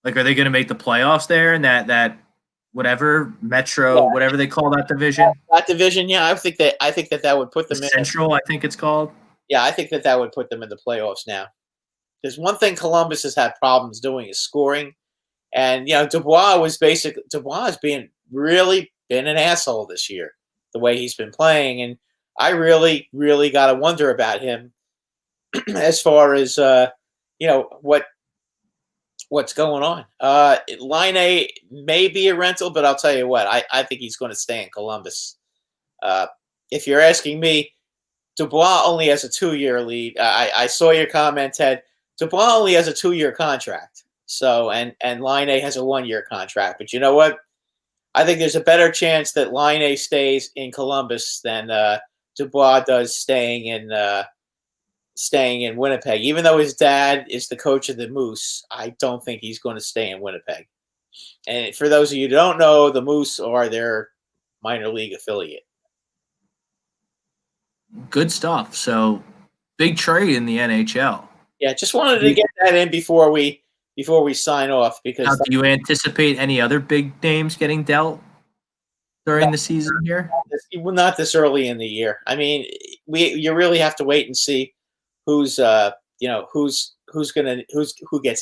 Speaker 5: Like, are they going to make the playoffs there in that whatever Metro, whatever they call that division?
Speaker 6: That division, yeah, I think that would put them in
Speaker 5: Central. I think it's called.
Speaker 6: Yeah, I think that would put them in the playoffs now. There's one thing Columbus has had problems doing is scoring, and you know Dubois has really been an asshole this year, the way he's been playing, and I really got to wonder about him as far as you know what's going on. Line A may be a rental, but I'll tell you what, I think he's going to stay in Columbus. If you're asking me, Dubois only has a 2-year lead. I saw your comment, Ted. Dubois only has a 2-year contract. So and Line A has a 1-year contract. But you know what? I think there's a better chance that Line A stays in Columbus than Dubois does staying in Winnipeg. Even though his dad is the coach of the Moose, I don't think he's going to stay in Winnipeg. And for those of you who don't know, the Moose are their minor league affiliate.
Speaker 5: Good stuff. So big trade in the NHL.
Speaker 6: Yeah, just wanted to get that in before we sign off, because
Speaker 5: now, do you anticipate any other big names getting dealt during the season here?
Speaker 6: Not this early in the year. I mean, you really have to wait and see who gets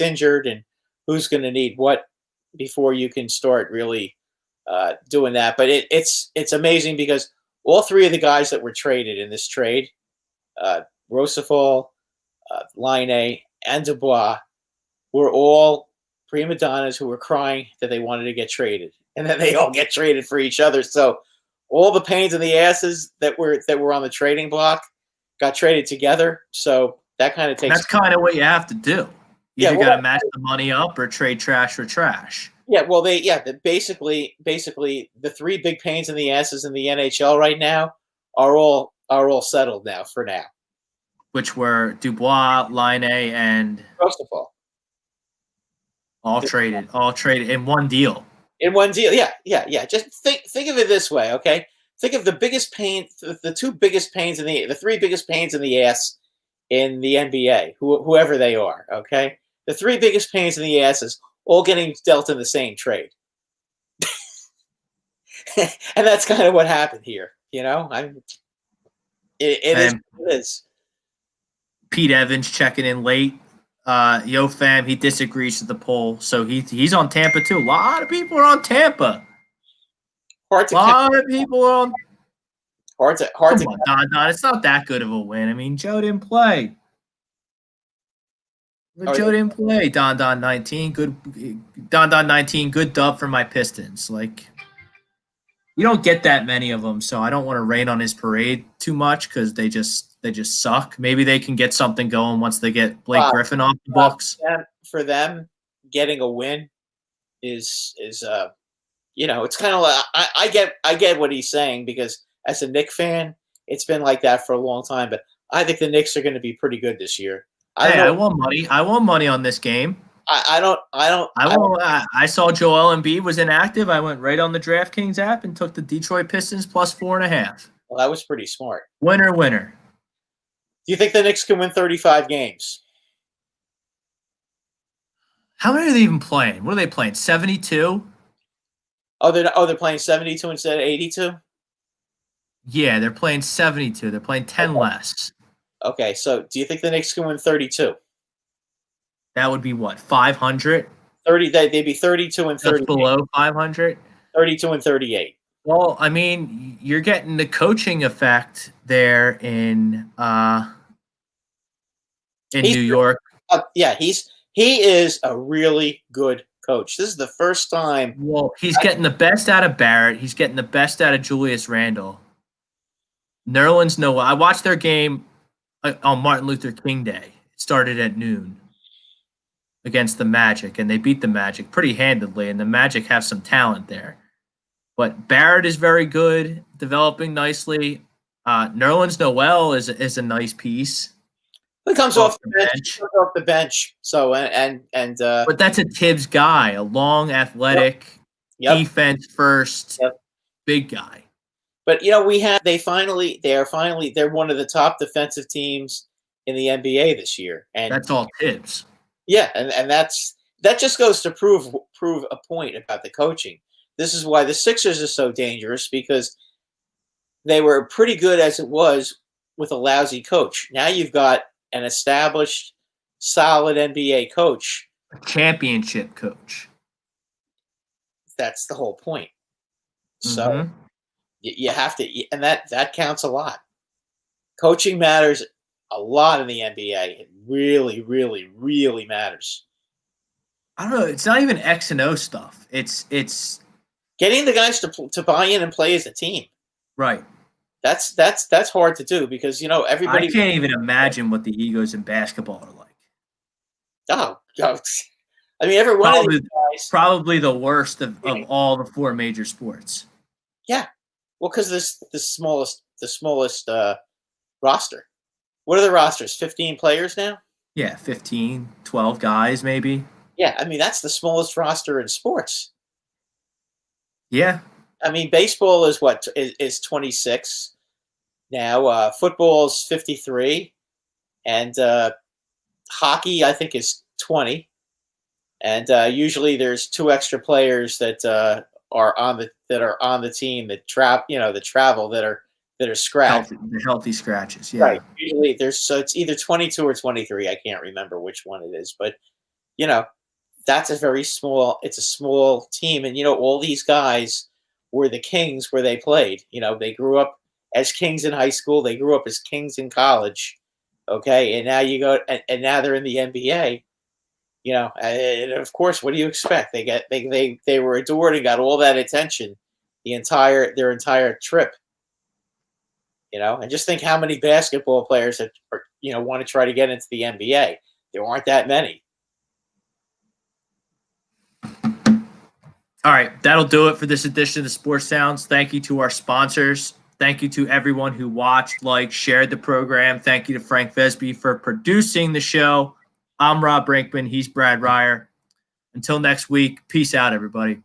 Speaker 6: injured and who's gonna need what before you can start really doing that. But it's amazing because all three of the guys that were traded in this trade, Rosefall, Line A, and Dubois, were all prima donnas who were crying that they wanted to get traded, and then they all get traded for each other. So all the pains in the asses that were on the trading block got traded together. So that kind of takes.
Speaker 5: That's kind of what you have to do. You either got to match the money up or trade trash for trash.
Speaker 6: Yeah, well, basically the three big pains in the asses in the NHL right now are all settled now for now.
Speaker 5: Which were Dubois, Line A, and
Speaker 6: First of all,
Speaker 5: all traded in one deal.
Speaker 6: In one deal, yeah. Just think of it this way, okay? Think of the biggest pain, the two biggest pains the three biggest pains in the ass in the NBA, whoever they are, okay? The three biggest pains in the asses all getting dealt in the same trade. And that's kind of what happened here, you know? It is what it is.
Speaker 5: Pete Evans checking in late. Yo fam, he disagrees with the poll, so he's on Tampa too. A lot of people are on Tampa. Hard to people are on.
Speaker 6: Hard to.
Speaker 5: Don. It's not that good of a win. I mean, Joe didn't play. Joe didn't play. Don 19, good. Don 19, good dub for my Pistons. Like, you don't get that many of them, so I don't want to rain on his parade too much because they just suck. Maybe they can get something going once they get Blake Griffin off the books.
Speaker 6: For them, getting a win is you know, it's kind of like I get what he's saying, because as a Knicks fan, it's been like that for a long time. But I think the Knicks are going to be pretty good this year.
Speaker 5: I won money. I won money on this game. I saw Joel Embiid was inactive. I went right on the DraftKings app and took the Detroit Pistons plus 4.5.
Speaker 6: Well, that was pretty smart.
Speaker 5: Winner.
Speaker 6: Do you think the Knicks can win 35 games?
Speaker 5: How many are they even playing? What are they playing? 72?
Speaker 6: Oh, they're playing 72 instead of 82?
Speaker 5: Yeah, they're playing 72. They're playing 10 less.
Speaker 6: Okay, so do you think the Knicks can win 32?
Speaker 5: That would be what, 500?
Speaker 6: 30. They'd be 32 and
Speaker 5: That's
Speaker 6: 38.
Speaker 5: below 500?
Speaker 6: 32 and 38.
Speaker 5: Well, I mean, you're getting the coaching effect there in New York.
Speaker 6: Yeah, he is a really good coach. This is the first time.
Speaker 5: Well, he's getting the best out of Barrett. He's getting the best out of Julius Randle. Nerlens Noel. I watched their game on Martin Luther King Day. It started at noon against the Magic, and they beat the Magic pretty handedly, and the Magic have some talent there. But Barrett is very good, developing nicely. Nerlens Noel is a nice piece.
Speaker 6: He comes off the bench. Comes off the bench. So
Speaker 5: but that's a Tibbs guy, a long, athletic, defense first, big guy.
Speaker 6: But they're one of the top defensive teams in the NBA this year, and
Speaker 5: that's all Tibbs.
Speaker 6: Yeah, and that just goes to prove a point about the coaching. This is why the Sixers are so dangerous, because they were pretty good as it was with a lousy coach. Now you've got an established, solid NBA coach.
Speaker 5: A championship coach.
Speaker 6: That's the whole point. So you have to, and that counts a lot. Coaching matters a lot in the NBA. It really, really, really matters.
Speaker 5: I don't know. It's not even X and O stuff. It's
Speaker 6: getting the guys to buy in and play as a team.
Speaker 5: Right.
Speaker 6: That's hard to do, because everybody.
Speaker 5: I can't even imagine what the egos in basketball are like.
Speaker 6: Oh, I mean, every one of these guys,
Speaker 5: probably the worst of all the four major sports.
Speaker 6: Yeah, well, because the smallest roster. What are the rosters? 15 players now?
Speaker 5: Yeah, 15, 12 guys maybe.
Speaker 6: Yeah, I mean, that's the smallest roster in sports.
Speaker 5: Yeah.
Speaker 6: I mean, baseball is 26 now. Football is 53, and hockey, I think, is 20. And usually there's 2 extra players that are on the team that travel that are scratched.
Speaker 5: The healthy scratches, yeah.
Speaker 6: Right. Usually it's either 22 or 23. I can't remember which one it is, but that's it's a small team, and all these guys were the Kings where they played. They grew up as Kings in high school, they grew up as Kings in college. Okay, and now you go and now they're in the NBA. And of course, what do you expect? They were adored and got all that attention their entire trip. And just think how many basketball players that want to try to get into the NBA. There aren't that many.
Speaker 5: All right, that'll do it for this edition of the Sports Sounds. Thank you to our sponsors. Thank you to everyone who watched, liked, shared the program. Thank you to Frank Vesby for producing the show. I'm Rob Brinkman. He's Brad Ryer. Until next week, peace out, everybody.